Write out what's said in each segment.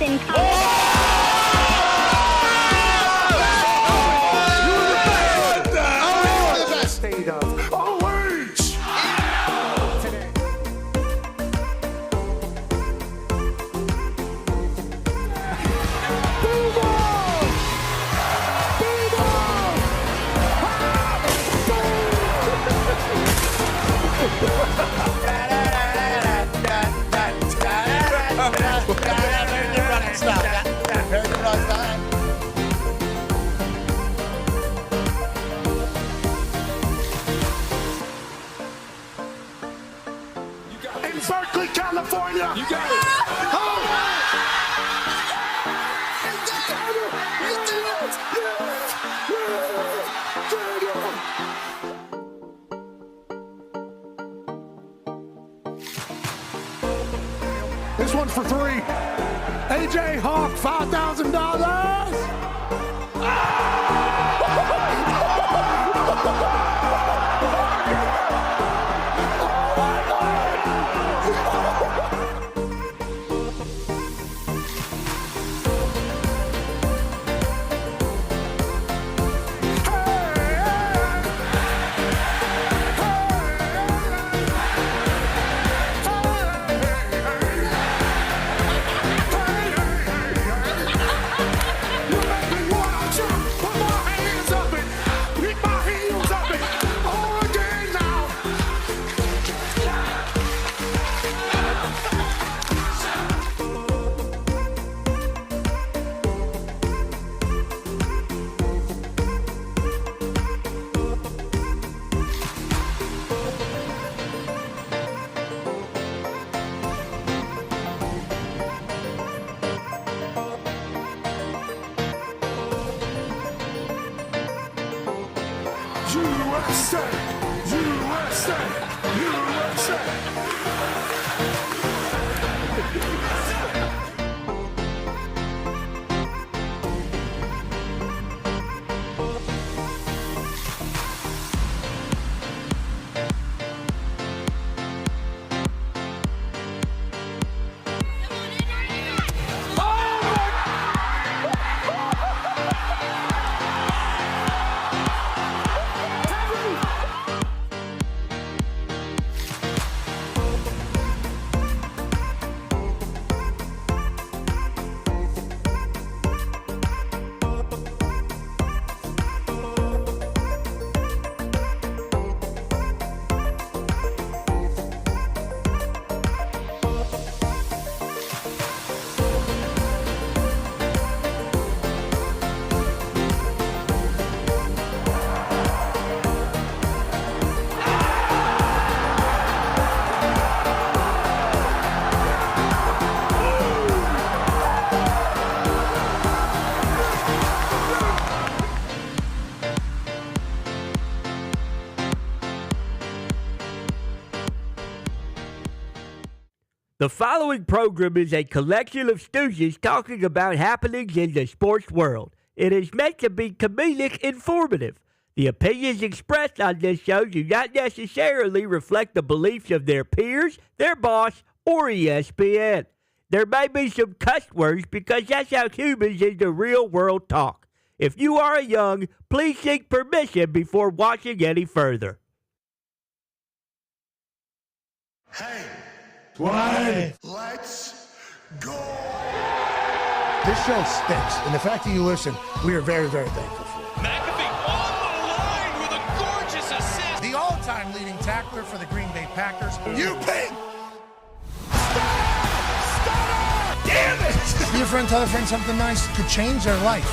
Austin. State of OH. In Berkeley, California. You got it. This one's for three. AJ Hawk, $5,000. USA, USA, USA. The following program is a collection of stooges talking about happenings in the sports world. It is meant to be comedic informative. The opinions expressed on this show do not necessarily reflect the beliefs of their peers, their boss, or ESPN. There may be some cuss words because that's how humans in the real world talk. If you are young, please seek permission before watching any further. Hey. Why? Let's go. This show stinks, and the fact that you listen, we are very, very thankful for. McAfee on the line with a gorgeous assist. The all-time leading tackler for the Green Bay Packers. You ping. Damn it! Be a friend, tell a friend something nice could change their life.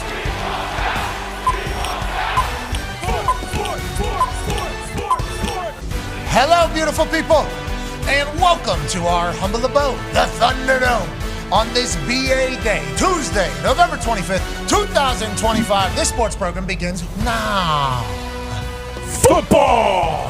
Hello, beautiful people, and welcome to our humble abode, the Thunderdome, on this BA day, Tuesday, November 25th, 2025. This sports program begins now. Football.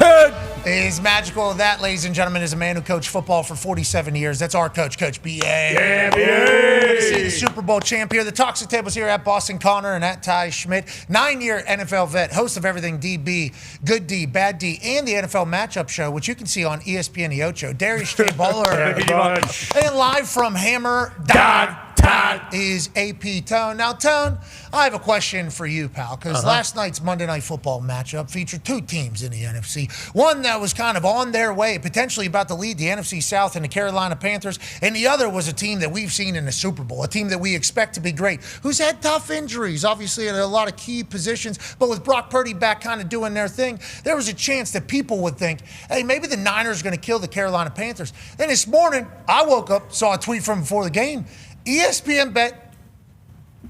Is magical. That, ladies and gentlemen, is a man who coached football for 47 years. That's our coach, Coach B.A. Yeah, See the Super Bowl champ here. The Toxic Tables here at Boston Connor and at Ty Schmidt. 9-year NFL vet, host of Everything DB, Good D, Bad D, and the NFL Matchup Show, which you can see on ESPN The Ocho. Darius J. Bowler. Thank you much. And live from Hammer Dahn Town. That is AP Tone. Now, Tone, I have a question for you, pal, because last night's Monday Night Football matchup featured two teams in the NFC. One that was kind of on their way, potentially about to lead the NFC South in the Carolina Panthers, and the other was a team that we've seen in the Super Bowl, a team that we expect to be great, who's had tough injuries, obviously at a lot of key positions, but with Brock Purdy back kind of doing their thing, there was a chance that people would think, hey, maybe the Niners are going to kill the Carolina Panthers. Then this morning, I woke up, saw a tweet from before the game. ESPN bet,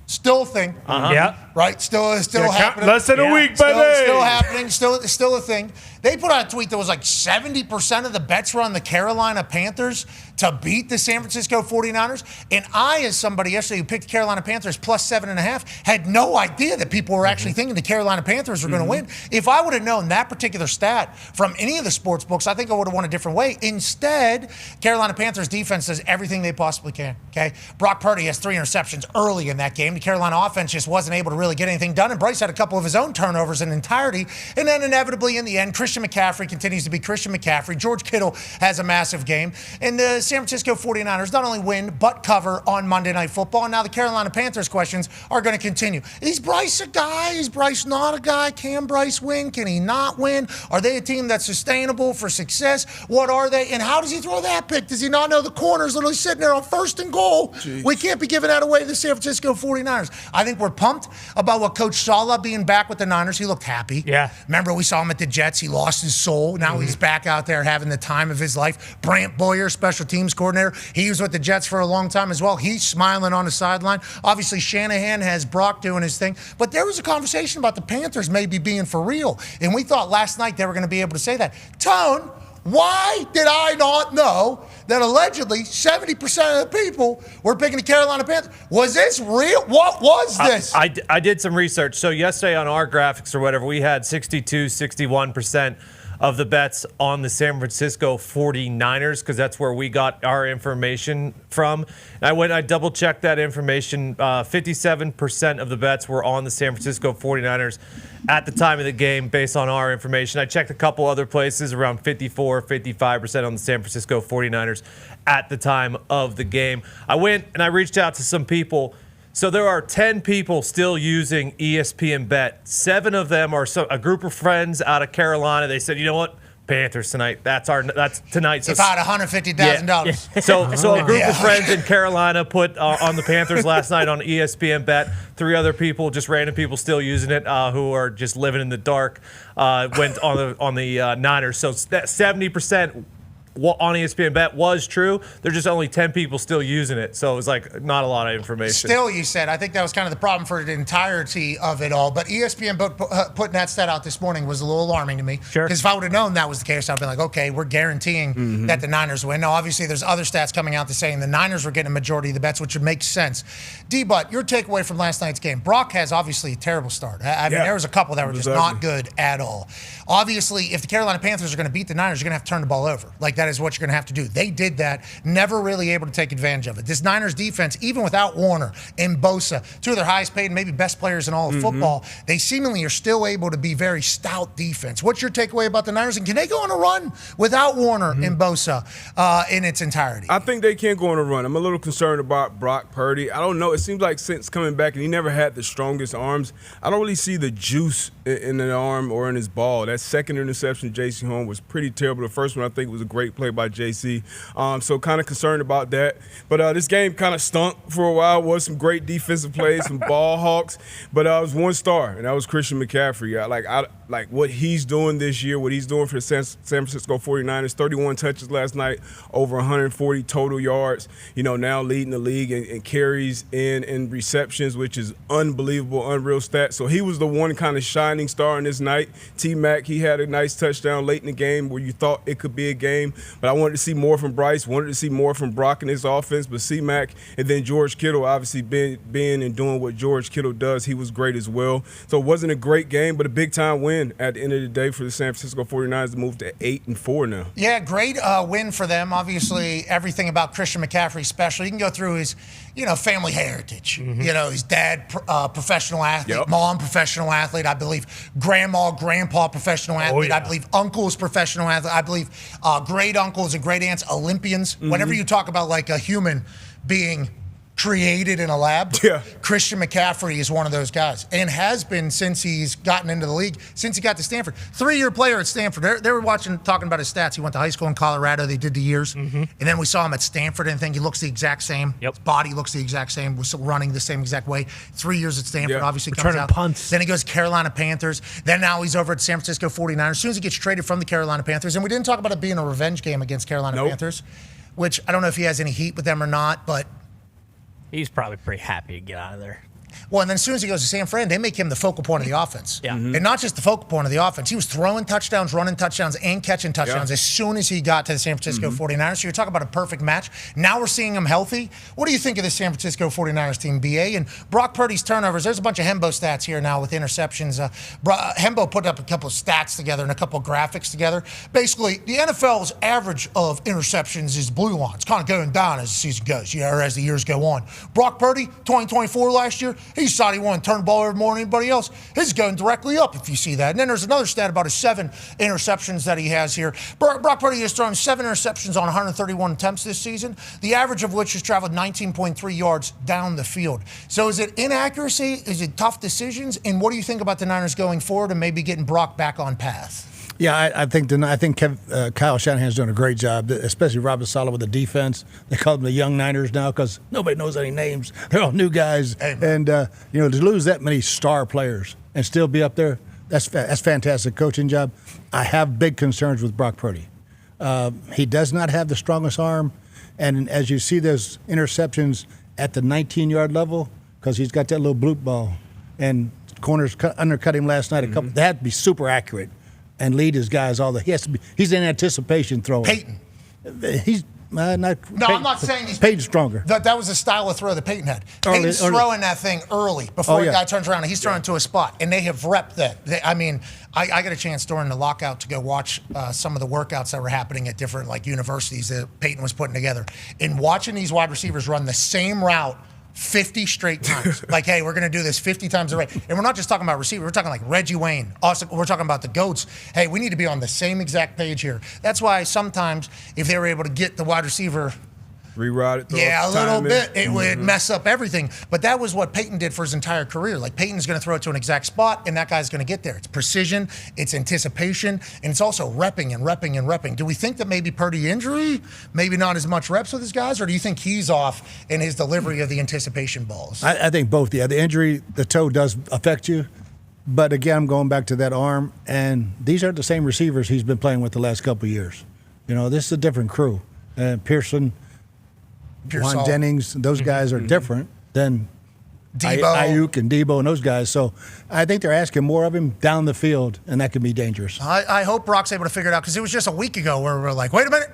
still a thing. Yeah. Right? Still happening. Less than a week, baby. Still happening. Still a thing. They put out a tweet that was like 70% of the bets were on the Carolina Panthers to beat the San Francisco 49ers. And I, as somebody yesterday who picked the Carolina Panthers plus 7.5, had no idea that people were actually thinking the Carolina Panthers were going to win. If I would have known that particular stat from any of the sports books, I think I would have won a different way. Instead, Carolina Panthers defense does everything they possibly can. Okay, Brock Purdy has 3 interceptions early in that game. The Carolina offense just wasn't able to really get anything done, and Bryce had a couple of his own turnovers in entirety. And then inevitably in the end, Christian McCaffrey continues to be Christian McCaffrey. George Kittle has a massive game. And the San Francisco 49ers not only win, but cover on Monday Night Football. And now the Carolina Panthers questions are going to continue. Is Bryce a guy? Is Bryce not a guy? Can Bryce win? Can he not win? Are they a team that's sustainable for success? What are they? And how does he throw that pick? Does he not know the corner's literally sitting there on 1st and goal? Jeez. We can't be giving that away to the San Francisco 49ers. I think we're pumped about what Coach Saleh being back with the Niners. He looked happy. Yeah. Remember, we saw him at the Jets. He lost his soul. Now he's back out there having the time of his life. Brant Boyer, special teams coordinator. He was with the Jets for a long time as well. He's smiling on the sideline. Obviously, Shanahan has Brock doing his thing. But there was a conversation about the Panthers maybe being for real. And we thought last night they were going to be able to say that. Tone, why did I not know that allegedly 70% of the people were picking the Carolina Panthers? Was this real? What was this? I did some research. So yesterday on our graphics or whatever, we had 61% of the bets on the San Francisco 49ers because that's where we got our information from. And I double-checked that information. 57% of the bets were on the San Francisco 49ers at the time of the game based on our information. I checked a couple other places, around 55% on the San Francisco 49ers at the time of the game. I went and I reached out to some people. So there are 10 people still using ESPN Bet. 7 of them are a group of friends out of Carolina. They said, you know what? Panthers tonight. That's tonight. So if I had $150,000. Yeah. So a group of friends in Carolina put on the Panthers last night on ESPN Bet. 3 other people, just random people still using it, who are just living in the dark, went on the Niners. So that 70% on ESPN Bet was true. There's just only 10 people still using it. So it was like not a lot of information. Still, you said, I think that was kind of the problem for the entirety of it all. But ESPN putting that stat out this morning was a little alarming to me. Sure. Because if I would have known that was the case, I'd be like, okay, we're guaranteeing that the Niners win. Now, obviously, there's other stats coming out that saying the Niners were getting a majority of the bets, which would make sense. D-Butt, your takeaway from last night's game. Brock has obviously a terrible start. I mean, there was a couple that were just not good at all. Obviously, if the Carolina Panthers are going to beat the Niners, you're going to have to turn the ball over. Like, that is what you're going to have to do. They did that, never really able to take advantage of it. This Niners defense, even without Warner and Bosa, 2 of their highest paid and maybe best players in all of football, they seemingly are still able to be very stout defense. What's your takeaway about the Niners? And can they go on a run without Warner and Bosa in its entirety? I think they can go on a run. I'm a little concerned about Brock Purdy. I don't know. It seems like since coming back, and he never had the strongest arms, I don't really see the juice in the arm or in his ball. That second interception, J.C. Horn, was pretty terrible. The first one, I think, was a great play by J.C. So kind of concerned about that. But this game kind of stunk for a while. Was some great defensive plays, some ball hawks. But it was one star, and that was Christian McCaffrey. I like what he's doing this year, what he's doing for the San Francisco 49ers. 31 touches last night, over 140 total yards. You know, now leading the league in carries and receptions, which is unbelievable, unreal stat. So he was the one kind of shining star in this night. T-Mac, he had a nice touchdown late in the game where you thought it could be a game. But I wanted to see more from Bryce, wanted to see more from Brock in his offense. But C-Mac and then George Kittle, obviously being and doing what George Kittle does, he was great as well. So it wasn't a great game, but a big-time win at the end of the day for the San Francisco 49ers to move to 8-4 now. Yeah, great win for them. Obviously, everything about Christian McCaffrey special. You can go through his, family heritage. His dad, professional athlete, mom, professional athlete, I believe. Grandpa, professional athlete. I believe uncles, professional athlete. I believe great uncles and great aunts, Olympians. Whenever you talk about like a human being created in a lab. Yeah. Christian McCaffrey is one of those guys and has been since he's gotten into the league, since he got to Stanford. 3-year player at Stanford. They were talking about his stats. He went to high school in Colorado. They did the years. And then we saw him at Stanford and think he looks the exact same. Yep. His body looks the exact same. Was running the same exact way. 3 years at Stanford, obviously comes Returning out. punts. Then he goes to Carolina Panthers. Then now he's over at San Francisco 49ers. As soon as he gets traded from the Carolina Panthers, and we didn't talk about it being a revenge game against Carolina Panthers, which I don't know if he has any heat with them or not, but He's probably pretty happy to get out of there. well, and then as soon as he goes to San Fran, they make him the focal point of the offense. Yeah. And not just the focal point of the offense. He was throwing touchdowns, running touchdowns, and catching touchdowns as soon as he got to the San Francisco 49ers. So you're talking about a perfect match. Now we're seeing him healthy. What do you think of the San Francisco 49ers team, BA? And Brock Purdy's turnovers, there's a bunch of Hembo stats here now with interceptions. Hembo put up a couple of stats together and a couple of graphics together. Basically, the NFL's average of interceptions is blue line. It's kind of going down as the season goes, or as the years go on. Brock Purdy, 2024 last year, he decided he wanted to turn the ball over more than anybody else. His is going directly up, if you see that. And then there's another stat about his 7 interceptions that he has here. Brock Purdy has thrown 7 interceptions on 131 attempts this season, the average of which has traveled 19.3 yards down the field. So is it inaccuracy? Is it tough decisions? And what do you think about the Niners going forward and maybe getting Brock back on path? Yeah, I think Kyle Shanahan's doing a great job, especially Robert Saleh with the defense. They call them the young Niners now because nobody knows any names. They're all new guys. And, to lose that many star players and still be up there, that's fantastic coaching job. I have big concerns with Brock Purdy. He does not have the strongest arm. And as you see those interceptions at the 19-yard level, because he's got that little bloop ball, and corners undercut him last night, they have to be super accurate and lead his guys he's in anticipation throwing. Peyton. He's not. No, I'm not saying he's Peyton's stronger. That was the style of throw that Peyton had. Peyton's throwing that thing early before the guy turns around, and he's throwing to a spot, and they have repped that. I got a chance during the lockout to go watch some of the workouts that were happening at different universities that Peyton was putting together, and watching these wide receivers run the same route 50 straight times. Hey, we're going to do this 50 times a day. And we're not just talking about receiver. We're talking like Reggie Wayne. Also, we're talking about the GOATs. Hey, we need to be on the same exact page here. That's why sometimes if they were able to get the wide receiver reroute it. Yeah, a little bit. It would mess up everything. But that was what Peyton did for his entire career. Peyton's going to throw it to an exact spot, and that guy's going to get there. It's precision, it's anticipation, and it's also repping and repping and repping. Do we think that maybe Purdy injury, maybe not as much reps with his guys, or do you think he's off in his delivery of the anticipation balls? I think both. Yeah, the injury, the toe does affect you. But again, I'm going back to that arm, and these aren't the same receivers he's been playing with the last couple of years. This is a different crew. Pearson, Juan Jennings, those guys are different than Ayuk and Debone and those guys. So I think they're asking more of him down the field, and that could be dangerous. I hope Brock's able to figure it out, because it was just a week ago where we're like, wait a minute.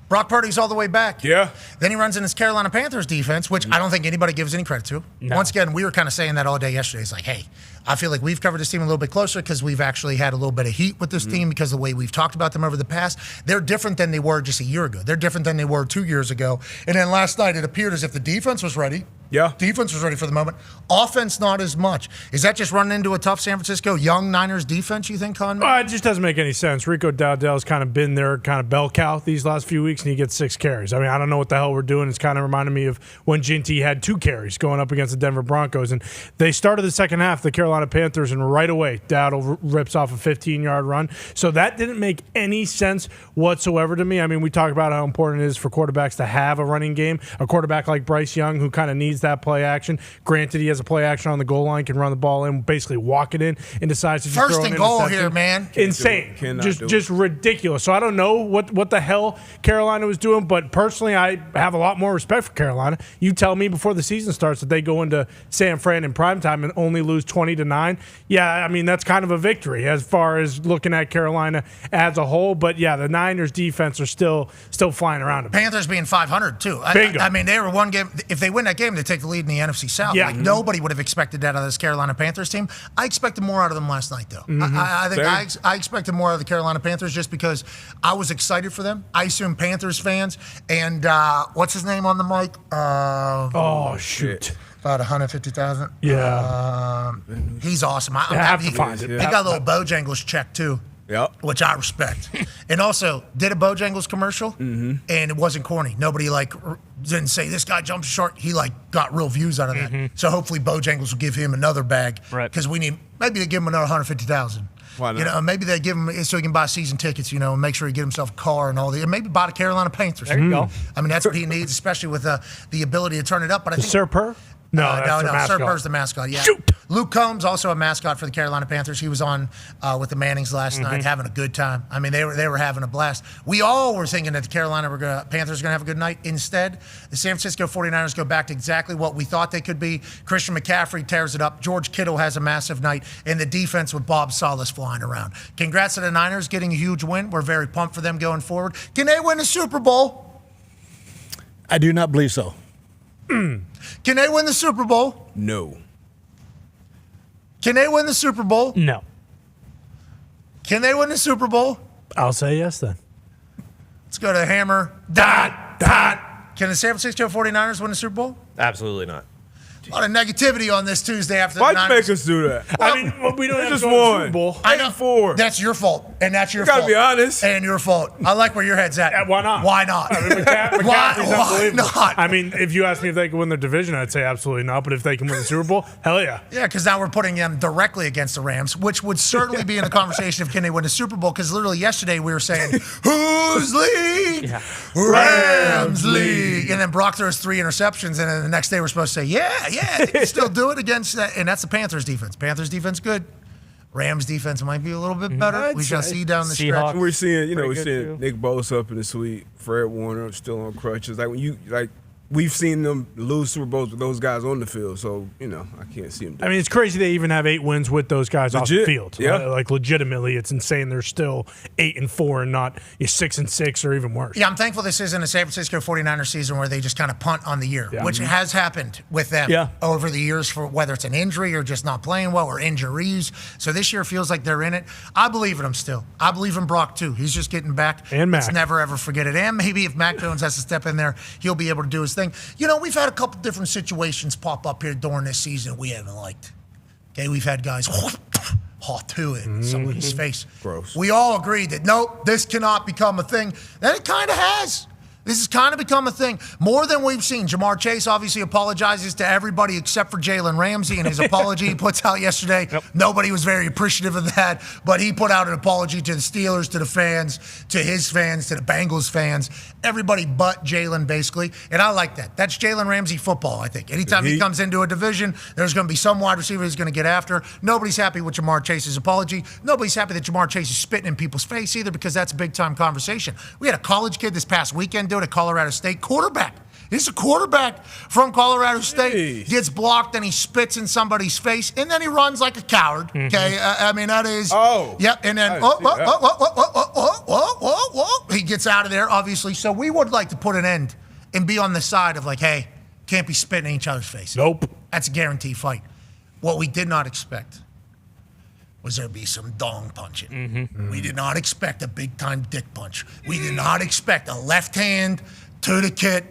Brock Purdy's all the way back. Yeah. Then he runs in his Carolina Panthers defense, which I don't think anybody gives any credit to. No. Once again, we were kind of saying that all day yesterday. It's like, hey, I feel like we've covered this team a little bit closer because we've actually had a little bit of heat with this team because of the way we've talked about them over the past. They're different than they were just a year ago. They're different than they were 2 years ago. And then last night, it appeared as if the defense was ready. Yeah. Defense was ready for the moment. Offense, not as much. Is that just running into a tough San Francisco young Niners defense, you think, Con? It just doesn't make any sense. Rico Dowdell's kind of been their kind of bell cow these last few weeks, and he gets 6 carries. I don't know what the hell we're doing. It's kind of reminded me of when Ginty had 2 carries going up against the Denver Broncos. And they started the second half, the Carolina Panthers, and right away, Dowdell rips off a 15-yard run. So that didn't make any sense whatsoever to me. We talk about how important it is for quarterbacks to have a running game. A quarterback like Bryce Young, who kind of needs that play action. Granted, he has a play action on the goal line, can run the ball in, basally walk it in, and decides to just first throw an and goal interception. here, man. Insane. Just ridiculous. So I don't know what the hell Carolina was doing, but personally, I have a lot more respect for Carolina. You tell me before the season starts that they go into San Fran in primetime and only lose 20-9. Yeah, that's kind of a victory as far as looking at Carolina as a whole. But yeah, the Niners defense are still flying around. Panthers being 500 too. Bingo. They were one game. If they win that game, they take the lead in the NFC South. Yeah. Nobody would have expected that out of this Carolina Panthers team. I expected more out of them last night, though. I think I expected more out of the Carolina Panthers just because I was excited for them. I assume Panthers fans and what's his name on the mic? Oh shoot. About 150,000. Yeah. He's awesome. I have to find it. He got a little Bojangles check too. Yep. Which I respect. And also, did a Bojangles commercial, and it wasn't corny. Nobody, didn't say, this guy jumped short. He, got real views out of that. So hopefully Bojangles will give him another bag. Right. Because we need, maybe they give him another $150,000. Why not? Maybe they give him so he can buy season tickets, and make sure he get himself a car and all that. And maybe buy the Carolina Panthers. There you go. I mean, that's what he needs, especially with the ability to turn it up. But I think Sir Purr? No, that's their mascot. Sir Purr's the mascot, yeah. Shoot! Luke Combs, also a mascot for the Carolina Panthers. He was on with the Mannings last night, having a good time. I mean, they were having a blast. We all were thinking that the Panthers were going to have a good night. Instead, the San Francisco 49ers go back to exactly what we thought they could be. Christian McCaffrey tears it up. George Kittle has a massive night. And the defense with Bob Salas flying around. Congrats to the Niners getting a huge win. We're very pumped for them going forward. Can they win the Super Bowl? I do not believe so. Can they win the Super Bowl? No. Can they win the Super Bowl? No. Can they win the Super Bowl? I'll say yes then. Let's go to Hammer. Dahn. Can the San Francisco 49ers win the Super Bowl? Absolutely not. A lot of negativity on this Tuesday after Why'd the you Niners. make us do that? We don't have just to go to the won. Super Bowl. I know. 8-4. That's your fault, and that's your Gotta fault. be honest. And your fault. I like where your head's at. Why not? Why not? McCaffrey's Why unbelievable. not? I mean, if you ask me if they can win their division, I'd say absolutely not. But if they can win the Super Bowl, hell yeah. Yeah, because now we're putting them directly against the Rams, which would certainly be in the conversation of can they win the Super Bowl, because literally yesterday we were saying, whose league? Yeah. Rams league. And then Brock throws 3 interceptions, and then the next day we're supposed to say, they can still do it against that. And that's the Panthers defense. Panthers defense good. Rams defense might be a little bit better. We shall see down the Seahawks. stretch. We're seeing, Pretty we're good, seeing too. Nick Bosa up in the suite, Fred Warner still on crutches. We've seen them lose Super Bowls with those guys on the field, so I can't see them. I mean, it's crazy they even have 8 wins with those guys off the Legit. field. Yeah. Legitimately, it's insane. They're still 8-4 and not 6-6 or even worse. Yeah, I'm thankful this isn't a San Francisco 49ers season where they just kind of punt on the year, Yeah. which has happened with them over the years, for whether it's an injury or just not playing well or injuries. So this year feels like they're in it. I believe in them still. I believe in Brock, too. He's just getting back. And Mac. Let's never, ever forget it. And maybe if Mac Jones has to step in there, he'll be able to do his thing. We've had a couple different situations pop up here during this season we haven't liked. Okay, we've had guys hot to it in somebody's face. Gross. We all agreed that, nope, this cannot become a thing. And it kind of has. This has kind of become a thing. More than we've seen. Jamar Chase obviously apologizes to everybody except for Jalen Ramsey in his apology he puts out yesterday. Yep. Nobody was very appreciative of that, but he put out an apology to the Steelers, to the fans, to his fans, to the Bengals fans, everybody but Jalen, basically. And I like that. That's Jalen Ramsey football, I think. Anytime he comes into a division, there's going to be some wide receiver he's going to get after. Nobody's happy with Jamar Chase's apology. Nobody's happy that Jamar Chase is spitting in people's face either, because that's a big-time conversation. We had a college kid this past weekend do it at Colorado State. Quarterback. He's a quarterback from Colorado State. Jeez. Gets blocked and he spits in somebody's face, and then he runs like a coward. Okay, I mean that is. Oh. Yep. And then he gets out of there, obviously. So we would like to put an end and be on the side of hey, can't be spitting in each other's face. Nope. That's a guaranteed fight. What we did not expect was there be some dong punching. We did not expect a big-time dick punch. We did not expect a left hand to the kit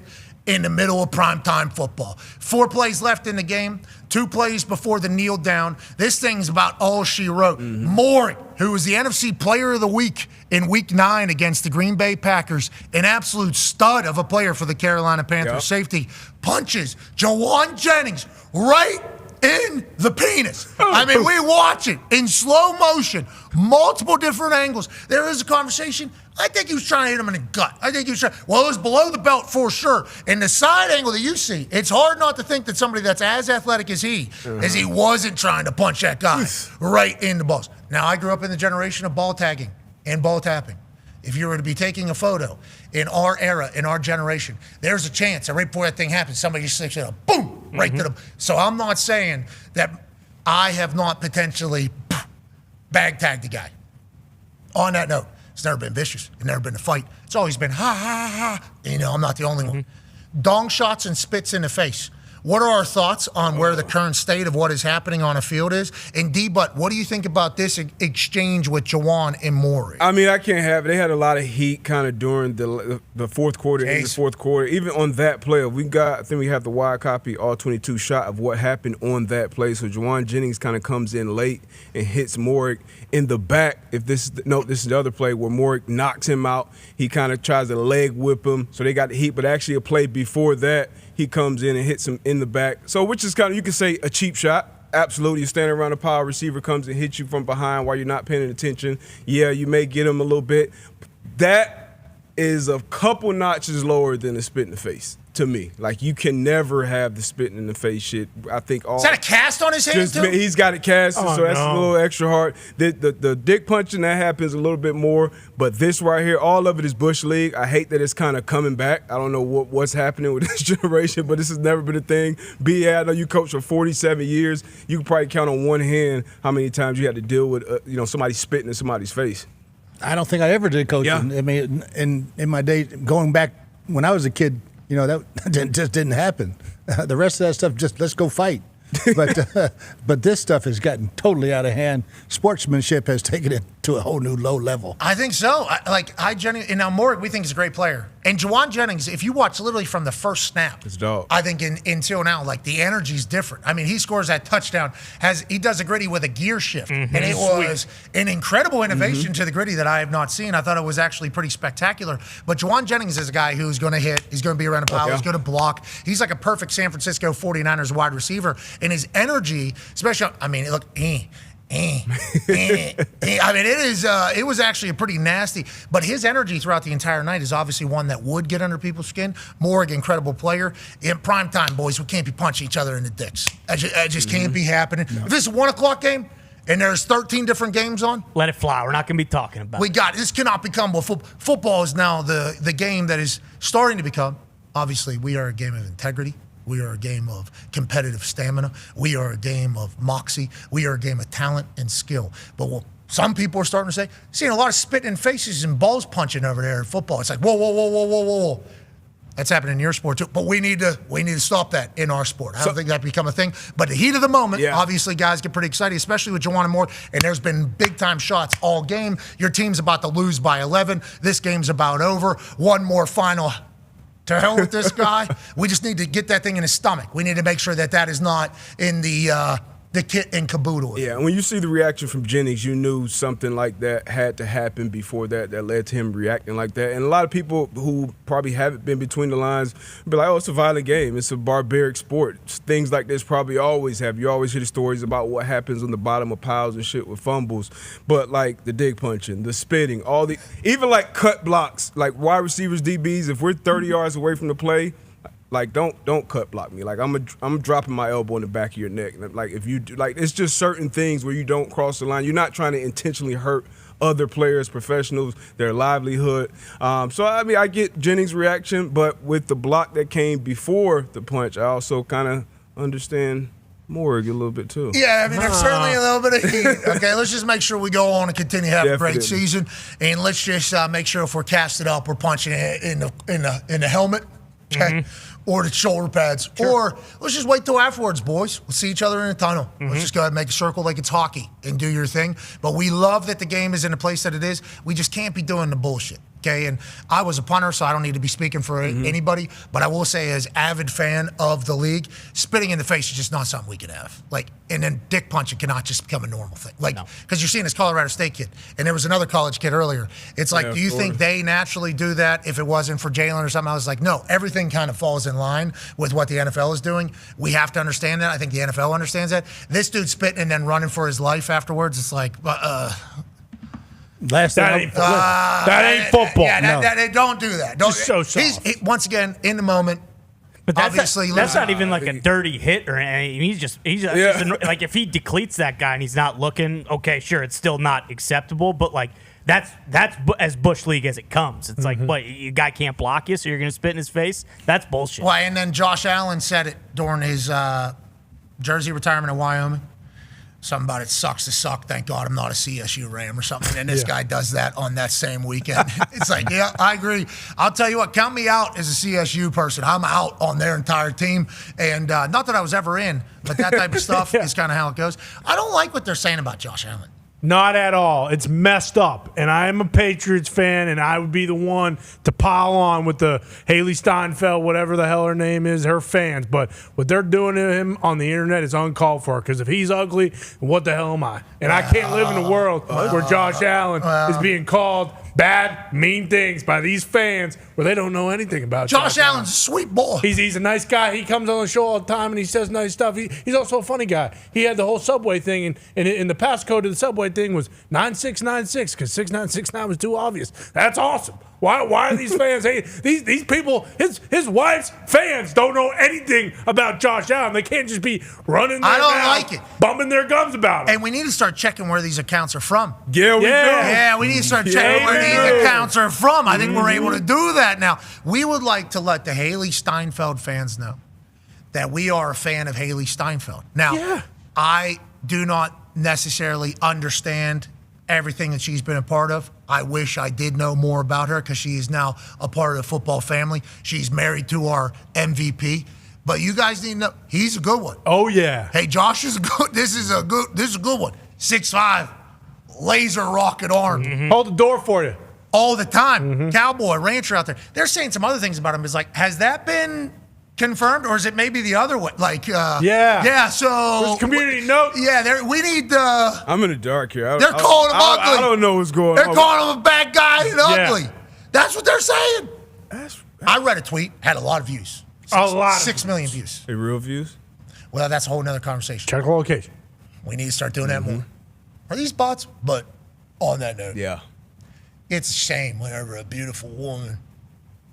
in the middle of primetime football. 4 plays left in the game, 2 plays before the kneel down. This thing's about all she wrote. Maury, who was the NFC Player of the Week in Week 9 against the Green Bay Packers, an absolute stud of a player for the Carolina Panthers. Safety punches Jawan Jennings right in the penis. I mean, we watch it in slow motion, multiple different angles. There is a conversation. I think he was trying to hit him in the gut. I think he was trying. Well, it was below the belt for sure. In the side angle that you see, it's hard not to think that somebody that's as athletic as he wasn't trying to punch that guy right in the balls. Now, I grew up in the generation of ball tagging and ball tapping. If you were to be taking a photo in our era, in our generation, there's a chance that right before that thing happens, somebody just sticks it up, boom, right to the. So I'm not saying that I have not potentially bag tagged a guy. On that note, it's never been vicious. It's never been a fight. It's always been ha, ha, ha. I'm not the only one. Dong shots and spits in the face. what are our thoughts on where the current state of what is happening on a field is? And D-Butt, what do you think about this exchange with Juwan and Maury? I mean, I can't have it. They had a lot of heat kind of during the fourth quarter. In the fourth quarter, even on that play, I think we have the wide copy, all 22 shot of what happened on that play. So Juwan Jennings kind of comes in late and hits Maury in the back. This is the other play where Maury knocks him out. He kind of tries to leg whip him, so they got the heat. But actually, a play before that, he comes in and hits him in the back. So which is kind of, you could say, a cheap shot. Absolutely. You're standing around, a power receiver comes and hits you from behind while you're not paying attention. Yeah, you may get him a little bit. That is a couple notches lower than a spit in the face to me. Like, you can never have the spitting in the face shit. I think all. Is that a cast on his hand, too? He's got it cast, so that's a little extra hard. The dick punching, that happens a little bit more. But this right here, all of it is Bush League. I hate that it's kind of coming back. I don't know what's happening with this generation, but this has never been a thing. B.A., I know you coached for 47 years. You can probably count on one hand how many times you had to deal with somebody spitting in somebody's face. I don't think I ever did coaching. Yeah. I mean, in my day, going back when I was a kid, that just didn't happen. The rest of that stuff, just let's go fight. But this stuff has gotten totally out of hand. Sportsmanship has taken it to a whole new low level. I think so. And now Maury, we think is a great player. And Juwan Jennings, if you watch literally from the first snap, it's dope. I think until now, like, the energy's different. I mean, he scores that touchdown. He does a gritty with a gear shift. And it was an incredible innovation to the gritty that I have not seen. I thought it was actually pretty spectacular. But Juwan Jennings is a guy who's going to hit. He's going to be around a pile. He's going to block. He's like a perfect San Francisco 49ers wide receiver. And his energy, especially, I mean, look, I mean, it was actually a pretty nasty, but his energy throughout the entire night is obviously one that would get under people's skin. Morgan, incredible player. In prime time, boys, we can't be punching each other in the dicks. That just can't be happening. No. If this is a 1 o'clock game and there's 13 different games on, let it fly. We're not going to be talking about it. This cannot become what football is now the game that is starting to become. Obviously, we are a game of integrity. We are a game of competitive stamina. We are a game of moxie. We are a game of talent and skill. But what some people are starting to say, seeing a lot of spitting in faces and balls punching over there in football. It's like, whoa. That's happening in your sport too. But we need to stop that in our sport. I don't think that become a thing. But the heat of the moment, obviously guys get pretty excited, especially with Juwan and Moore. And there's been big time shots all game. Your team's about to lose by 11. This game's about over. One more final. To hell with this guy. We just need to get that thing in his stomach. We need to make sure that is not in the kit and caboodle. Yeah, and when you see the reaction from Jennings, you knew something like that had to happen before that led to him reacting like that. And a lot of people who probably haven't been between the lines be like, oh, it's a violent game. It's a barbaric sport. Things like this probably always have. You always hear the stories about what happens on the bottom of piles and shit with fumbles. But like the dig punching, the spitting, even like cut blocks, like wide receivers, DBs, if we're 30 yards away from the play, like, don't cut block me. Like, I'm dropping my elbow in the back of your neck. Like, if you do, like, it's just certain things where you don't cross the line. You're not trying to intentionally hurt other players, professionals, their livelihood. So I mean, I get Jennings' reaction, but with the block that came before the punch, I also kind of understand Morgan a little bit too. Yeah, I mean, there's certainly a little bit of heat. Okay, let's just make sure we go on and continue to have a great season, and let's just make sure if we're casted up, we're punching it in the helmet. Okay. Or the shoulder pads. Sure. Or let's just wait till afterwards, boys. We'll see each other in the tunnel. Let's just go ahead and make a circle like it's hockey and do your thing. But we love that the game is in the place that it is. We just can't be doing the bullshit. Okay, and I was a punter, so I don't need to be speaking for anybody. But I will say, as avid fan of the league, spitting in the face is just not something we can have. Like, and then dick punching cannot just become a normal thing. Like, because you're seeing this Colorado State kid, and there was another college kid earlier. It's like, do you think they naturally do that if it wasn't for Jalen or something? I was like, no, everything kind of falls in line with what the NFL is doing. We have to understand that. I think the NFL understands that. This dude spitting and then running for his life afterwards, it's like, that ain't football. Yeah, don't do that. Don't. Just so soft. Once again, in the moment. But that's not even like a dirty hit or anything. He's just like, if he decleats that guy and he's not looking, okay, sure, it's still not acceptable. But like that's as Bush League as it comes. It's like, what, your guy can't block you, so you're gonna spit in his face? That's bullshit. Well, and then Josh Allen said it during his jersey retirement in Wyoming. something about it sucks to suck. Thank God I'm not a CSU Ram or something. And this guy does that on that same weekend. It's like, yeah, I agree. I'll tell you what, count me out as a CSU person. I'm out on their entire team. And not that I was ever in, but that type of stuff is kind of how it goes. I don't like what they're saying about Josh Allen. Not at all. It's messed up. And I am a Patriots fan, and I would be the one to pile on with the Haley Steinfeld, whatever the hell her name is, her fans. But what they're doing to him on the internet is uncalled for, because if he's ugly, what the hell am I? And I can't live in a world where Josh Allen is being called bad, mean things by these fans where they don't know anything about Josh Allen's a sweet boy. He's a nice guy. He comes on the show all the time and he says nice stuff. He's also a funny guy. He had the whole Subway thing, and in the passcode of the Subway thing was 9696 because 6969 was too obvious. That's awesome. Why are these fans? Hey, these people, his wife's fans don't know anything about Josh Allen. They can't just be running their mouth, bumping their gums about him. And we need to start checking where these accounts are from. Yeah, we do. Yeah, we need to start checking where these accounts are from. I think we're able to do that now. We would like to let the Haley Steinfeld fans know that we are a fan of Haley Steinfeld. Now, I do not necessarily understand everything that she's been a part of. I wish I did know more about her because she is now a part of the football family. She's married to our MVP. But you guys need to know he's a good one. Oh yeah. Hey, Josh is a good. This is a good one. 6'5", laser rocket arm. Hold the door for you all the time. Cowboy rancher out there. They're saying some other things about him. Is like, has that been confirmed, or is it maybe the other way? Like, yeah. So there's community note. Yeah, we need. I'm in the dark here. They're calling him ugly. I don't know what's going on. They're calling him a bad guy and ugly. That's what they're saying. I read a tweet, had a lot of views. 6 million views. Hey, real views? Well, that's a whole nother conversation. Check location. We need to start doing that more. Are these bots? But on that note, it's a shame whenever a beautiful woman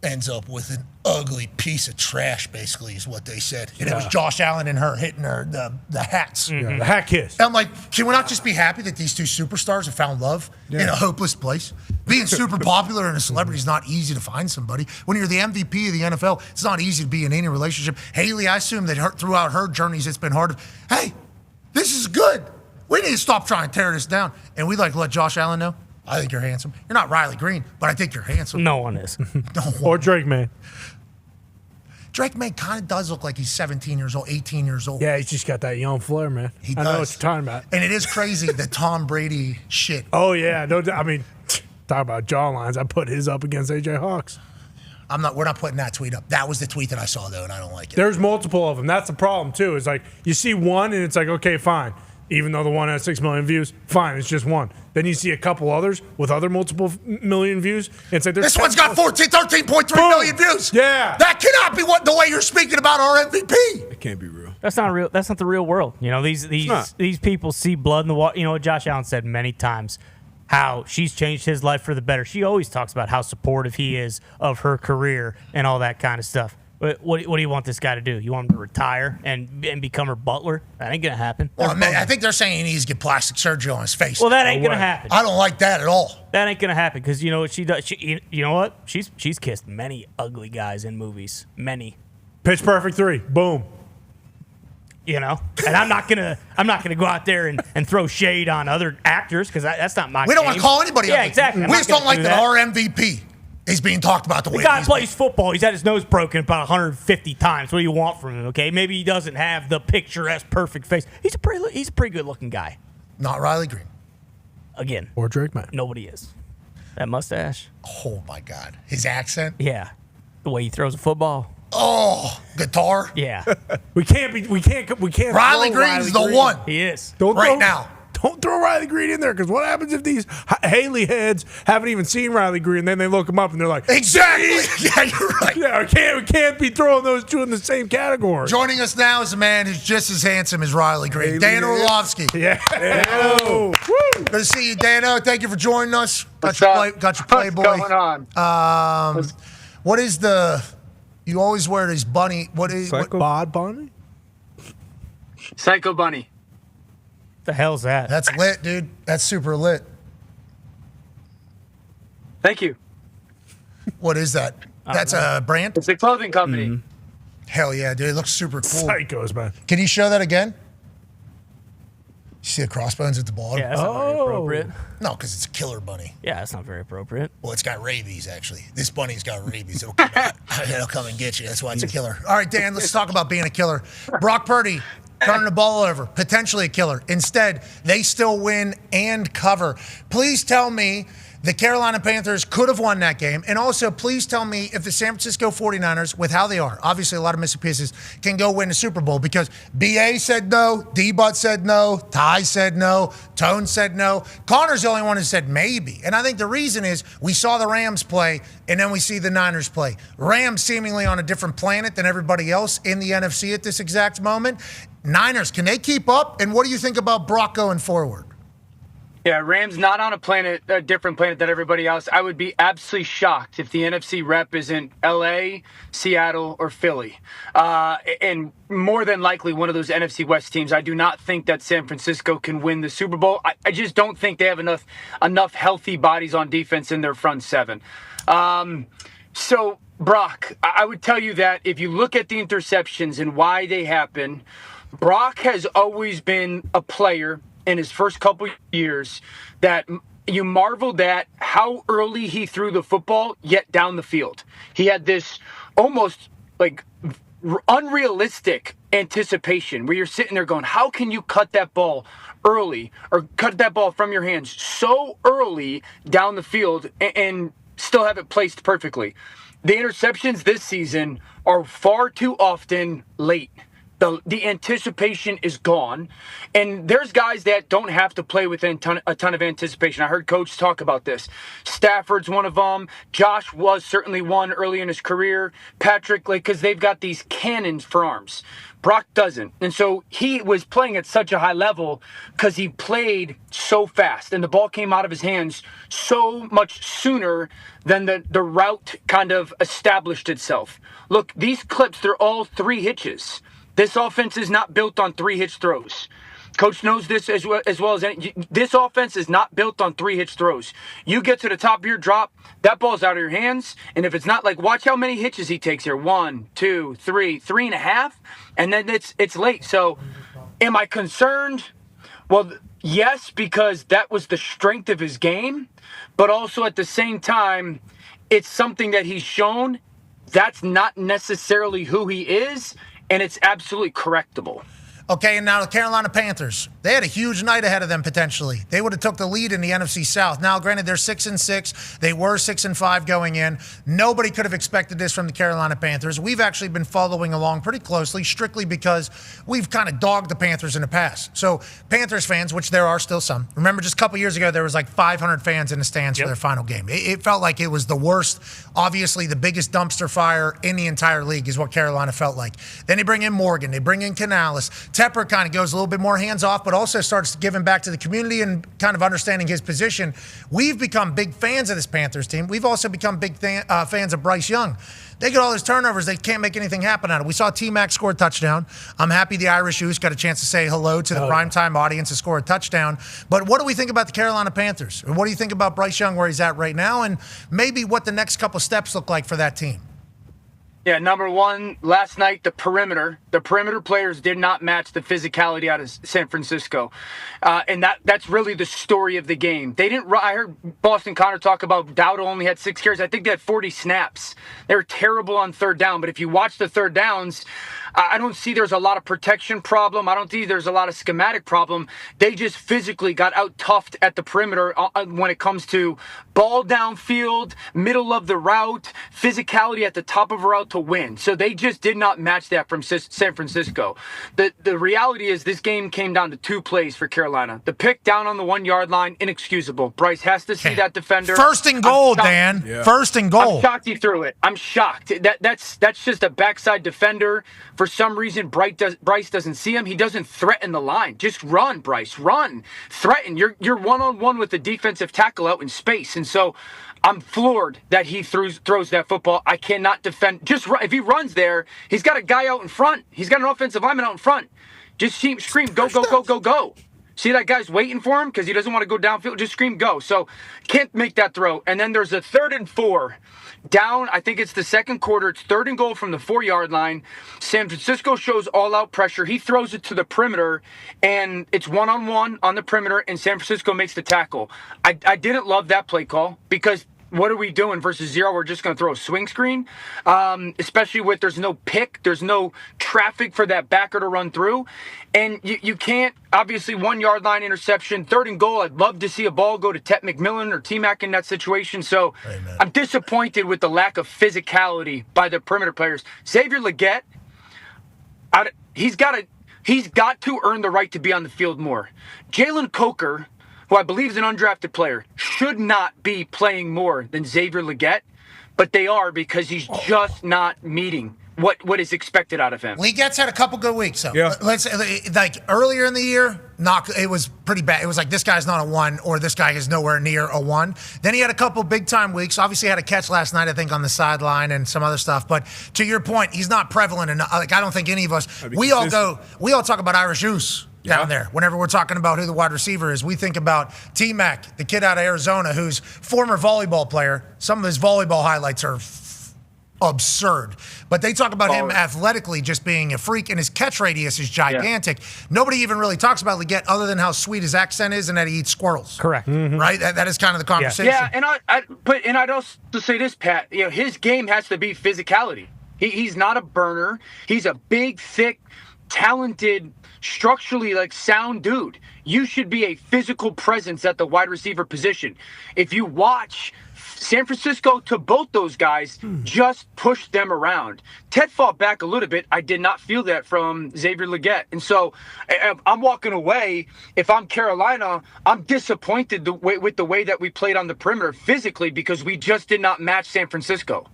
ends up with an ugly piece of trash, basically, is what they said. And it was Josh Allen and her hitting her the hats. The hat kiss. And I'm like, can we not just be happy that these two superstars have found love in a hopeless place? Being super popular and a celebrity is not easy to find somebody. When you're the MVP of the NFL, it's not easy to be in any relationship. Haley, I assume that throughout her journeys, it's been hard. Hey, this is good. We need to stop trying to tear this down. And we'd like to let Josh Allen know, I think you're handsome. You're not Riley Green, but I think you're handsome. No one is. Or Drake May. Drake May kind of does look like he's 17 years old, 18 years old. Yeah, he's just got that young flair, man. He I does. know what you're talking about. And it is crazy, the Tom Brady shit. Oh, yeah. No, I mean, talk about jawlines. I put his up against A.J. Hawks. We're not putting that tweet up. That was the tweet that I saw, though, and I don't like it. There's multiple of them. That's the problem, too. It's like you see one, and it's like, okay, fine. Even though the one has 6 million views, fine, it's just one. Then you see a couple others with other multiple million views. And it's like this one's got 13.3 million views. Yeah. That cannot be the way you're speaking about our MVP. It can't be real. That's not real. That's not the real world. You know, these people see blood in the water. You know what Josh Allen said many times, how she's changed his life for the better. She always talks about how supportive he is of her career and all that kind of stuff. What do you want this guy to do? You want him to retire and become her butler? That ain't going to happen. Well, man, I think they're saying he needs to get plastic surgery on his face. Well, that ain't going to happen. I don't like that at all. That ain't going to happen because you know what she does? You know what? She's kissed many ugly guys in movies. Many. Pitch Perfect 3. Boom. You know? And I'm not gonna go out there and throw shade on other actors because that's not my We don't want to call anybody ugly. Exactly. We just don't like that our MVP is being talked about the way the guy plays football. He's had his nose broken about 150 times. What do you want from him? Okay, maybe he doesn't have the picturesque, perfect face. He's a pretty good looking guy. Not Riley Green. Again, or Drake May. Nobody is. That mustache. Oh my God, his accent. Yeah, the way he throws a football. Oh, guitar. Yeah, we can't. Riley Green's the one. He is now. Don't throw Riley Green in there, because what happens if these Haley heads haven't even seen Riley Green, and then they look him up and they're like, exactly. Yeah, you're right. Yeah, we can't be throwing those two in the same category. Joining us now is a man who's just as handsome as Riley Green, Dan Orlovsky. Yeah. Hello. Good to see you, Dano. Thank you for joining us. Got your Playboy. What's going on? What is the? You always wear this bunny. What is Bod Bunny? Psycho Bunny. The hell's that? That's lit, dude. That's super lit. Thank you. What is that? That's a brand? It's a clothing company. Mm-hmm. Hell yeah, dude. It looks super cool. Psychos, man. Can you show that again? see the crossbones at the bottom? Yeah, that's not very appropriate. No, because it's a killer bunny. Yeah, that's not very appropriate. Well, it's got rabies, actually. This bunny's got rabies. It'll come and get you. That's why it's a killer. All right, Dan, let's talk about being a killer. Brock Purdy turning the ball over, potentially a killer. Instead, they still win and cover. Please tell me the Carolina Panthers could have won that game. And also, please tell me if the San Francisco 49ers, with how they are, obviously a lot of missing pieces, can go win the Super Bowl. Because B.A. said no, D-Butt said no, Ty said no, Tone said no. Connor's the only one who said maybe. And I think the reason is we saw the Rams play, and then we see the Niners play. Rams seemingly on a different planet than everybody else in the NFC at this exact moment. Niners, can they keep up? And what do you think about Brock going forward? Yeah, Rams not on a different planet than everybody else. I would be absolutely shocked if the NFC rep isn't LA, Seattle, or Philly. And more than likely one of those NFC West teams. I do not think that San Francisco can win the Super Bowl. I just don't think they have enough healthy bodies on defense in their front seven. So, Brock, I would tell you that if you look at the interceptions and why they happen, Brock has always been a player in his first couple years that you marveled at how early he threw the football, yet down the field. He had this almost like unrealistic anticipation where you're sitting there going, how can you cut that ball early or cut that ball from your hands so early down the field and still have it placed perfectly? The interceptions this season are far too often late. The anticipation is gone, and there's guys that don't have to play with a ton of anticipation. I heard Coach talk about this. Stafford's one of them. Josh was certainly one early in his career. Patrick, because they've got these cannons for arms. Brock doesn't. And so he was playing at such a high level because he played so fast, and the ball came out of his hands so much sooner than the route kind of established itself. Look, these clips, they're all 3 hitches. This offense is not built on 3 hitch throws. Coach knows this as well as any. This offense is not built on 3 hitch throws. You get to the top of your drop, that ball's out of your hands. And if it's not, watch how many hitches he takes here. 1, 2, 3, 3.5, and then it's late. So am I concerned? Well, yes, because that was the strength of his game. But also at the same time, it's something that he's shown. That's not necessarily who he is. And it's absolutely correctable. Okay, and now the Carolina Panthers. They had a huge night ahead of them potentially. They would have took the lead in the NFC South. Now, granted, they're 6-6. They were 6-5 going in. Nobody could have expected this from the Carolina Panthers. We've actually been following along pretty closely, strictly because we've kind of dogged the Panthers in the past. So, Panthers fans, which there are still some. Remember, just a couple years ago, there was 500 fans in the stands for their final game. It felt like it was the worst, obviously the biggest dumpster fire in the entire league is what Carolina felt like. Then they bring in Morgan. They bring in Canales. Tepper kind of goes a little bit more hands-off, but also starts giving back to the community and kind of understanding his position. We've become big fans of this Panthers team. We've also become big fans of Bryce Young. They get all those turnovers. They can't make anything happen out of it. We saw T-Mac score a touchdown. I'm happy the Irish Goose got a chance to say hello to the primetime audience and score a touchdown. But what do we think about the Carolina Panthers? And what do you think about Bryce Young, where he's at right now, and maybe what the next couple steps look like for that team? Yeah, number one, last night, the perimeter players did not match the physicality out of San Francisco. And that's really the story of the game. They didn't. I heard Boston Connor talk about Dowdle only had 6 carries. I think they had 40 snaps. They were terrible on third down. But if you watch the third downs, I don't see there's a lot of protection problem. I don't see there's a lot of schematic problem. They just physically got out-toughed at the perimeter when it comes to ball downfield, middle of the route, physicality at the top of a route to win. So they just did not match that from San Francisco. The reality is this game came down to 2 plays for Carolina. The pick down on the 1-yard line, inexcusable. Bryce has to see that defender. First and goal, Dan. Yeah. First and goal. I'm shocked he threw it. I'm shocked. That's just a backside defender. For some reason, Bryce doesn't see him. He doesn't threaten the line. Just run, Bryce. Run. Threaten. You're one-on-one with the defensive tackle out in space. And so I'm floored that he throws that football. I cannot defend. Just run. If he runs there, he's got a guy out in front. He's got an offensive lineman out in front. Just scream, go, go, go, go, go. See that guy's waiting for him because he doesn't want to go downfield. Just scream go. So can't make that throw. And then there's a 3rd and 4. Down, I think it's the second quarter. It's 3rd and goal from the 4-yard line. San Francisco shows all-out pressure. He throws it to the perimeter, and it's one-on-one on the perimeter, and San Francisco makes the tackle. I didn't love that play call because what are we doing versus 0? We're just going to throw a swing screen, especially with there's no pick. There's no traffic for that backer to run through. And you can't, obviously, 1-yard line interception, 3rd and goal. I'd love to see a ball go to Tet McMillan or T-Mac in that situation. So I'm disappointed with the lack of physicality by the perimeter players. Xavier Legette, he's got to earn the right to be on the field more. Jalen Coker, who I believe is an undrafted player, should not be playing more than Xavier Legette, but they are because he's just not meeting what is expected out of him. Legette's had a couple good weeks, though. Yeah. Let's like earlier in the year, it was pretty bad. It was like this guy's not a 1 or this guy is nowhere near a 1. Then he had a couple big-time weeks. Obviously had a catch last night, I think, on the sideline and some other stuff. But to your point, he's not prevalent enough. Like, I don't think any of us, we all talk about Irish Goose down there. Whenever we're talking about who the wide receiver is, we think about T-Mac, the kid out of Arizona, who's former volleyball player. Some of his volleyball highlights are absurd. But they talk about him athletically just being a freak, and his catch radius is gigantic. Yeah. Nobody even really talks about Legette other than how sweet his accent is and that he eats squirrels. Correct. Mm-hmm. Right? That is kind of the conversation. Yeah, and I'd also say this, Pat. You know, his game has to be physicality. He's not a burner. He's a big, thick, talented, structurally sound dude. You should be a physical presence at the wide receiver position. If you watch San Francisco, to both those guys, just pushed them around. Ted fought back a little bit. I did not feel that from Xavier Legette. And so I'm walking away. If I'm Carolina, I'm disappointed with the way that we played on the perimeter physically because we just did not match San Francisco.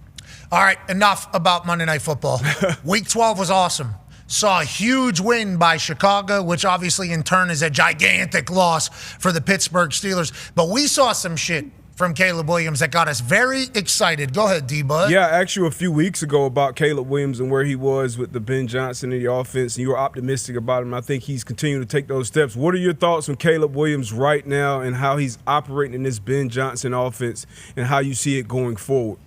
All right, enough about Monday Night Football. Week 12 was awesome. Saw a huge win by Chicago, which obviously in turn is a gigantic loss for the Pittsburgh Steelers. But we saw some shit from Caleb Williams that got us very excited. Go ahead, D-Bud. Yeah, I asked you a few weeks ago about Caleb Williams and where he was with the Ben Johnson in the offense, and you were optimistic about him. I think he's continuing to take those steps. What are your thoughts on Caleb Williams right now and how he's operating in this Ben Johnson offense and how you see it going forward?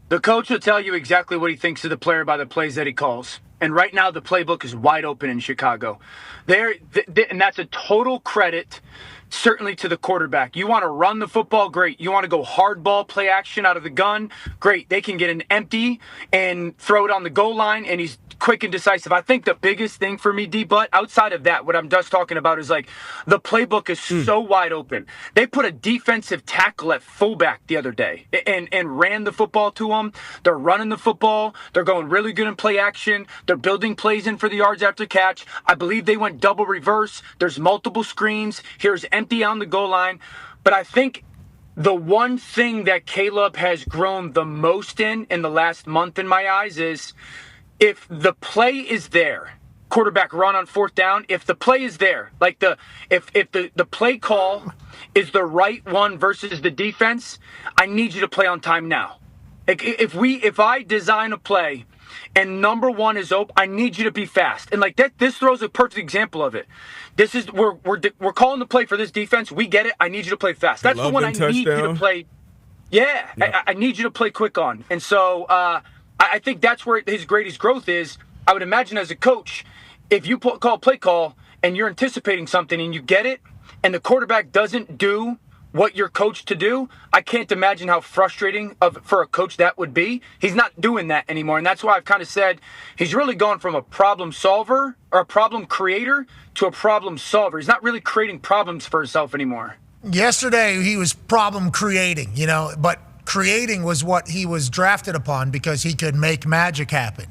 The coach will tell you exactly what he thinks of the player by the plays that he calls. And right now, the playbook is wide open in Chicago. And that's a total credit, certainly, to the quarterback. You want to run the football? Great. You want to go hard ball, play action out of the gun? Great. They can get an empty and throw it on the goal line, and he's quick and decisive. I think the biggest thing for me, D-Butt, outside of that, what I'm just talking about is the playbook is so wide open. They put a defensive tackle at fullback the other day and ran the football to him. They're running the football. They're going really good in play action. They're building plays in for the yards after catch. I believe they went double reverse. There's multiple screens. Here's empty on the goal line. But I think the one thing that Caleb has grown the most in the last month in my eyes is if the play is there, quarterback run on 4th down, if the play is there, if the play call is the right one versus the defense, I need you to play on time now. If I design a play and number 1 is open, I need you to be fast. And this throws a perfect example of it. This is we're calling the play for this defense. We get it. I need you to play fast. That's the one I need you to play. Yeah. I need you to play quick on. And so I think that's where his greatest growth is. I would imagine as a coach, if you call play call and you're anticipating something and you get it and the quarterback doesn't do what you're coached to do, I can't imagine how frustrating for a coach that would be. He's not doing that anymore. And that's why I've kind of said he's really gone from a problem solver or a problem creator to a problem solver. He's not really creating problems for himself anymore. Yesterday, he was problem creating, but creating was what he was drafted upon because he could make magic happen,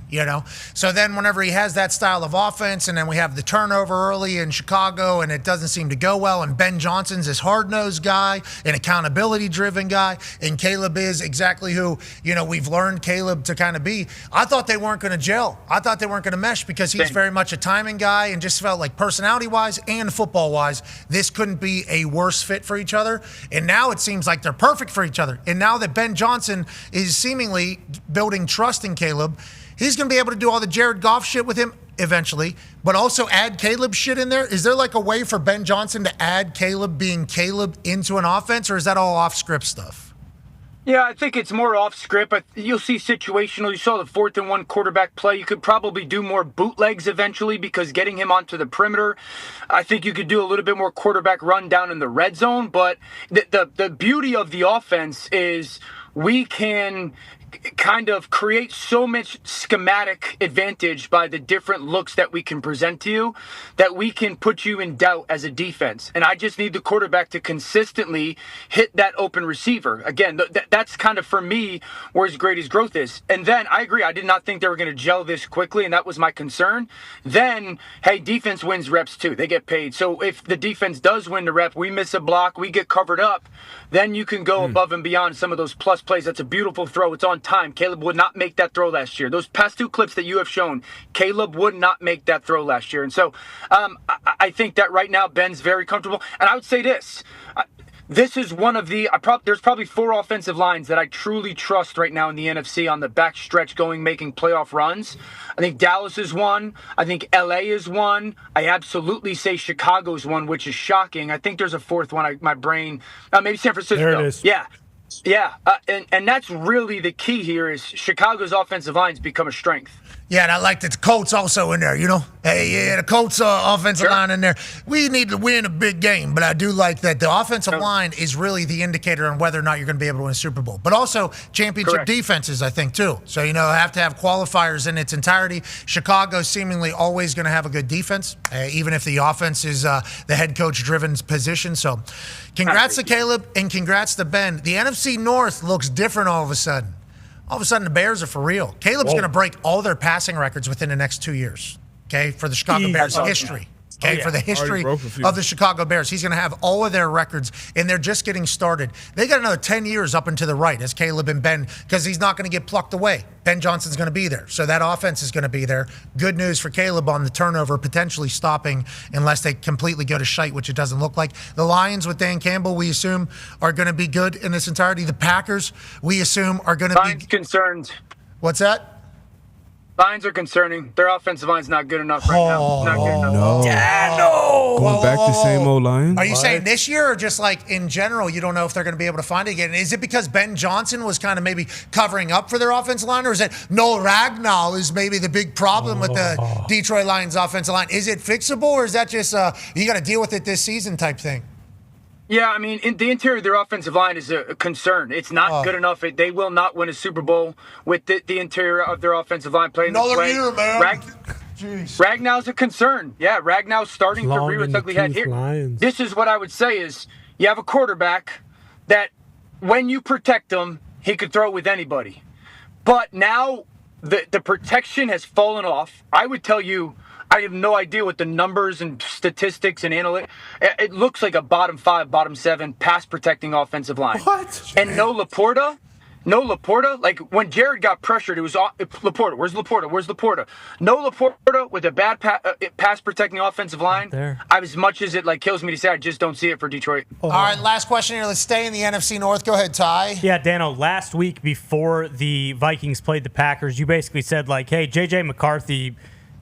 So then whenever he has that style of offense and then we have the turnover early in Chicago and it doesn't seem to go well, and Ben Johnson's this hard-nosed guy, an accountability-driven guy, and Caleb is exactly who, we've learned Caleb to kind of be. I thought they weren't going to gel. I thought they weren't going to mesh because he's very much a timing guy and just felt like personality-wise and football-wise, this couldn't be a worse fit for each other. And now it seems like they're perfect for each other. And now that Ben Johnson is seemingly building trust in Caleb, he's going to be able to do all the Jared Goff shit with him. eventually, but also add Caleb shit in there? Is there like a way for Ben Johnson to add Caleb being Caleb into an offense, or is that all off script stuff? Yeah, I think it's more off script. You'll see situational. You saw the 4th and 1 quarterback play. You could probably do more bootlegs eventually because getting him onto the perimeter. I think you could do a little bit more quarterback run down in the red zone. But the beauty of the offense is we can kind of create so much schematic advantage by the different looks that we can present to you that we can put you in doubt as a defense. And I just need the quarterback to consistently hit that open receiver. Again, that's kind of, for me, where his greatest growth is. And then, I agree, I did not think they were going to gel this quickly, and that was my concern. Then, hey, defense wins reps too. They get paid. So if the defense does win the rep, we miss a block, we get covered up, then you can go above and beyond some of those plus plays. That's a beautiful throw. It's on time. Caleb would not make that throw last year. Those past two clips that you have shown, Caleb would not make that throw last year. And so I think that right now Ben's very comfortable. And I would say this. This is one of the there's probably 4 offensive lines that I truly trust right now in the NFC on the back stretch making playoff runs. I think Dallas is one. I think LA is one. I absolutely say Chicago is one, which is shocking. I think there's a 4th one. My brain, maybe San Francisco. There it is. Yeah, and that's really the key here is Chicago's offensive lines become a strength. Yeah, and I like that the Colts also in there, you know? Hey, yeah, the Colts offensive line in there. We need to win a big game, but I do like that the offensive line is really the indicator on whether or not you're going to be able to win a Super Bowl. But also championship defenses, I think, too. So, have to have qualifiers in its entirety. Chicago's seemingly always going to have a good defense, even if the offense is the head coach-driven position. So congrats to Caleb and congrats to Ben. The NFC North looks different all of a sudden. All of a sudden, the Bears are for real. Caleb's going to break all their passing records within the next 2 years, okay, for the Chicago Bears history. Okay, for the history of the Chicago Bears. He's going to have all of their records, and they're just getting started. They got another 10 years up and to the right as Caleb and Ben, because he's not going to get plucked away. Ben Johnson's going to be there, so that offense is going to be there. Good news for Caleb on the turnover, potentially stopping unless they completely go to shite, which it doesn't look like. The Lions with Dan Campbell, we assume, are going to be good in this entirety. The Packers, we assume, are going to be concerned. What's that? Lions are concerning. Their offensive line's not good enough right now. Not good enough. No. Going back to same old Lions? Are you saying this year or just like in general, you don't know if they're going to be able to find it again? Is it because Ben Johnson was kind of maybe covering up for their offensive line, or is it Noah Ragnow is maybe the big problem with the Detroit Lions offensive line? Is it fixable, or is that just you got to deal with it this season type thing? Yeah, I mean, the interior of their offensive line is a concern. It's not good enough. They will not win a Super Bowl with the interior of their offensive line playing this way. Another year, man. Ragnow's a concern. Yeah, Ragnow's starting to rear its ugly head here. This is what I would say is you have a quarterback that when you protect him, he could throw with anybody. But now the protection has fallen off. I would tell you, I have no idea what the numbers and statistics and analytics. It looks like a bottom 5, bottom 7 pass protecting offensive line. What? And no Laporta. Like when Jared got pressured, it was Laporta. Where's Laporta? No Laporta with a bad pass protecting offensive line. As much as it kills me to say, I just don't see it for Detroit. All right, last question here. Let's stay in the NFC North. Go ahead, Ty. Yeah, Dano, last week before the Vikings played the Packers, you basically said hey, J.J. McCarthy,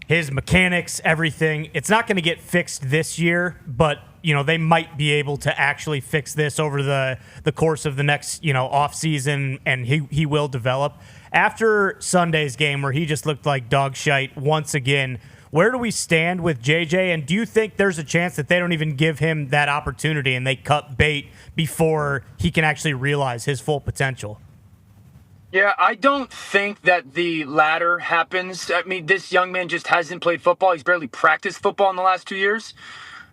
his mechanics, everything, it's not going to get fixed this year, but they might be able to actually fix this over the course of the next off season, and he will develop. After Sunday's game where he just looked like dog shite once again, where do we stand with JJ, and do you think there's a chance that they don't even give him that opportunity and they cut bait before he can actually realize his full potential? Yeah, I don't think that the latter happens. I mean, this young man just hasn't played football. He's barely practiced football in the last 2 years.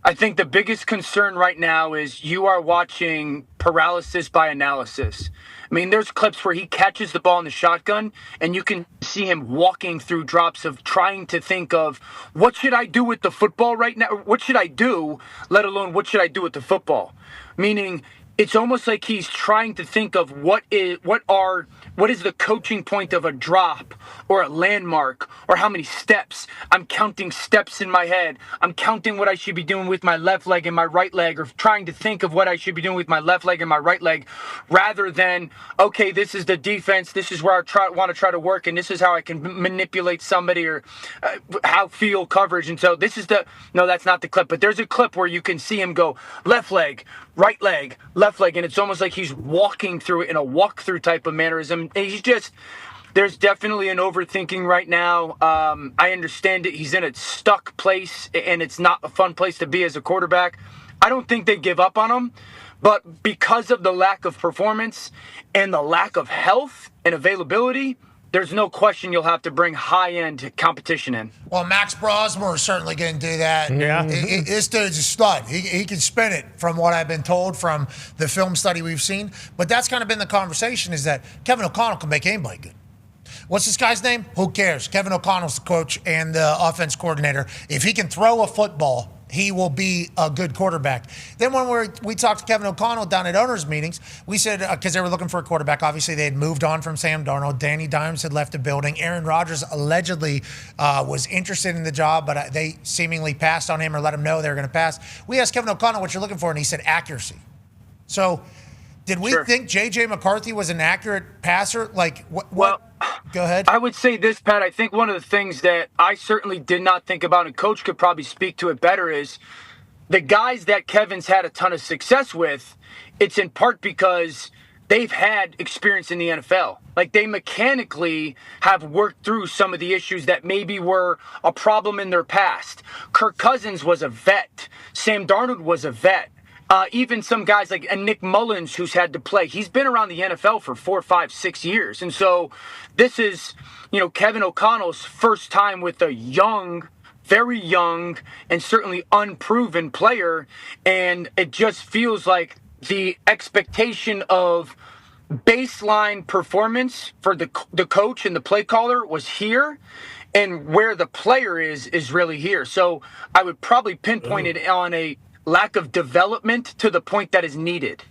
I think the biggest concern right now is you are watching paralysis by analysis. I mean, there's clips where he catches the ball in the shotgun, and you can see him walking through drops of trying to think of, what should I do with the football right now? What should I do, let alone what should I do with the football? Meaning, it's almost like he's trying to think of what is the coaching point of a drop or a landmark or how many steps. I'm counting steps in my head. I'm counting what I should be doing with my left leg and my right leg, or trying to think of what I should be doing with my left leg and my right leg, rather than, okay, this is the defense. This is where I want to try to work, and this is how I can manipulate somebody, or how field coverage. And so this is no, that's not the clip, but there's a clip where you can see him go left leg, right leg, left leg, and it's almost like he's walking through it in a walkthrough type of mannerism. And there's definitely an overthinking right now. I understand it. He's in a stuck place, and it's not a fun place to be as a quarterback. I don't think they give up on him, but because of the lack of performance and the lack of health and availability, there's no question you'll have to bring high-end competition in. Well, Max Brosmer is certainly going to do that. Yeah. This dude's a stud. He can spin it, from what I've been told from the film study we've seen. But that's kind of been the conversation, is that Kevin O'Connell can make anybody good. What's this guy's name? Who cares? Kevin O'Connell's the coach and the offense coordinator. If he can throw a football, he will be a good quarterback. Then when we talked to Kevin O'Connell down at owners' meetings, we said, because they were looking for a quarterback, obviously they had moved on from Sam Darnold. Danny Dimes had left the building. Aaron Rodgers allegedly was interested in the job, but they seemingly passed on him or let him know they were going to pass. We asked Kevin O'Connell what you're looking for, and he said accuracy. So did we think J.J. McCarthy was an accurate passer? Like, what? Well, go ahead. I would say this, Pat. I think one of the things that I certainly did not think about, and Coach could probably speak to it better, is the guys that Kevin's had a ton of success with, it's in part because they've had experience in the NFL. Like, they mechanically have worked through some of the issues that maybe were a problem in their past. Kirk Cousins was a vet. Sam Darnold was a vet. Even some guys like Nick Mullins, who's had to play. He's been around the NFL for 4, 5, 6 years. And so this is, Kevin O'Connell's first time with a young, very young, and certainly unproven player. And it just feels like the expectation of baseline performance for the coach and the play caller was here. And where the player is really here. So I would probably pinpoint it on a lack of development to the point that is needed.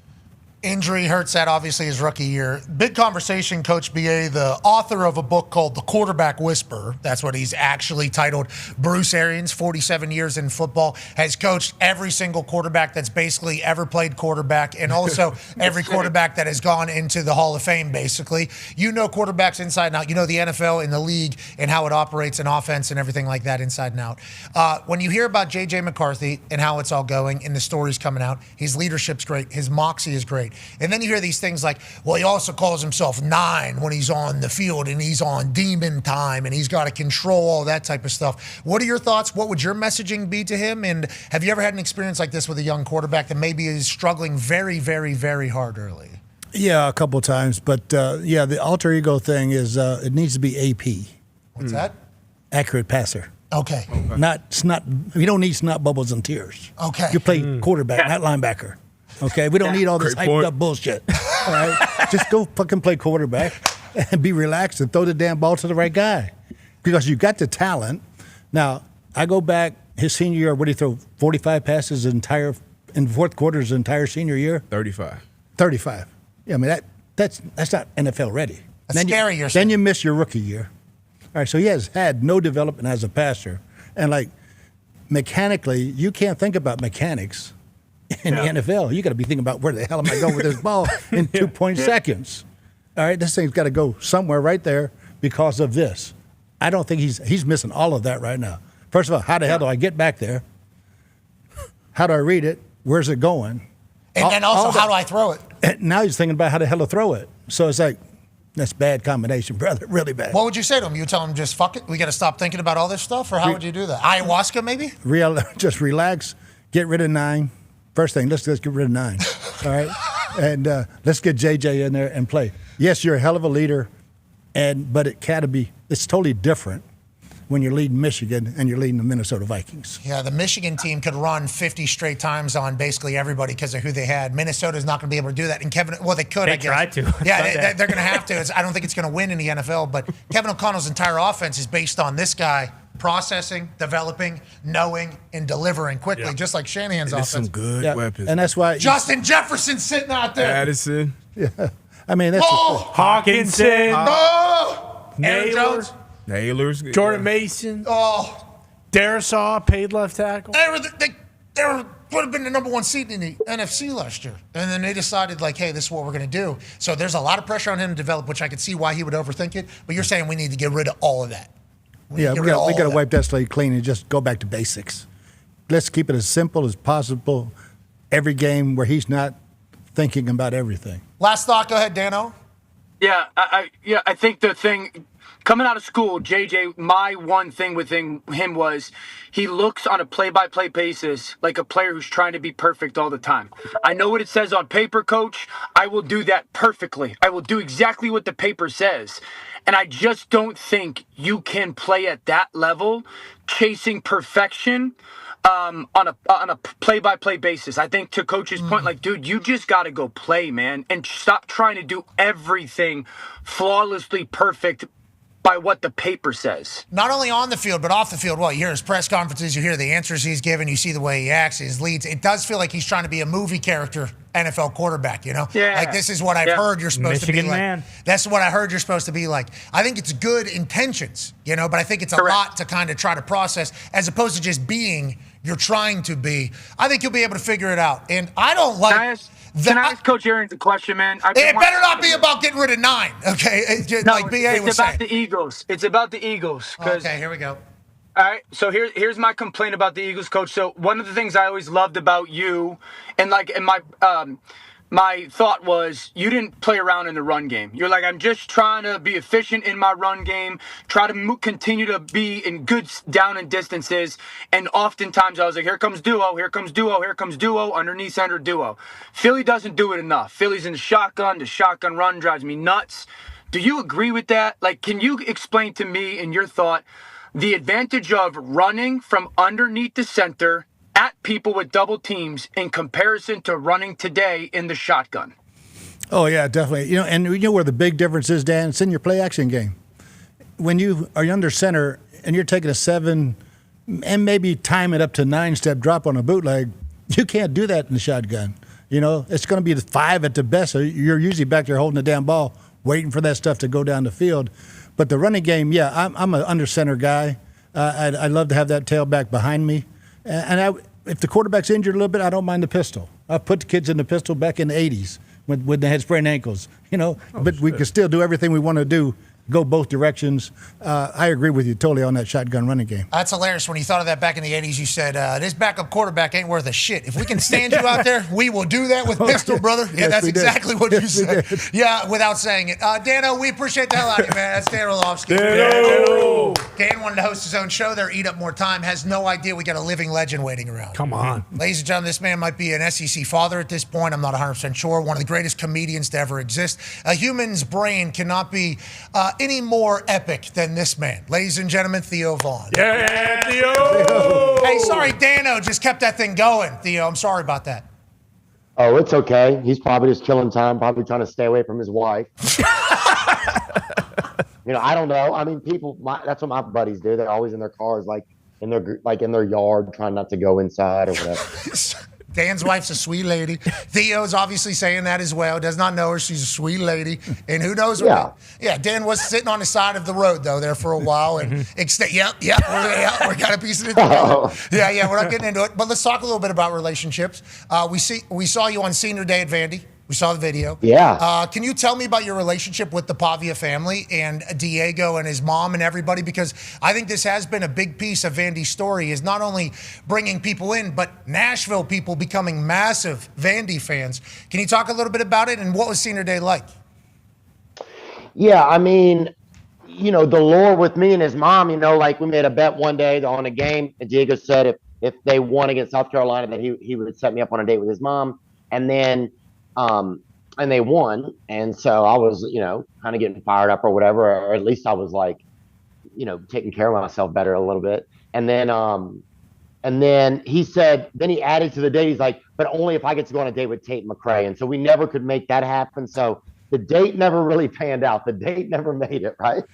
Injury hurts that, obviously, his rookie year. Big conversation, Coach B.A., the author of a book called The Quarterback Whisperer. That's what he's actually titled. Bruce Arians, 47 years in football, has coached every single quarterback that's basically ever played quarterback, and also every quarterback that has gone into the Hall of Fame, basically. You know quarterbacks inside and out. You know the NFL and the league and how it operates in offense and everything like that inside and out. When you hear about J.J. McCarthy and how it's all going and the stories coming out, his leadership's great. His moxie is great. And then you hear these things like, well, he also calls himself 9 when he's on the field and he's on demon time and he's got to control all that type of stuff. What are your thoughts? What would your messaging be to him? And have you ever had an experience like this with a young quarterback that maybe is struggling very, very, very hard early? Yeah, a couple of times. But, the alter ego thing is it needs to be AP. What's that? Accurate passer. Okay. Not snot. You don't need snot bubbles and tears. Okay. You play quarterback, not linebacker. Okay, we don't need all this hyped up bullshit. All right, just go fucking play quarterback and be relaxed and throw the damn ball to the right guy, because you got the talent. Now I go back his senior year. What did he throw? 45 passes in fourth quarter his entire senior year. 35. 35. Yeah, I mean that's not NFL ready. That's scary. Then you miss your rookie year. All right, so he has had no development as a passer, and like mechanically, you can't think about mechanics in the NFL. You got to be thinking about where the hell am I going with this ball in 2 seconds. All right, this thing's got to go somewhere right there because of this. I don't think he's missing all of that right now. First of all, how the hell do I get back there? How do I read it? Where's it going? And then also, how do I throw it? And now he's thinking about how the hell to throw it. So it's like, that's bad combination, brother. Really bad. What would you say to him? You tell him just fuck it? We got to stop thinking about all this stuff? Or how would you do that? Ayahuasca, maybe? Just relax. Get rid of 9. First thing, let's get rid of 9, all right? And let's get JJ in there and play. Yes, you're a hell of a leader, but it's totally different when you're leading Michigan and you're leading the Minnesota Vikings. Yeah, the Michigan team could run 50 straight times on basically everybody because of who they had. Minnesota's not going to be able to do that. And they could, I guess. They tried to. Yeah, they're going to have to. I don't think it's going to win in the NFL, but Kevin O'Connell's entire offense is based on this guy processing, developing, knowing, and delivering quickly, just like Shanahan's offense. Some good weapons. And that's why Justin Jefferson sitting out there. Addison. Yeah. I mean, that's Hawkinson. Aaron Jones. Nailers. Jordan Mason. Darisaw, paid left tackle. They would have been the number 1 seed in the NFC last year. And then they decided, like, hey, this is what we're going to do. So there's a lot of pressure on him to develop, which I could see why he would overthink it. But you're saying we need to get rid of all of that. We got to wipe that slate clean and just go back to basics. Let's keep it as simple as possible every game where he's not thinking about everything. Last thought. Go ahead, Dano. Yeah, I think the thing coming out of school, JJ, my one thing with him was he looks on a play-by-play basis like a player who's trying to be perfect all the time. I know what it says on paper, coach. I will do that perfectly. I will do exactly what the paper says. And I just don't think you can play at that level chasing perfection on a play-by-play basis. I think to Coach's point, like, dude, you just got to go play, man, and stop trying to do everything flawlessly perfect by what the paper says. Not only on the field, but off the field. Well, you hear his press conferences, you hear the answers he's given, you see the way he acts, his leads. It does feel like he's trying to be a movie character NFL quarterback, you know? Yeah. Like, this is what I've heard you're supposed to be like. Man. That's what I heard you're supposed to be like. I think it's good intentions, you know, but I think it's a lot to kind of try to process as opposed to just being you're trying to be. I think you'll be able to figure it out. And I don't like... Can I ask Coach Aaron a question, man? It better not be about getting rid of 9, okay? Like BA was saying. It's about the Eagles. It's about the Eagles. Okay, here we go. All right, so here's my complaint about the Eagles, coach. So one of the things I always loved about you, and my thought was you didn't play around in the run game. You're like, I'm just trying to be efficient in my run game, try to continue to be in good down and distances. And oftentimes I was like, here comes duo, here comes duo, here comes duo, underneath center duo. Philly doesn't do it enough. Philly's in the shotgun run drives me nuts. Do you agree with that? Like, can you explain to me in your thought the advantage of running from underneath the center at people with double teams in comparison to running today in the shotgun? Oh, yeah, definitely. You know, and you know where the big difference is, Dan? It's in your play action game. When you are under center and you're taking a 7 and maybe time it up to 9-step drop on a bootleg, you can't do that in the shotgun. You know, it's going to be the 5 at the best. So you're usually back there holding the damn ball, waiting for that stuff to go down the field. But the running game, yeah, I'm an under center guy. I'd love to have that tailback behind me. And if the quarterback's injured a little bit, I don't mind the pistol. I put the kids in the pistol back in the 80s when they had sprained ankles, you know. But we can still do everything we want to do, go both directions. I agree with you totally on that shotgun running game. That's hilarious. When you thought of that back in the 80s, you said, this backup quarterback ain't worth a shit. If we can stand you out there, we will do that with pistol, brother. Yeah, that's exactly what you said. Yeah, without saying it. Dano, we appreciate the hell out of you, man. That's Dan Orlovsky. Dano! Dan wanted to host his own show there, Eat Up More Time. Has no idea we got a living legend waiting around. Come on. Ladies and gentlemen, this man might be an SEC father at this point. I'm not 100% sure. One of the greatest comedians to ever exist. A human's brain cannot be any more epic than this man. Ladies and gentlemen, Theo Vaughn. Yeah, Theo! Hey, sorry, Dano just kept that thing going. Theo, I'm sorry about that. Oh, it's okay. He's probably just killing time, probably trying to stay away from his wife. You know, I don't know. I mean, that's what my buddies do. They're always in their cars, like in their yard, trying not to go inside or whatever. Dan's wife's a sweet lady. Theo's obviously saying that as well. Does not know her. She's a sweet lady. And who knows what? Yeah, Dan was sitting on the side of the road, though, there for a while. And we're kind of piecing it together. Yeah, we're not getting into it. But let's talk a little bit about relationships. We saw you on Senior Day at Vandy. We saw the video. Yeah. Can you tell me about your relationship with the Pavia family and Diego and his mom and everybody? Because I think this has been a big piece of Vandy's story, is not only bringing people in, but Nashville people becoming massive Vandy fans. Can you talk a little bit about it, and what was Senior Day like? Yeah, I mean, you know, the lore with me and his mom, you know, like we made a bet one day on a game, and Diego said if they won against South Carolina that he would set me up on a date with his mom. And then and they won. And so I was, you know, kind of getting fired up or whatever, or at least I was like, you know, taking care of myself better a little bit. And then he said, then he added to the date, he's like, but only if I get to go on a date with Tate McRae. And so we never could make that happen. So the date never really panned out. The date never made it, right?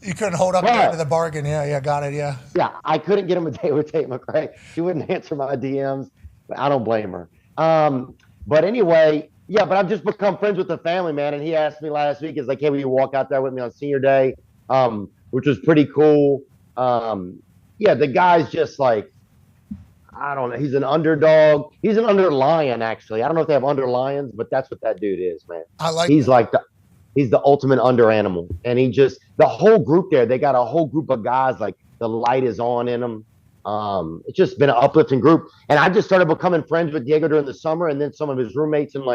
You couldn't hold up the end of the bargain. Yeah, got it. Yeah. Yeah, I couldn't get him a date with Tate McRae. She wouldn't answer my DMs. I don't blame her. But anyway, yeah, but I've just become friends with the family, man. And he asked me last week, he's like, hey, will you walk out there with me on senior day? Which was pretty cool. Yeah, the guy's just like, I don't know. He's an underdog. He's an underlion, actually. I don't know if they have underlions, but that's what that dude is, man. He's the ultimate under animal. And the whole group there, they got a whole group of guys, like the light is on in them. It's just been an uplifting group. And I just started becoming friends with Diego during the summer and then some of his roommates and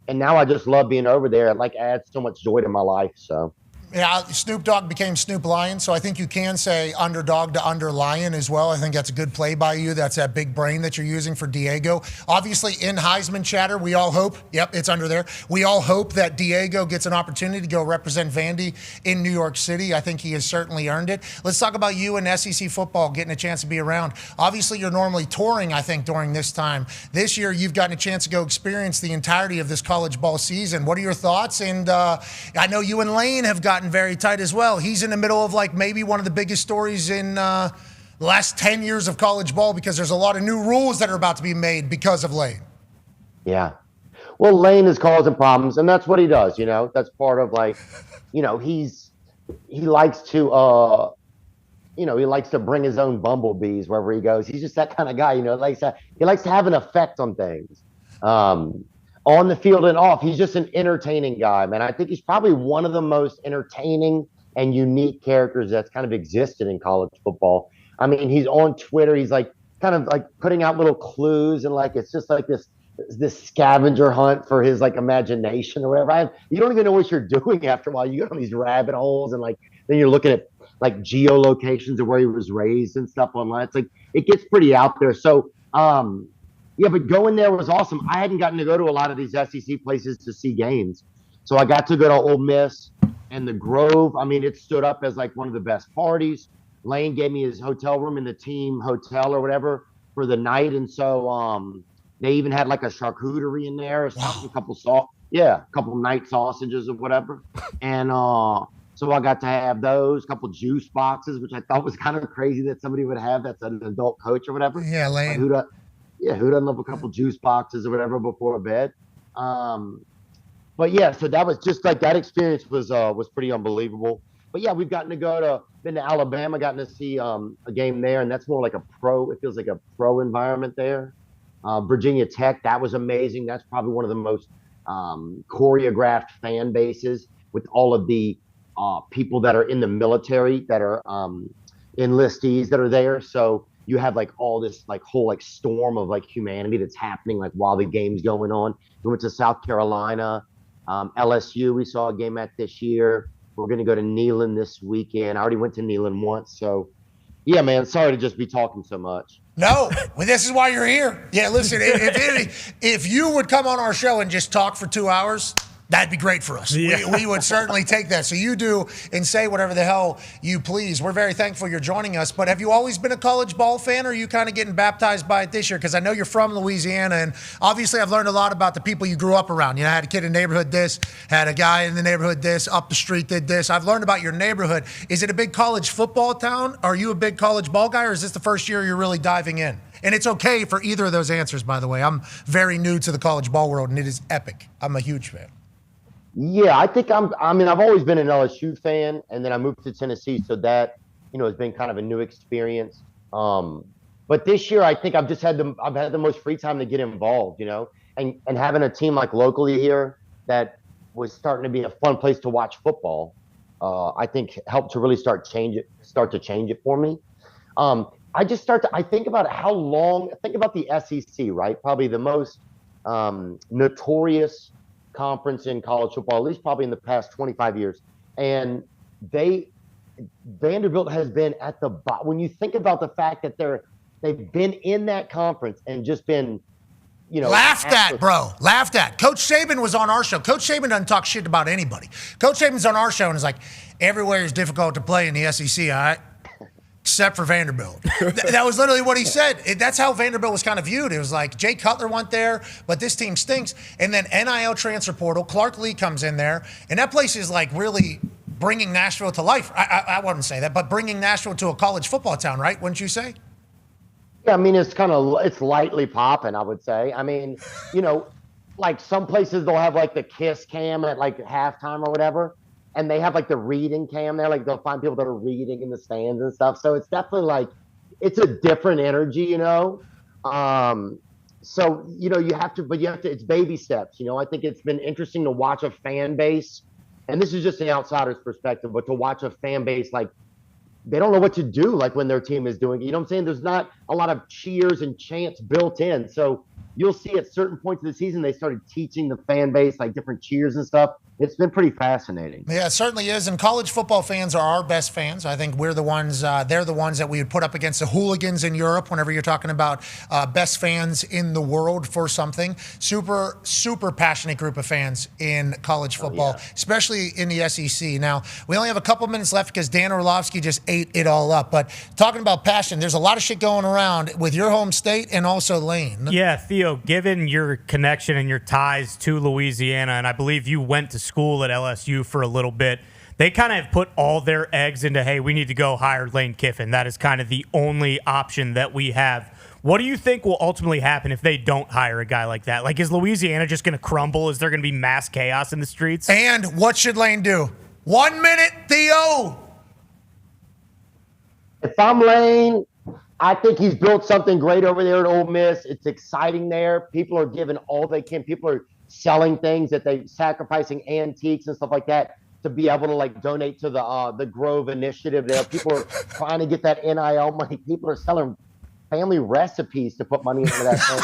now I just love being over there. It adds so much joy to my life. So. Yeah, Snoop Dogg became Snoop Lion, so I think you can say underdog to underlion as well. I think that's a good play by you. That's that big brain that you're using for Diego. Obviously, in Heisman chatter, we all hope, yep, it's under there. We all hope that Diego gets an opportunity to go represent Vandy in New York City. I think he has certainly earned it. Let's talk about you and SEC football, getting a chance to be around. Obviously, you're normally touring, I think, during this time. This year, you've gotten a chance to go experience the entirety of this college ball season. What are your thoughts? And I know you and Lane have gotten very tight as well. He's in the middle of maybe one of the biggest stories in the last 10 years of college ball because there's a lot of new rules that are about to be made because of Lane. Yeah. Well, Lane is causing problems, and that's what he does, That's part of he likes to he likes to bring his own bumblebees wherever he goes. He's just that kind of guy, he likes to have an effect on things. On the field and off, he's just an entertaining guy, man. I think he's probably one of the most entertaining and unique characters that's kind of existed in college football. I mean, he's on Twitter. He's putting out little clues and it's just this scavenger hunt for his imagination or whatever. You don't even know what you're doing after a while. You go on these rabbit holes and then you're looking at geolocations of where he was raised and stuff online. It's it gets pretty out there. So, yeah, but going there was awesome. I hadn't gotten to go to a lot of these SEC places to see games. So I got to go to Ole Miss and the Grove. I mean, it stood up as one of the best parties. Lane gave me his hotel room in the team hotel or whatever for the night. And so they even had a charcuterie in there, a couple night sausages or whatever. And so I got to have those, a couple juice boxes, which I thought was kind of crazy that somebody would have that's an adult coach or whatever. Yeah, Lane. Who doesn't love a couple juice boxes or whatever before bed? But yeah, so that was just that experience was pretty unbelievable. But yeah, we've been to Alabama, gotten to see a game there, and that's more it feels like a pro environment there. Virginia Tech, that was amazing. That's probably one of the most choreographed fan bases with all of the people that are in the military that are enlistees that are there. So you have all this whole storm of humanity that's happening while the game's going on. We went to South Carolina, LSU. We saw a game at this year. We're going to go to Neyland this weekend. I already went to Neyland once. So yeah, man, sorry to just be talking so much. No, well, this is why you're here. Yeah, listen, if you would come on our show and just talk for 2 hours, that'd be great for us. Yeah. We would certainly take that. So you do and say whatever the hell you please. We're very thankful you're joining us. But have you always been a college ball fan, or are you kind of getting baptized by it this year? Because I know you're from Louisiana, and obviously I've learned a lot about the people you grew up around. I had a kid in the neighborhood this, had a guy in the neighborhood this, up the street did this. I've learned about your neighborhood. Is it a big college football town? Are you a big college ball guy, or is this the first year you're really diving in? And it's okay for either of those answers, by the way. I'm very new to the college ball world, and it is epic. I'm a huge fan. Yeah, I think I've always been an LSU fan, and then I moved to Tennessee, so that, has been kind of a new experience. But this year, I think I've had the most free time to get involved, and having a team locally here that was starting to be a fun place to watch football, I think helped to really start to change it for me. I think about think about the SEC, right? Probably the most notorious conference in college football, at least probably in the past 25 years. And Vanderbilt has been at the bottom. When you think about the fact that they've been in that conference and just been, laughed at, bro. Laughed at. Coach Saban was on our show. Coach Saban doesn't talk shit about anybody. Coach Saban's on our show and is like, everywhere is difficult to play in the SEC, all right? Except for Vanderbilt. That was literally what he said. That's how Vanderbilt was kind of viewed. It was like Jay Cutler went there, but this team stinks. And then NIL transfer portal, Clark Lee comes in there, and that place is really bringing Nashville to life. I wouldn't say that, but bringing Nashville to a college football town, right? Wouldn't you say? Yeah, I mean, it's lightly popping, I would say. I mean, like some places they'll have like the kiss cam at like halftime or whatever, and they have like the reading cam there. Like they'll find people that are reading in the stands and stuff. So it's definitely like it's a different energy, So, you have to, it's baby steps. I think it's been interesting to watch a fan base, and this is just an outsider's perspective, but to watch a fan base, like, they don't know what to do, like, when their team is doing it. You know what I'm saying? There's not a lot of cheers and chants built in. So you'll see at certain points of the season, they started teaching the fan base, like, different cheers and stuff. It's been pretty fascinating. Yeah, it certainly is. And college football fans are our best fans. I think we're the ones, they're the ones that we would put up against the hooligans in Europe whenever you're talking about best fans in the world for something. Super, super passionate group of fans in college football, especially in the SEC. Now, we only have a couple minutes left because Dan Orlovsky just ate it all up. But talking about passion, there's a lot of shit going around with your home state and also Lane. Yeah, Theo, given your connection and your ties to Louisiana, and I believe you went to school at LSU for a little bit, they kind of have put all their eggs into, hey, we need to go hire Lane Kiffin. That is kind of the only option that we have. What do you think will ultimately happen if they don't hire a guy like that? Like, is Louisiana just going to crumble? Is there going to be mass chaos in the streets? And what should Lane do? 1 minute, Theo. If I'm Lane, I think he's built something great over there at Ole Miss. It's exciting there. People are giving all they can. People are selling things that they sacrificing antiques and stuff like that to be able to like donate to the Grove initiative there. People are trying to get that NIL money. People are selling family recipes to put money into that thing.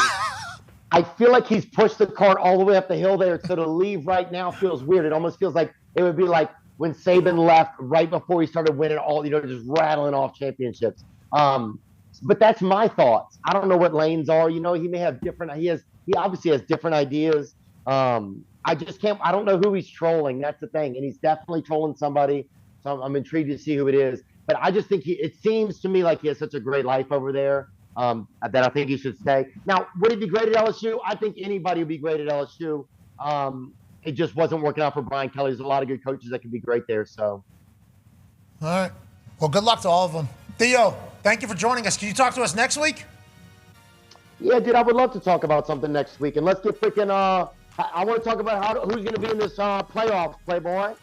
I feel like he's pushed the cart all the way up the hill there. So to leave right now feels weird. It almost feels like it would be like when Saban left right before he started winning all, just rattling off championships. But that's my thoughts. I don't know what Lane's are. He may have different. He obviously has different ideas. I don't know who he's trolling. That's the thing. And he's definitely trolling somebody. So I'm intrigued to see who it is. But I just think it seems to me like he has such a great life over there that I think he should stay. Now, would he be great at LSU? I think anybody would be great at LSU. It just wasn't working out for Brian Kelly. There's a lot of good coaches that could be great there. So, all right. Well, good luck to all of them. Theo, thank you for joining us. Can you talk to us next week? Yeah, dude, I would love to talk about something next week. And let's get freaking I want to talk about who's going to be in this playoffs, Playboy.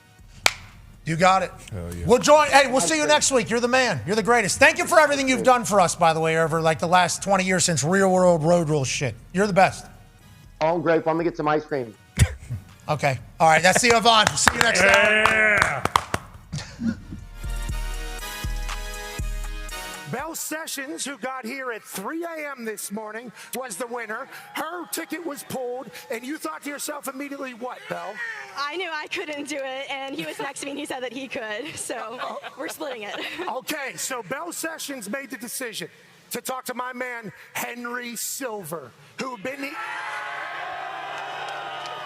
You got it. Hell yeah. We'll join. Hey, we'll see you next week. You're the man. You're the greatest. Thank you for everything you've done for us, by the way, over like the last 20 years since real world road rule shit. You're the best. Oh, I'm grateful. I'm going to get some ice cream. Okay. All right. That's Theo Vaughn. See you next time. Yeah. Belle Sessions, who got here at 3 a.m. this morning, was the winner. Her ticket was pulled, and you thought to yourself immediately, what, Belle? I knew I couldn't do it, and he was next to me, and he said that he could, so we're splitting it. Okay, so Belle Sessions made the decision to talk to my man, Henry Silver, who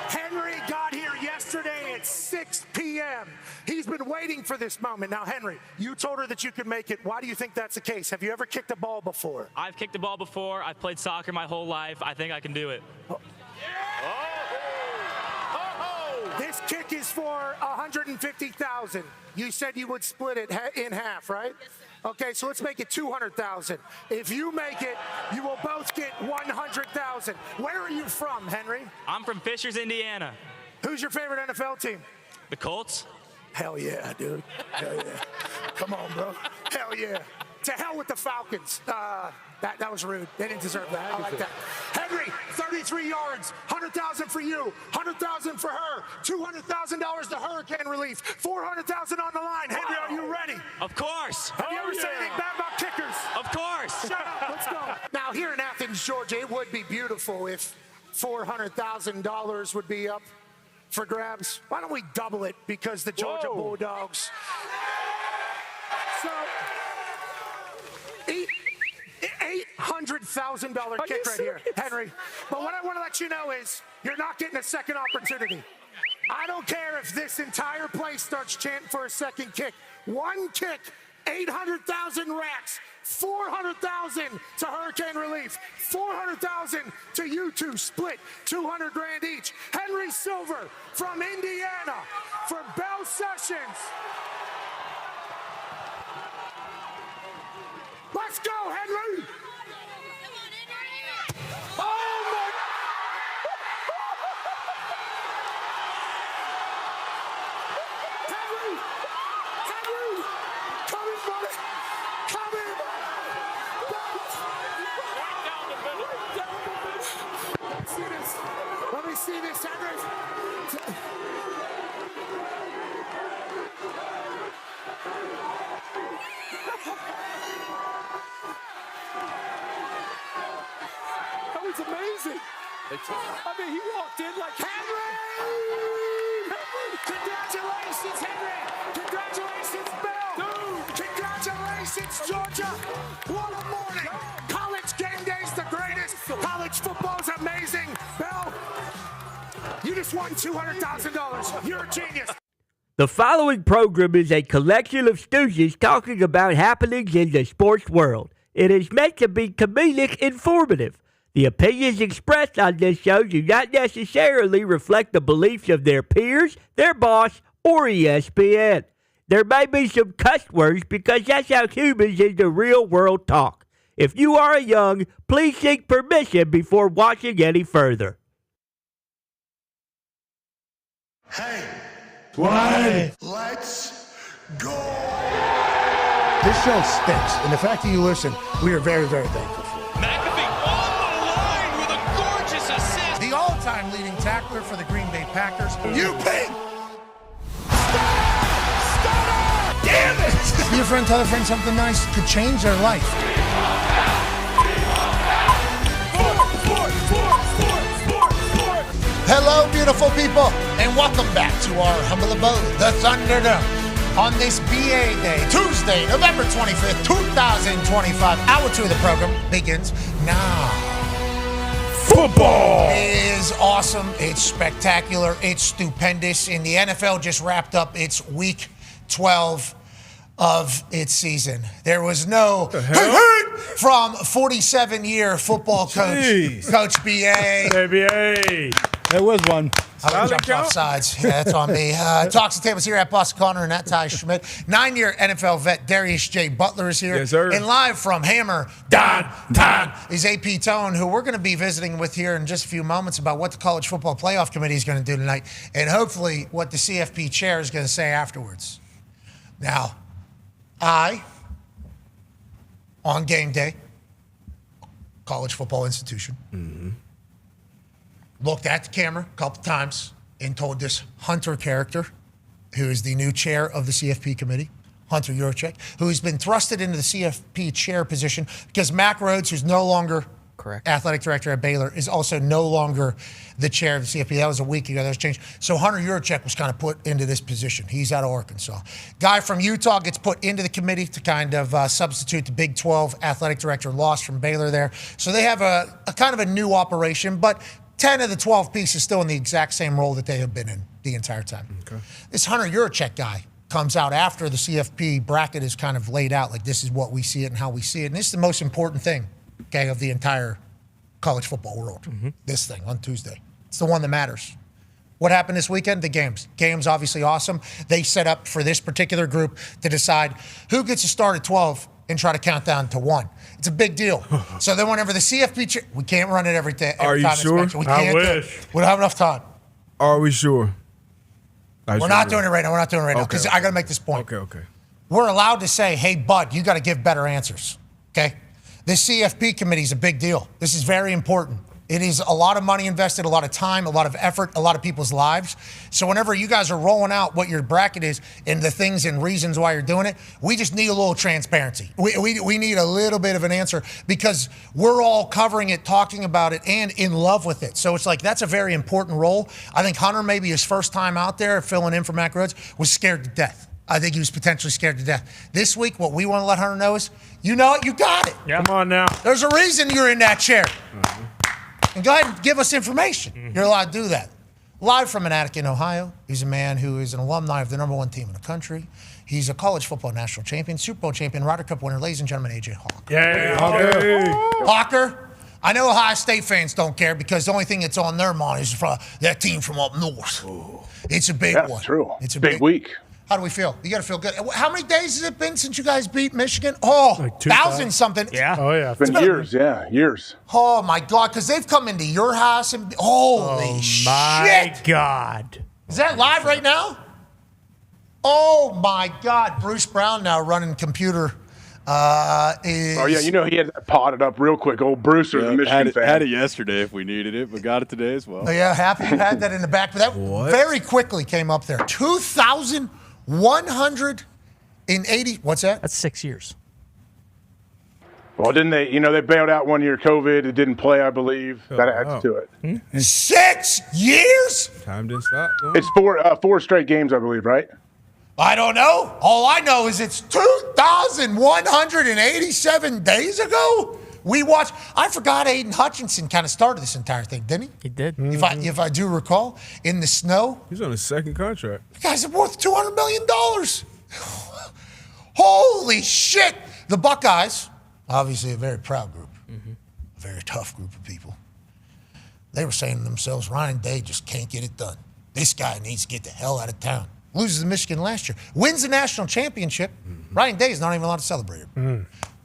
Henry got here yesterday at 6 p.m. He's been waiting for this moment. Now, Henry, you told her that you could make it. Why do you think that's the case? Have you ever kicked a ball before? I've kicked a ball before. I've played soccer my whole life. I think I can do it. This kick is for $150,000. You said you would split it in half, right? Okay, so let's make it $200,000. If you make it, you will both get $100,000. Where are you from, Henry? I'm from Fishers, Indiana. Who's your favorite NFL team? The Colts? Hell yeah, dude. Hell yeah. Come on, bro. Hell yeah. To hell with the Falcons. That was rude. They didn't deserve that. I like that. Henry, 33 yards, $100,000 for you, $100,000 for her, $200,000 to hurricane relief, $400,000 on the line. Henry, are you ready? Of course. Have you ever said anything bad about kickers? Of course. Shut up. Let's go. Now, here in Athens, Georgia, it would be beautiful if $400,000 would be up for grabs. Why don't we double it because the Georgia Bulldogs. So, $800,000 kick right here, Henry. But what I want to let you know is you're not getting a second opportunity. I don't care if this entire place starts chanting for a second kick. One kick 800,000 racks, 400,000 to hurricane relief, 400,000 to you two split, 200 grand each. Henry Silver from Indiana for Bell Sessions. Let's go, Henry! Oh my! Henry! Henry! Come in, buddy! Come in! Let me see this, Henry! That was amazing. I mean, he walked in like, Henry! Congratulations, Henry! Congratulations, Bill! Congratulations, Georgia! What a morning! College game day's the greatest. College football's amazing. Bill, you just won $200,000. You're a genius. The following program is a collection of stooges talking about happenings in the sports world. It is meant to be comedic informative. The opinions expressed on this show do not necessarily reflect the beliefs of their peers, their boss, or ESPN. There may be some cuss words because that's how humans in the real world talk. If you are young, please seek permission before watching any further. Hey, What? let's go! This show stinks, and the fact that you listen, we are very, very thankful for. McAfee on the line with a gorgeous assist. The all-time leading tackler for the Green Bay Packers, you ping! Damn it! Be a friend, tell a friend something nice could change their life. Hello, beautiful people, and welcome back to our humble abode, the Thunderdome. On this BA Day, Tuesday, November 25th, 2025, hour 2 of the program begins now. Football is awesome. It's spectacular. It's stupendous. And the NFL just wrapped up its week 12 of its season. There was no from 47-year football coach, Coach BA. BA. There was one. I jumped off sides. Yeah, that's on me. Talks and tables here at Boston Connor and at Ty Schmidt. 9-year NFL vet Darius J. Butler is here. Yes, sir. And live from Hammer, Dahn is AP Tone, who we're going to be visiting with here in just a few moments about what the College Football Playoff Committee is going to do tonight and hopefully what the CFP chair is going to say afterwards. Now, on game day, college football institution, looked at the camera a couple times and told this Hunter character, who is the new chair of the CFP committee, Hunter Yurchek, who has been thrusted into the CFP chair position because Mac Rhodes, who's no longer athletic director at Baylor, is also no longer the chair of the CFP. That was a week ago. That was changed. So Hunter Yurchek was kind of put into this position. He's out of Arkansas. Guy from Utah gets put into the committee to kind of substitute the Big 12 athletic director lost from Baylor there. So they have a kind of a new operation, but 10 of the 12 pieces still in the exact same role that they have been in the entire time. Okay. This Hunter Yurchek guy comes out after the CFP bracket is kind of laid out, like this is what we see it and how we see it. And this is the most important thing, okay, of the entire college football world. This thing on Tuesday. It's the one that matters. What happened this weekend? The games. Games obviously awesome. They set up for this particular group to decide who gets to start at 12 and try to count down to 1. It's a big deal. So then whenever the CFP, we can't run it every day. Are you sure? We can't. We don't have enough time. Are we sure? We're not doing it right now. We're not doing it right now because I got to make this point. Okay. We're allowed to say, hey, bud, you got to give better answers, okay? This CFP committee is a big deal. This is very important. It is a lot of money invested, a lot of time, a lot of effort, a lot of people's lives. So whenever you guys are rolling out what your bracket is and the things and reasons why you're doing it, we just need a little transparency. We need a little bit of an answer because we're all covering it, talking about it, and in love with it. So it's like that's a very important role. I think Hunter, maybe his first time out there filling in for Mac Rhodes, was scared to death. I think he was potentially scared to death. This week, what we want to let Hunter know is, you know it, you got it. Yeah. Come on now. There's a reason you're in that chair. And go ahead and give us information. You're allowed to do that. Live from Manatee, Ohio, he's a man who is an alumni of the #1 team in the country. He's a college football national champion, Super Bowl champion, Ryder Cup winner. Ladies and gentlemen, AJ Hawk. Yeah, Hawker, I know Ohio State fans don't care because the only thing that's on their mind is from that team from up north. It's a big one. True. It's a big week. How do we feel? You got to feel good. How many days has it been since you guys beat Michigan? Oh, Like 1,000 something. Yeah. Oh, yeah. It's been years, years. Oh, my God, because they've come into your house and holy shit. My God. Is that live right now? Oh, my God. Bruce Brown now running computer. Oh, yeah, you know he had that potted up real quick. Old Brewster, the Michigan fan. Had it yesterday if we needed it, but got it today as well. Oh, yeah, happy you had that in the back. But that very quickly came up there. 2,180. What's that? That's 6 years. Well, didn't they? You know, they bailed out 1 year COVID. It didn't play, I believe. That adds to it. 6 years? Time didn't stop. No. It's four straight games, I believe, right? I don't know. All I know is it's 2,187 days ago. We watched. I forgot Aiden Hutchinson kind of started this entire thing, didn't he? He did. If I do recall, in the snow. He's on his second contract. The guys are worth $200 million. Holy shit! The Buckeyes, obviously a very proud group, a very tough group of people. They were saying to themselves, Ryan Day just can't get it done. This guy needs to get the hell out of town. Loses to Michigan last year. Wins the national championship. Ryan Day is not even allowed to celebrate it.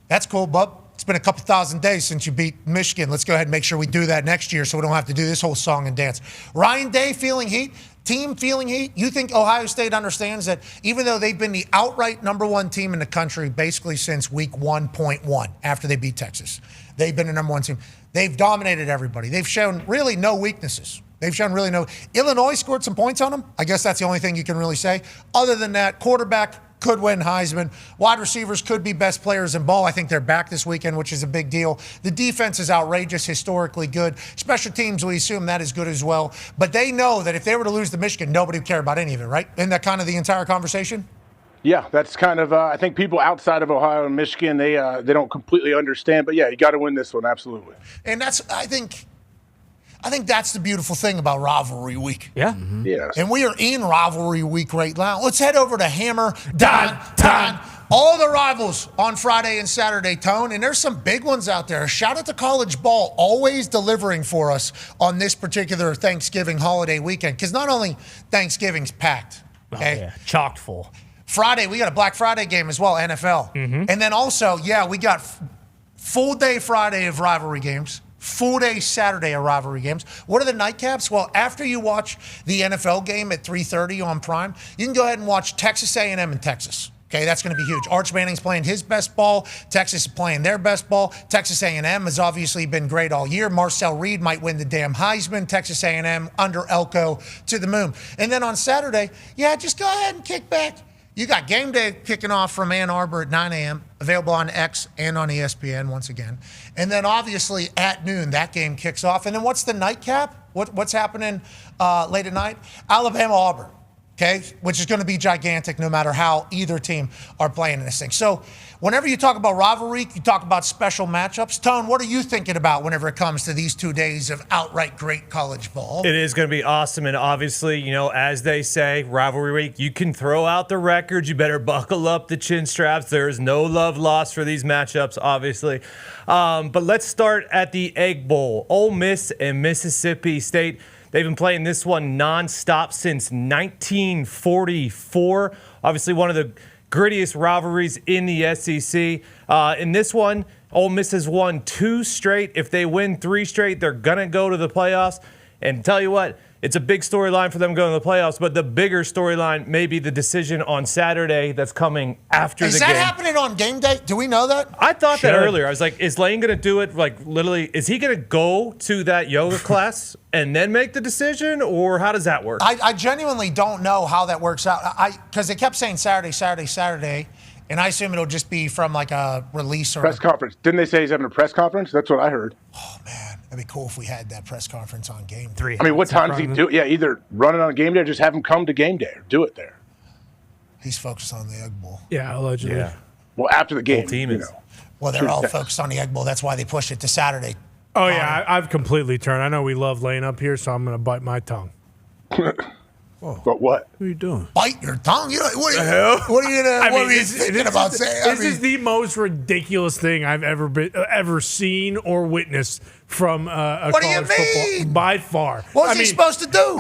That's cool, bub. It's been a couple thousand days since you beat Michigan. Let's go ahead and make sure we do that next year so we don't have to do this whole song and dance. Ryan Day feeling heat. Team feeling heat. You think Ohio State understands that even though they've been the outright #1 team in the country basically since week 1.1 after they beat Texas, they've been the #1 team. They've dominated everybody. They've shown really no weaknesses. They've shown really no. Illinois scored some points on them. I guess that's the only thing you can really say. Other than that, quarterback could win Heisman. Wide receivers could be best players in ball. I think they're back this weekend, which is a big deal. The defense is outrageous, historically good. Special teams, we assume that is good as well. But they know that if they were to lose to Michigan, nobody would care about any of it, right? Isn't that kind of the entire conversation? Yeah, that's kind of. I think people outside of Ohio and Michigan, they don't completely understand. But yeah, you got to win this one, absolutely. And that's, I think that's the beautiful thing about Rivalry Week. Yeah. Yes. And we are in Rivalry Week right now. Let's head over to Hammer, Dahn. All the rivals on Friday and Saturday, Tone. And there's some big ones out there. Shout out to College Ball, always delivering for us on this particular Thanksgiving holiday weekend. Because not only Thanksgiving's packed, okay? Oh, yeah. Chocked full. Friday, we got a Black Friday game as well, NFL. And then also, we got full day Friday of rivalry games. Full day Saturday of rivalry games. What are the nightcaps? Well, after you watch the NFL game at 3:30 on Prime, you can go ahead and watch Texas A&M in Texas. Okay, that's going to be huge. Arch Manning's playing his best ball. Texas is playing their best ball. Texas A&M has obviously been great all year. Marcel Reed might win the damn Heisman. Texas A&M under Elko to the moon. And then on Saturday, just go ahead and kick back. You got game day kicking off from Ann Arbor at 9 a.m., available on X and on ESPN once again. And then obviously at noon, that game kicks off. And then what's the nightcap? What's happening late at night? Alabama-Auburn, okay, which is going to be gigantic no matter how either team are playing in this thing. So whenever you talk about rivalry, you talk about special matchups. Tone, what are you thinking about whenever it comes to these 2 days of outright great college ball? It is going to be awesome. And obviously, as they say, rivalry week, you can throw out the records. You better buckle up the chin straps. There is no love lost for these matchups, obviously. But let's start at the Egg Bowl. Ole Miss and Mississippi State. They've been playing this one nonstop since 1944. Obviously, one of the grittiest rivalries in the SEC. In this one, Ole Miss has won 2 straight. If they win 3 straight, they're going to go to the playoffs. And tell you what, it's a big storyline for them going to the playoffs, but the bigger storyline may be the decision on Saturday that's coming after the game. Is that happening on game day? Do we know that? I thought that earlier. I was like, is Lane going to do it? Like, literally, is he going to go to that yoga class and then make the decision, or how does that work? I genuinely don't know how that works out. Because they kept saying Saturday, and I assume it'll just be from like a release or press conference. Didn't they say he's having a press conference? That's what I heard. Oh, man. That'd be cool if we had that press conference on game day. 3. I mean, what time does he do it? Yeah, either run it on game day or just have him come to game day or do it there. He's focused on the Egg Bowl. Yeah, allegedly. Yeah. Well, after the game. Whole team is. Well, they're all focused on the Egg Bowl. That's why they pushed it to Saturday. Oh, yeah, I've completely turned. I know we love Lane up here, so I'm going to bite my tongue. But what? What are you doing? Bite your tongue? You know, what The hell? What are you thinking about saying? This is the most ridiculous thing I've ever seen or witnessed from a What do you college football mean? by far. What's he supposed to do?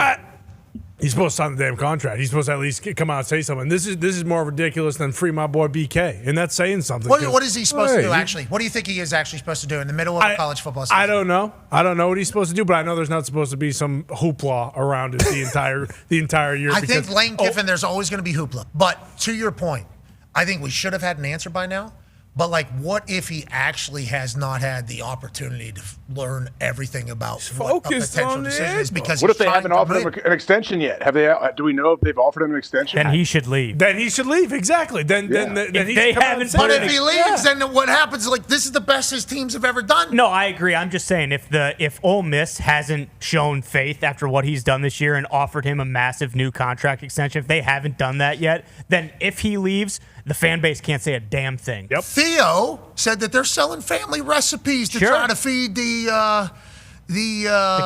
He's supposed to sign the damn contract. He's supposed to at least come out and say something. This is more ridiculous than free my boy BK, and that's saying something. What is he supposed to do, actually? What do you think he is actually supposed to do in the middle of the college football season? I don't know. I don't know what he's supposed to do, but I know there's not supposed to be some hoopla around it the entire year. I think Lane Kiffin, there's always going to be hoopla. But to your point, I think we should have had an answer by now. But, like, what if he actually has not had the opportunity to learn everything about what a potential decision is? Because what if they haven't offered him an extension yet? Have they? Do we know if they've offered him an extension? Then he should leave. Then he should leave. Exactly. Then If he they should come out haven't and say But that. if he leaves, then what happens? Like, this is the best his teams have ever done. No, I agree. I'm just saying if Ole Miss hasn't shown faith after what he's done this year and offered him a massive new contract extension, if they haven't done that yet, then if he leaves, the fan base can't say a damn thing. Yep. Theo said that they're selling family recipes to try to feed the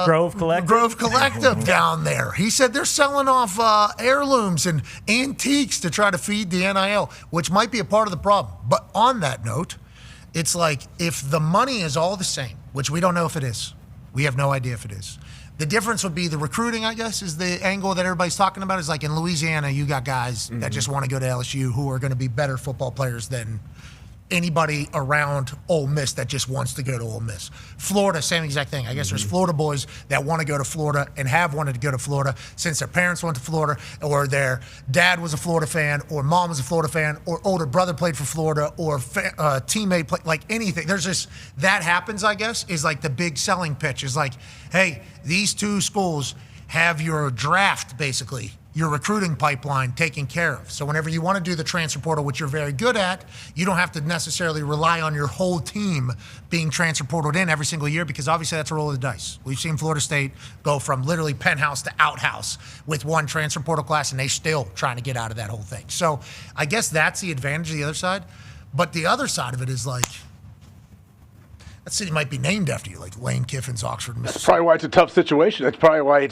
Grove Collective? Grove Collective down there. He said they're selling off heirlooms and antiques to try to feed the NIL, which might be a part of the problem. But on that note, it's like if the money is all the same, which we don't know if it is. We have no idea if it is. The difference would be the recruiting, I guess, is the angle that everybody's talking about. Is like in Louisiana, you got guys that just want to go to LSU who are going to be better football players than anybody around Ole Miss that just wants to go to Ole Miss. Florida, same exact thing. I guess there's Florida boys that want to go to Florida and have wanted to go to Florida since their parents went to Florida, or their dad was a Florida fan, or mom was a Florida fan, or older brother played for Florida, or teammate played, like anything. There's just, that happens, I guess, is like the big selling pitch is like, hey, these two schools have your draft, basically, your recruiting pipeline taken care of. So whenever you want to do the transfer portal, which you're very good at, you don't have to necessarily rely on your whole team being transfer portaled in every single year, because obviously that's a roll of the dice. We've seen Florida State go from literally penthouse to outhouse with one transfer portal class, and they still trying to get out of that whole thing. So I guess that's the advantage of the other side. But the other side of it is like, that city might be named after you, like Lane Kiffin's Oxford, Mississippi. That's probably why it's a tough situation. That's probably why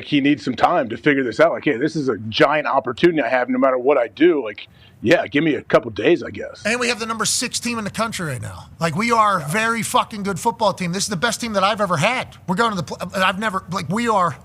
he needs some time to figure this out. Like, hey, this is a giant opportunity I have no matter what I do. Like, yeah, give me a couple days, I guess. And we have the number 6 team in the country right now. Like, we are a very fucking good football team. This is the best team that I've ever had. We're going to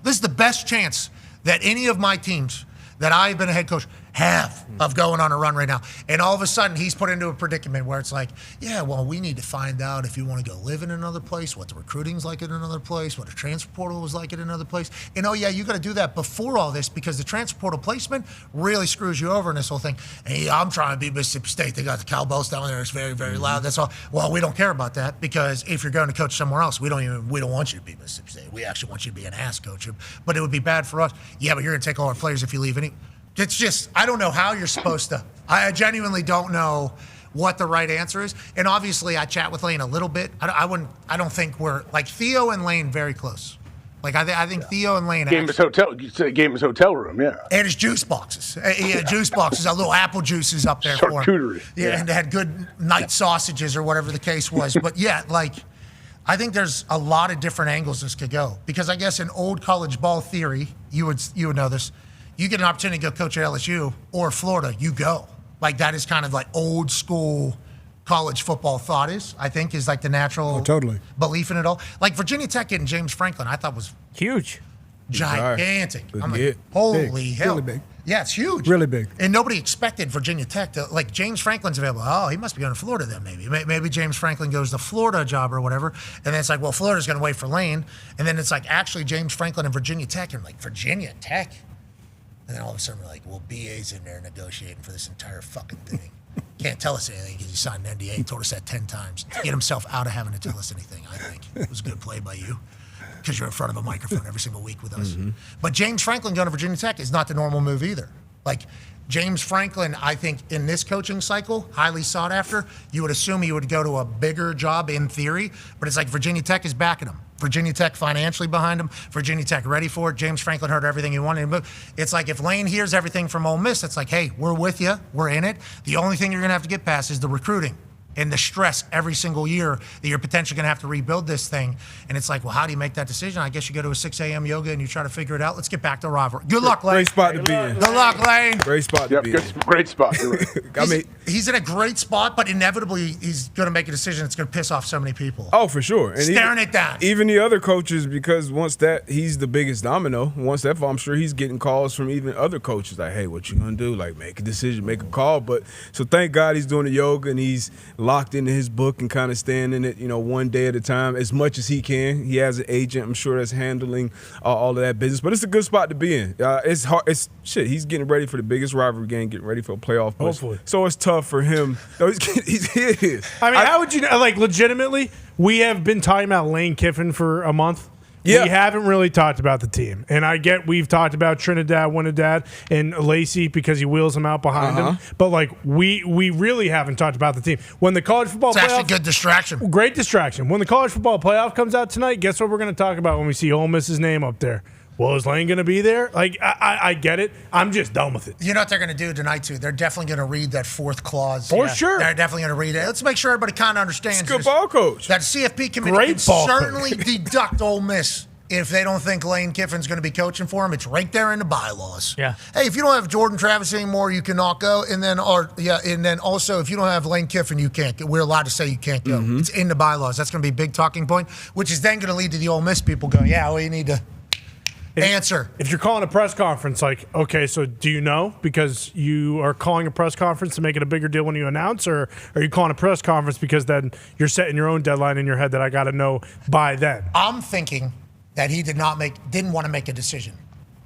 this is the best chance that any of my teams that I've been a head coach have of going on a run right now. And all of a sudden, he's put into a predicament where it's like, yeah, well, we need to find out if you want to go live in another place, what the recruiting's like in another place, what the transfer portal was like in another place. And oh, yeah, you got to do that before all this, because the transfer portal placement really screws you over in this whole thing. Hey, I'm trying to beat Mississippi State. They got the cowbells down there. It's very, very loud. That's all. Well, we don't care about that, because if you're going to coach somewhere else, we don't want you to beat Mississippi State. We actually want you to be an ass coach. But it would be bad for us. Yeah, but you're going to take all our players if you leave any. It's just, I don't know how you're supposed to. I genuinely don't know what the right answer is. And obviously, I chat with Lane a little bit. I don't think we're, like, Theo and Lane very close. Like, I think Theo and Lane. Gave him his hotel room, yeah. And his juice boxes. He had juice boxes, little apple juices up there for him. Charcuterie. Yeah, and they had good night sausages or whatever the case was. But yeah, like, I think there's a lot of different angles this could go. Because I guess in old college ball theory, you would know this. You get an opportunity to go coach at LSU or Florida, you go. Like, that is kind of like old school college football thought is, I think, is like the natural belief in it all. Like Virginia Tech getting James Franklin, I thought was huge. Gigantic. I'm like, holy hell. Really big. Yeah, it's huge. Really big. And nobody expected Virginia Tech to, like, James Franklin's available. Oh, he must be going to Florida then, maybe. Maybe James Franklin goes to Florida job or whatever. And then it's like, well, Florida's going to wait for Lane. And then it's like, actually, James Franklin and Virginia Tech. And I'm like, Virginia Tech? And then all of a sudden we're like, well, BA's in there negotiating for this entire fucking thing. Can't tell us anything because he signed an NDA. He told us that 10 times. To get himself out of having to tell us anything, I think. It was a good play by you, because you're in front of a microphone every single week with us. But James Franklin going to Virginia Tech is not the normal move either. Like, James Franklin, I think, in this coaching cycle, highly sought after. You would assume he would go to a bigger job in theory, but it's like Virginia Tech is backing him. Virginia Tech financially behind him. Virginia Tech ready for it. James Franklin heard everything he wanted. It's like if Lane hears everything from Ole Miss, it's like, hey, we're with you. We're in it. The only thing you're going to have to get past is the recruiting. and the stress every single year that you're potentially going to have to rebuild this thing. And it's like, well, how do you make that decision? I guess you go to a 6 a.m. yoga and you try to figure it out. Let's get back to rivalry. Good luck, Lane. Great spot to be in. Good luck, Lane. Great spot to be in. Great spot. You're right. He's in a great spot, but inevitably he's going to make a decision that's going to piss off so many people. Oh, for sure. And Staring it down. Even the other coaches, because once that, he's the biggest domino. Once that, I'm sure he's getting calls from even other coaches like, hey, what you going to do? Like, make a decision, make a call. But so thank God he's doing the yoga and he's locked into his book and kind of staying in it, one day at a time as much as he can. He has an agent, I'm sure, that's handling all of that business. But it's a good spot to be in. It's hard. He's getting ready for the biggest rivalry game, getting ready for a playoff push. Hopefully. So it's tough for him. No, he is. I mean, how would you know? Like, legitimately, we have been talking about Lane Kiffin for a month. Yeah. We haven't really talked about the team. And I get we've talked about Trinidad, Winnidad, and Lacey because he wheels them out behind him. But, like, we really haven't talked about the team. When the college football playoff... It's actually a good distraction. Great distraction. When the college football playoff comes out tonight, guess what we're going to talk about when we see Ole Miss's name up there? Well, is Lane going to be there? Like, I get it. I'm just done with it. You know what they're going to do tonight, too? They're definitely going to read that fourth clause. For sure. They're definitely going to read it. Let's make sure everybody kind of understands Good ball coach. that CFP committee Great can ball certainly deduct Ole Miss if they don't think Lane Kiffin's going to be coaching for him. It's right there in the bylaws. Yeah. Hey, if you don't have Jordan Travis anymore, you cannot go. And then also if you don't have Lane Kiffin, you can't go. We're allowed to say you can't go. It's in the bylaws. That's going to be a big talking point, which is then going to lead to the Ole Miss people going, yeah, well, you need to answer. If you're calling a press conference, like, okay, so do you know because you are calling a press conference to make it a bigger deal when you announce, or are you calling a press conference because then you're setting your own deadline in your head that I got to know by then? I'm thinking that he didn't want to make a decision.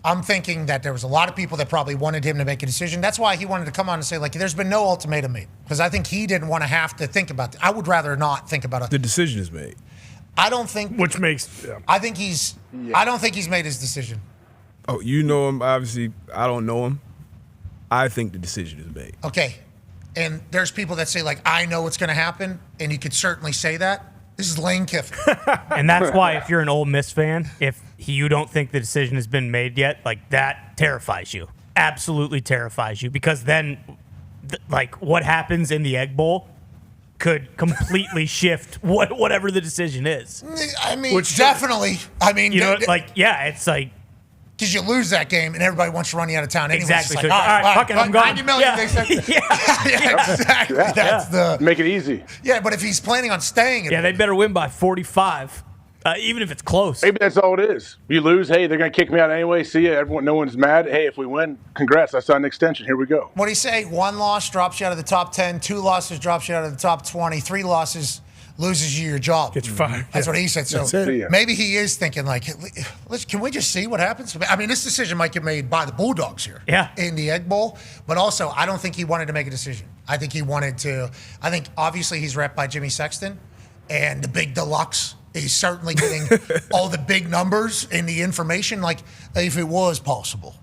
I'm thinking that there was a lot of people that probably wanted him to make a decision. That's why he wanted to come on and say, like, there's been no ultimatum made. Because I think he didn't want to have to think about it. I would rather not think about it. The decision is made. I don't think. Which makes. Yeah. I don't think he's made his decision. Oh, you know him. Obviously, I don't know him. I think the decision is made. Okay. And there's people that say, like, I know what's going to happen. And you could certainly say that. This is Lane Kiffin. And that's why if you're an Ole Miss fan, if you don't think the decision has been made yet, like, that terrifies you. Absolutely terrifies you. Because then, like, what happens in the Egg Bowl could completely shift whatever the decision is. I mean, definitely. I mean, it's like. Because you lose that game and everybody wants to run you out of town anyway. Exactly. It's like, So, all right, fuck it, I'm gone. 90 million, Yeah. they said. Yeah. Exactly. Yeah. That's the. Make it easy. Yeah, but if he's planning on staying. Yeah, they better win by 45, even if it's close. Maybe that's all it is. You lose, hey, they're going to kick me out anyway. See ya. No one's mad. Hey, if we win, congrats. I signed an extension. Here we go. What do you say? 1 loss drops you out of the top 10. 2 losses drops you out of the top 20. 3 losses loses you your job. Get you fired. That's what he said. So maybe he is thinking, like, can we just see what happens? I mean, this decision might get made by the Bulldogs here in the Egg Bowl. But also, I don't think he wanted to make a decision. I think obviously he's repped by Jimmy Sexton and the big deluxe. He's certainly getting all the big numbers and the information, like, if it was possible.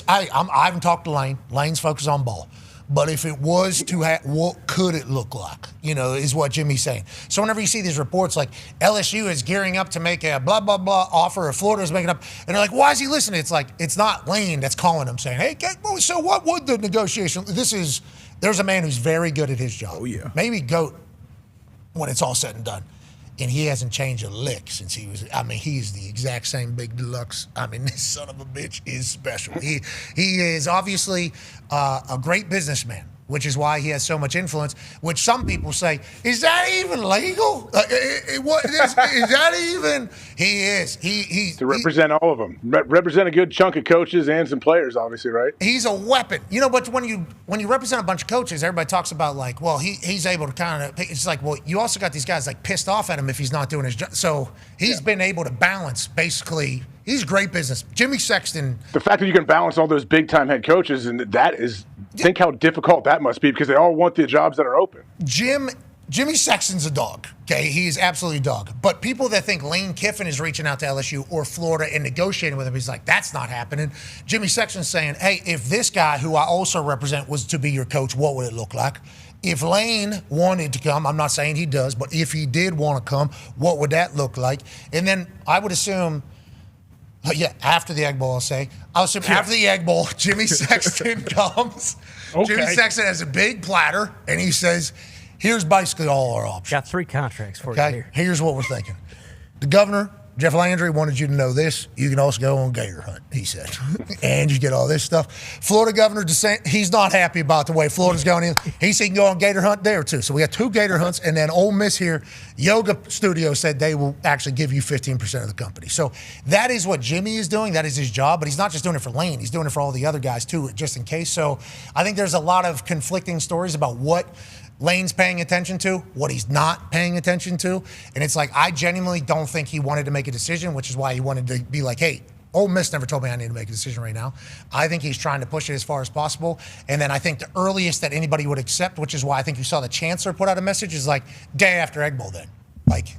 I haven't talked to Lane. Lane's focused on ball. But if it was to what could it look like, is what Jimmy's saying. So whenever you see these reports like LSU is gearing up to make a blah, blah, blah offer, or Florida's making up, and they're like, why is he listening? It's like, it's not Lane that's calling him saying, hey, so what would the negotiation? There's a man who's very good at his job. Oh, yeah. Maybe GOAT when it's all said and done. And he hasn't changed a lick since he was. I mean, he's the exact same big deluxe. I mean, this son of a bitch is special. He is obviously a great businessman, which is why he has so much influence. Which some people say, is that even legal? Is that even? He is. He's to represent all of them. Represent a good chunk of coaches and some players, obviously, right? He's a weapon. But when you represent a bunch of coaches, everybody talks about, like, well, he's able to kind of. It's like, well, you also got these guys, like, pissed off at him if he's not doing his job. So he's been able to balance, basically. He's great business. Jimmy Sexton. The fact that you can balance all those big-time head coaches, and that is, think how difficult that must be, because they all want the jobs that are open. Jimmy Sexton's a dog, okay? He is absolutely a dog. But people that think Lane Kiffin is reaching out to LSU or Florida and negotiating with him, he's like, that's not happening. Jimmy Sexton's saying, hey, if this guy, who I also represent, was to be your coach, what would it look like? If Lane wanted to come, I'm not saying he does, but if he did want to come, what would that look like? And then I would assume, after the Egg Bowl, I'll assume after the Egg Bowl, Jimmy Sexton comes. Okay. Jimmy Sexton has a big platter, and he says, Here's basically all our options. Got 3 contracts for you Okay, here. here's what we're thinking. The governor, Jeff Landry, wanted you to know this. You can also go on gator hunt, he said. And you get all this stuff. Florida Governor DeSantis, he's not happy about the way Florida's going in. He said you can go on gator hunt there, too. So we got 2 gator hunts. And then Ole Miss here, Yoga Studio said they will actually give you 15% of the company. So that is what Jimmy is doing. That is his job. But he's not just doing it for Lane. He's doing it for all the other guys, too, just in case. So I think there's a lot of conflicting stories about what Lane's paying attention to, what he's not paying attention to. And it's like, I genuinely don't think he wanted to make a decision, which is why he wanted to be like, hey, Ole Miss never told me I need to make a decision right now. I think he's trying to push it as far as possible. And then I think the earliest that anybody would accept, which is why I think you saw the chancellor put out a message, is like day after Egg Bowl then. Like,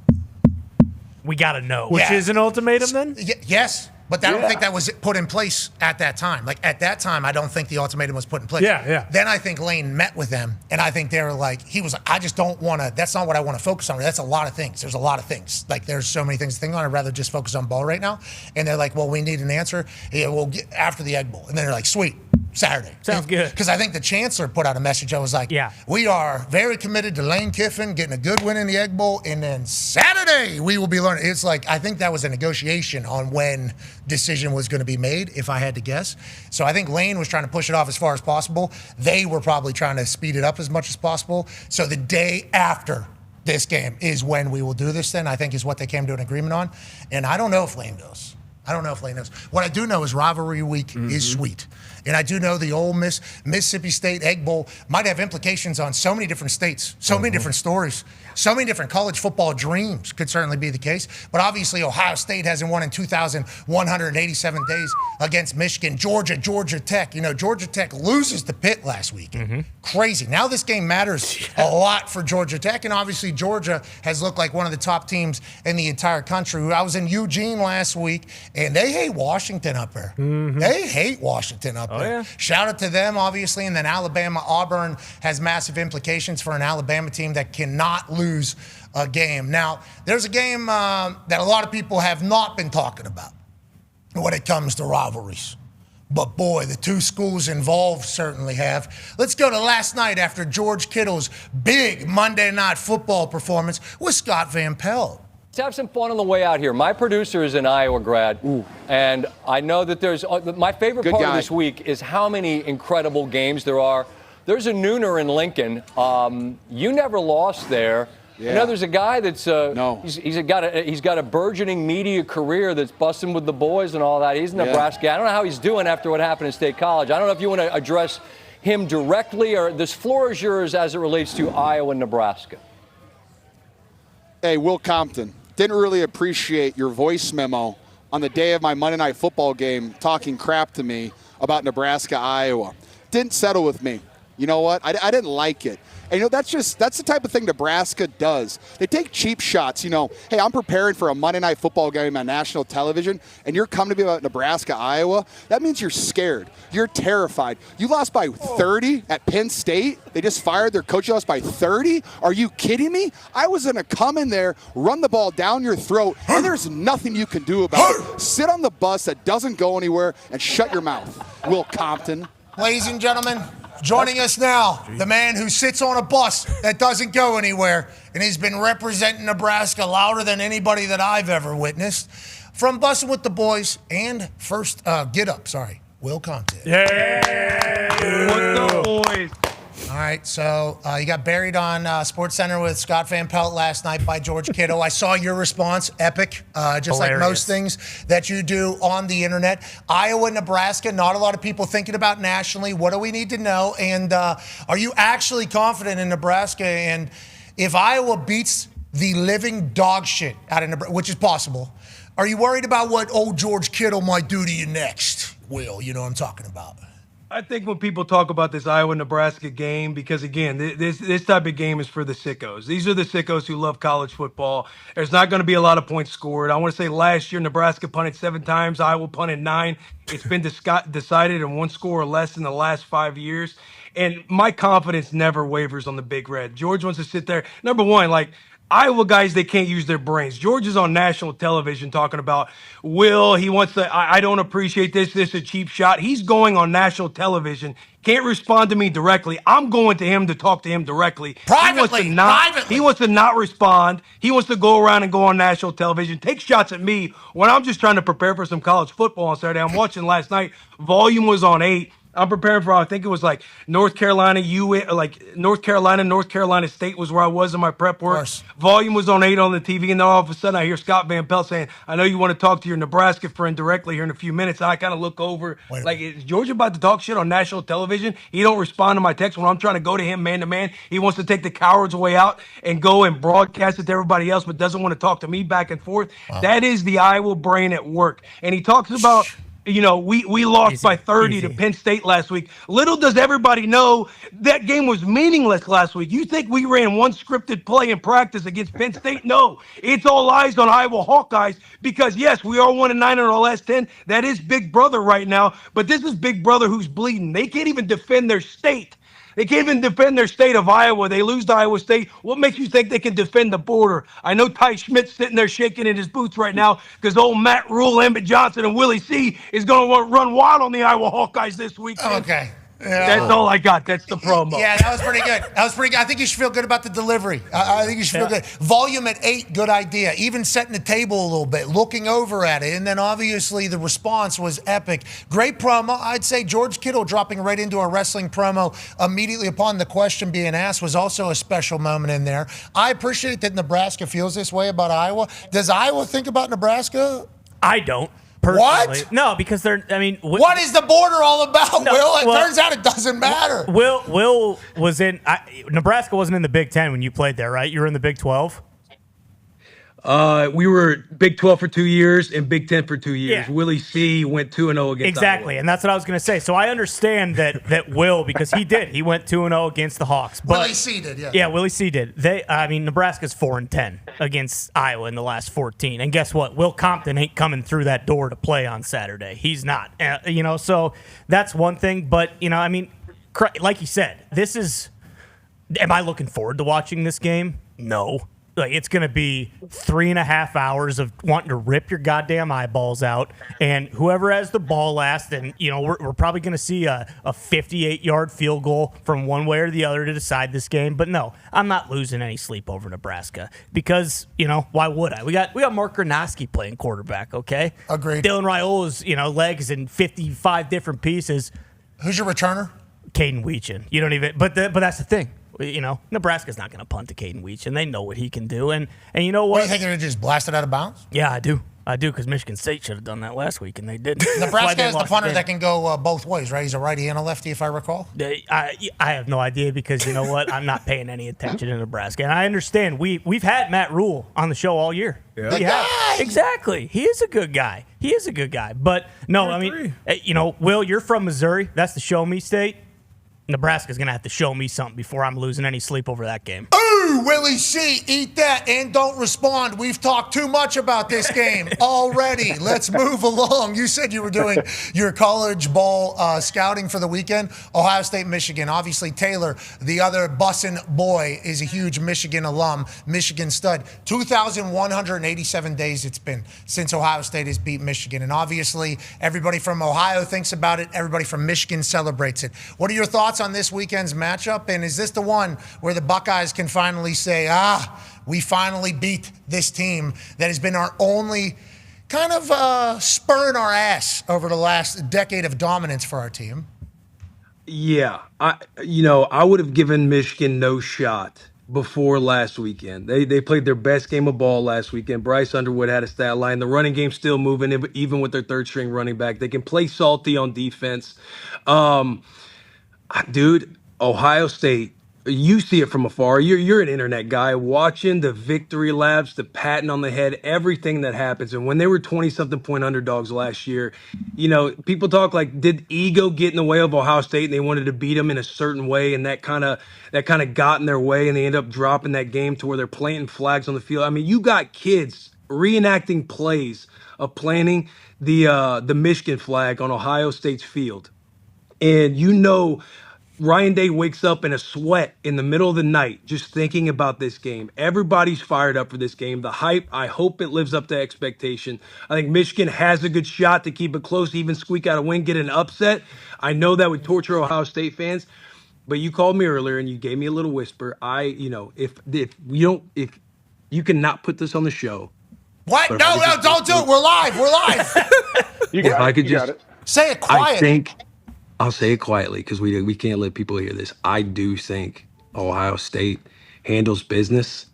we got to know. Which is an ultimatum then? Yes. But I don't think that was put in place at that time. Like, at that time, I don't think the ultimatum was put in place. Yeah. Then I think Lane met with them, and I think they were like, he was like, I just don't want to, that's not what I want to focus on. That's a lot of things. There's a lot of things. Like, there's so many things to think on. I'd rather just focus on ball right now. And they're like, well, we need an answer. Yeah, we'll get after the Egg Bowl. And then they're like, sweet. Saturday. Sounds good. Because I think the chancellor put out a message. I was like, we are very committed to Lane Kiffin getting a good win in the Egg Bowl, and then Saturday we will be learning. It's like, I think that was a negotiation on when decision was going to be made, if I had to guess. So I think Lane was trying to push it off as far as possible. They were probably trying to speed it up as much as possible. So the day after this game is when we will do this then, I think is what they came to an agreement on. And I don't know if Lane knows. What I do know is rivalry week is sweet. And I do know the Ole Miss, Mississippi State Egg Bowl might have implications on so many different states, so many different stories, so many different college football dreams could certainly be the case. But obviously, Ohio State hasn't won in 2,187 days against Michigan. Georgia Tech. You know, Georgia Tech loses to Pitt last week. Crazy. Now this game matters a lot for Georgia Tech. And obviously, Georgia has looked like one of the top teams in the entire country. I was in Eugene last week, and they hate Washington up there. They hate Washington up there. Yeah. Shout out to them, obviously. And then Alabama, Auburn has massive implications for an Alabama team that cannot lose a game. Now, there's a game that a lot of people have not been talking about when it comes to rivalries. But boy, the two schools involved certainly have. Let's go to last night after George Kittle's big Monday Night Football performance with Scott Van Pelt. Let's have some fun on the way out here. My producer is an Iowa grad, and I know that there's my favorite part of this week is how many incredible games there are. There's a nooner in Lincoln. You never lost there. Yeah. You know, there's a guy that's he's got a burgeoning media career that's busting with the boys and all that. He's in Nebraska. I don't know how he's doing after what happened at State College. I don't know if you want to address him directly, or this floor is yours as it relates to Iowa and Nebraska. Hey, Will Compton, didn't really appreciate your voice memo on the day of my Monday Night Football game talking crap to me about Nebraska, Iowa. Didn't settle with me. You know what? I didn't like it. And, you know, that's the type of thing Nebraska does. They take cheap shots. You know, hey, I'm preparing for a Monday Night Football game on national television, and you're coming to me about Nebraska, Iowa. That means you're scared. You're terrified. You lost by 30 at Penn State. They just fired their coach. You lost by 30? Are you kidding me? I was going to come in there, run the ball down your throat, and there's nothing you can do about it. Sit on the bus that doesn't go anywhere and shut your mouth. Will Compton. Ladies and gentlemen, joining us now, the man who sits on a bus that doesn't go anywhere, and he's been representing Nebraska louder than anybody that I've ever witnessed. From Bussin' with the Boys and First Get Up, Will Compton. Yeah. What the boys? All right, so you got buried on SportsCenter with Scott Van Pelt last night by George Kittle. I saw your response, epic, just like most things that you do on the internet. Iowa, Nebraska, not a lot of people thinking about nationally. What do we need to know? And are you actually confident in Nebraska? And if Iowa beats the living dog shit out of Nebraska, which is possible, are you worried about what old George Kittle might do to you next? Will, you know what I'm talking about. I think when people talk about this Iowa-Nebraska game, because, again, this type of game is for the sickos. These are the sickos who love college football. There's not going to be a lot of points scored. I want to say last year Nebraska punted 7 times. Iowa punted 9. It's been decided in 1 score or less in the last 5 years. And my confidence never wavers on the Big Red. George wants to sit there. Number one, like, Iowa guys, they can't use their brains. George is on national television talking about he wants to, I don't appreciate this is a cheap shot. He's going on national television, can't respond to me directly. I'm going to him to talk to him directly. Privately. He wants to not respond. He wants to go around and go on national television, take shots at me when I'm just trying to prepare for some college football on Saturday. I'm watching last night. Volume was on 8. I'm preparing for, I think it was like North Carolina State was where I was in my prep work. Volume was on 8 on the TV, and then all of a sudden I hear Scott Van Pelt saying, I know you want to talk to your Nebraska friend directly here in a few minutes. And I kind of look over, like, is Georgia about to talk shit on national television? He don't respond to my text when I'm trying to go to him man-to-man. He wants to take the coward's way out and go and broadcast it to everybody else, but doesn't want to talk to me back and forth. Wow. That is the Iowa brain at work. And he talks about, we lost by 30 to Penn State last week. Little does everybody know that game was meaningless last week. You think we ran one scripted play in practice against Penn State? No. It's all eyes on Iowa Hawkeyes because, yes, we are 1-9 in our last 10. That is Big Brother right now, but this is Big Brother who's bleeding. They can't even defend their state. They can't even defend their state of Iowa. They lose to Iowa State. What makes you think they can defend the border? I know Ty Schmidt's sitting there shaking in his boots right now because old Matt Rule, Emmett Johnson, and Willie C. is going to run wild on the Iowa Hawkeyes this weekend. Okay. Yeah. That's all I got. That's the promo. Yeah, that was pretty good. I think you should feel good about the delivery. I think you should feel good. Volume at 8, good idea. Even setting the table a little bit, looking over at it. And then obviously the response was epic. Great promo. I'd say George Kittle dropping right into a wrestling promo immediately upon the question being asked was also a special moment in there. I appreciate that Nebraska feels this way about Iowa. Does Iowa think about Nebraska? I don't. Personally. What? No, because what is the border all about, no, Will? It turns out it doesn't matter. Will was in Nebraska wasn't in the Big Ten when you played there, right? You were in the Big 12. We were Big 12 for 2 years and Big 10 for 2 years. Yeah. Willie C. went 2-0 against exactly, Iowa. And that's what I was going to say. So I understand that Will, because he did. He went 2-0 against the Hawks. But, Willie C. did, yeah. Yeah, Willie C. did. Nebraska's 4-10 against Iowa in the last 14. And guess what? Will Compton ain't coming through that door to play on Saturday. He's not. So that's one thing. But, like you said, am I looking forward to watching this game? No. Like, it's going to be 3.5 hours of wanting to rip your goddamn eyeballs out, and whoever has the ball last, and we're probably going to see a 58-yard field goal from one way or the other to decide this game. But no, I'm not losing any sleep over Nebraska because why would I? We got Mark Gronowski playing quarterback. Okay, agreed. Dylan Raiola's legs in 55 different pieces. Who's your returner? Caden Weechin. You don't even. But that's the thing. Nebraska's not going to punt to Caden Weech, and they know what he can do. And you know what? What do you think they're going to just blast it out of bounds? Yeah, I do, because Michigan State should have done that last week, and they didn't. Nebraska has the punter that can go both ways, right? He's a righty and a lefty, if I recall. I have no idea because you know what? I'm not paying any attention to Nebraska, and I understand we've had Matt Rule on the show all year. Yeah. We have. Exactly. He is a good guy. But no, Will, you're from Missouri. That's the show me state. Nebraska's going to have to show me something before I'm losing any sleep over that game. Ooh, Willie C., eat that and don't respond. We've talked too much about this game already. Let's move along. You said you were doing your college ball scouting for the weekend. Ohio State, Michigan. Obviously, Taylor, the other bussin' boy, is a huge Michigan alum, Michigan stud. 2,187 days it's been since Ohio State has beat Michigan. And obviously, everybody from Ohio thinks about it. Everybody from Michigan celebrates it. What are your thoughts on this weekend's matchup? And is this the one where the Buckeyes can finally say, we finally beat this team that has been our only kind of spur in our ass over the last decade of dominance for our team? Yeah. I would have given Michigan no shot before last weekend. They played their best game of ball last weekend. Bryce Underwood had a stat line. The running game's still moving, even with their third-string running back. They can play salty on defense. Dude, Ohio State, you see it from afar. You're an internet guy watching the victory laps, the patting on the head, everything that happens. And when they were 20-something point underdogs last year, people talk like, did ego get in the way of Ohio State and they wanted to beat them in a certain way, and that kind of got in their way, and they end up dropping that game to where they're planting flags on the field. I mean, you got kids reenacting plays of planting the Michigan flag on Ohio State's field. And Ryan Day wakes up in a sweat in the middle of the night just thinking about this game. Everybody's fired up for this game. The hype, I hope it lives up to expectation. I think Michigan has a good shot to keep it close, even squeak out a win, get an upset. I know that would torture Ohio State fans, but you called me earlier and you gave me a little whisper. If you cannot put this on the show. What? No, don't do it. We're live. We're live. You got it. Say it quietly. I'll say it quietly because we can't let people hear this. I do think Ohio State handles business.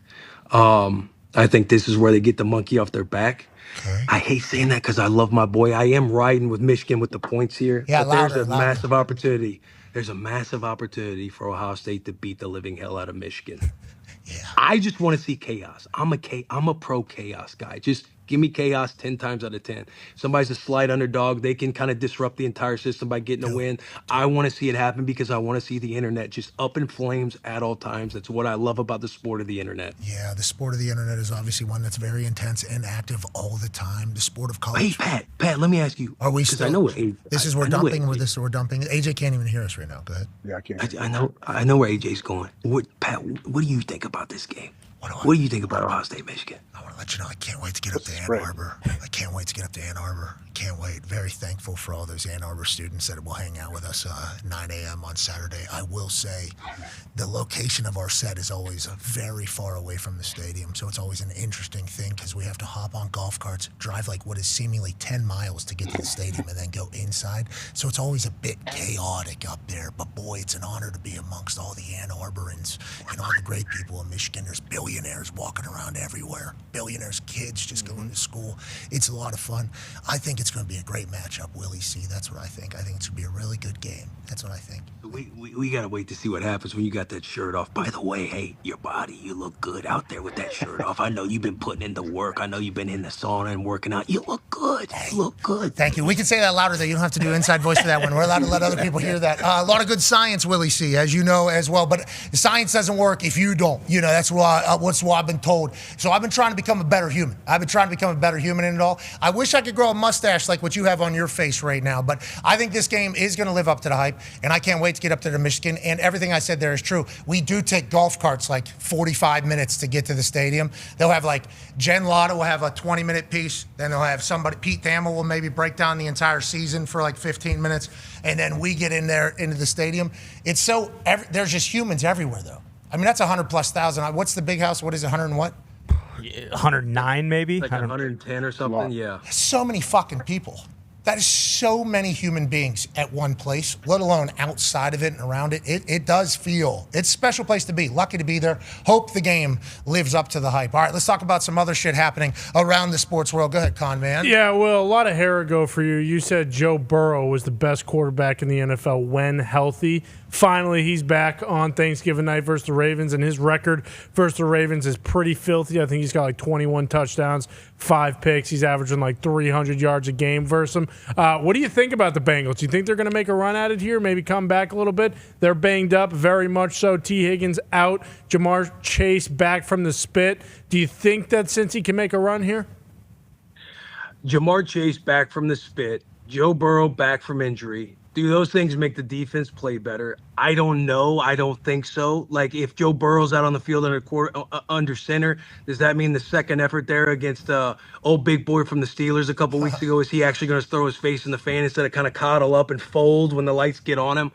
I think this is where they get the monkey off their back. Okay. I hate saying that because I love my boy. I am riding with Michigan with the points here. Yeah, but there's a massive opportunity. There's a massive opportunity for Ohio State to beat the living hell out of Michigan. Yeah. I just want to see chaos. I'm a pro chaos guy. Just give me chaos 10 times out of 10. Somebody's a slight underdog. They can kind of disrupt the entire system by getting a win. I want to see it happen because I want to see the internet just up in flames at all times. That's what I love about the sport of the internet. Yeah, the sport of the internet is obviously one that's very intense and active all the time. The sport of college. Hey, Pat, let me ask you. Are we still? I know we're dumping. We're dumping. AJ can't even hear us right now. Go ahead. Yeah, I can't. I know where AJ's going. Pat, what do you think about this game? What do you think about Ohio State, Michigan? I want to let you know I can't wait to get up to Ann Arbor. I can't wait to get up to Ann Arbor. Can't wait. Very thankful for all those Ann Arbor students that will hang out with us 9 a.m. on Saturday. I will say the location of our set is always very far away from the stadium, so it's always an interesting thing because we have to hop on golf carts, drive like what is seemingly 10 miles to get to the stadium, and then go inside. So it's always a bit chaotic up there, but boy, it's an honor to be amongst all the Ann Arborans and all the great people in Michigan. There's billionaires walking around everywhere. Billionaires' kids just going to school. It's a lot of fun. I think it's going to be a great matchup, Willie C. That's what I think. I think it's going to be a really good game. That's what I think. We got to wait to see what happens when you got that shirt off. By the way, hey, your body, you look good out there with that shirt off. I know you've been putting in the work. I know you've been in the sauna and working out. You look good. You look good. Thank you. We can say that louder, though. You don't have to do inside voice for that one. We're allowed to let other people hear that. A lot of good science, Willie C., as you know as well. But the science doesn't work if you don't. You know, that's what I've been told. So I've been trying to become a better human. I've been trying to become a better human in it all. I wish I could grow a mustache like what you have on your face right now. But I think this game is going to live up to the hype. And I can't wait to get up there to Michigan. And everything I said there is true. We do take golf carts like 45 minutes to get to the stadium. They'll have like Jen Latta will have a 20-minute piece. Then they'll have somebody, Pete Thamel will maybe break down the entire season for like 15 minutes. And then we get in there into the stadium. It's so, there's just humans everywhere though. I mean, that's 100,000+. What's the big house? What is it, 100 and what? 109 maybe? Like 110 or something, yeah. So many fucking people. That is so many human beings at one place, let alone outside of it and around it. It does feel, it's a special place to be. Lucky to be there. Hope the game lives up to the hype. All right, let's talk about some other shit happening around the sports world. Go ahead, Con Man. Yeah, well, a lot of hair ago for you. You said Joe Burrow was the best quarterback in the NFL when healthy. Finally, he's back on Thanksgiving night versus the Ravens, and his record versus the Ravens is pretty filthy. I think he's got like 21 touchdowns, 5 picks. He's averaging like 300 yards a game versus them. What do you think about the Bengals? Do you think they're going to make a run at it here, maybe come back a little bit? They're banged up, very much so. T. Higgins out. Jamar Chase back from the spit. Do you think that Cincy can make a run here? Jamar Chase back from the spit. Joe Burrow back from injury. Do those things make the defense play better? I don't know. I don't think so. Like, if Joe Burrow's out on the field under center, does that mean the second effort there against old big boy from the Steelers a couple weeks ago, is he actually going to throw his face in the fan instead of kind of coddle up and fold when the lights get on him?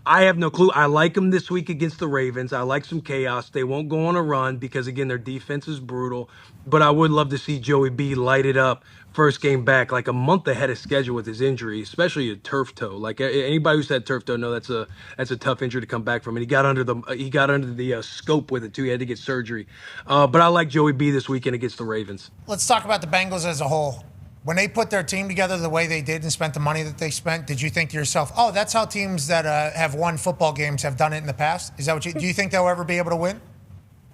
I have no clue. I like him this week against the Ravens. I like some chaos. They won't go on a run because, again, their defense is brutal. But I would love to see Joey B light it up first game back, like a month ahead of schedule with his injury, especially a turf toe. Like, anybody who's had turf toe know that's a tough injury to come back from. And he got under the scope with it too. He had to get surgery. But I like Joey B this weekend against the Ravens. Let's talk about the Bengals as a whole. When they put their team together the way they did and spent the money that they spent, did you think to yourself, oh, that's how teams that have won football games have done it in the past? Is that what do you think they'll ever be able to win?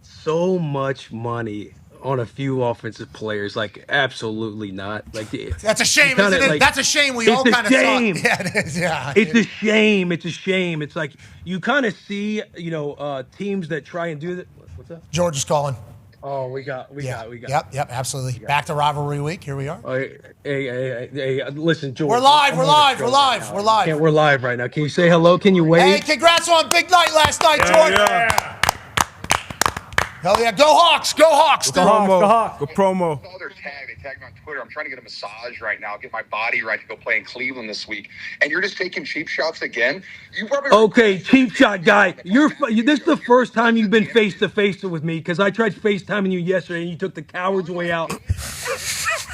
So much money on a few offensive players, like, absolutely not. Like, that's a shame, isn't it? Like, that's a shame. We all kind of saw. Yeah, it is. Yeah, it's a shame. It's a shame. It's like you kind of see, teams that try and do that. What's up? George is calling. Oh, we got. Yep, absolutely. Back to rivalry week. Here we are. Oh, hey, listen, George. We're live. We're live. We're live right now. Can you say hello? Can you wave? Hey, congrats on big night last night, George. Yeah. Hell yeah. Go Hawks. Go Hawks. Go Hawks. Go promo. They tagged me on Twitter. I'm trying to get a massage right now, get my body right to go play in Cleveland this week. And you're just taking cheap shots again? You probably Okay, cheap shot guy. This is the first time you've been face to face with me because I tried FaceTiming you yesterday and you took the coward's way out.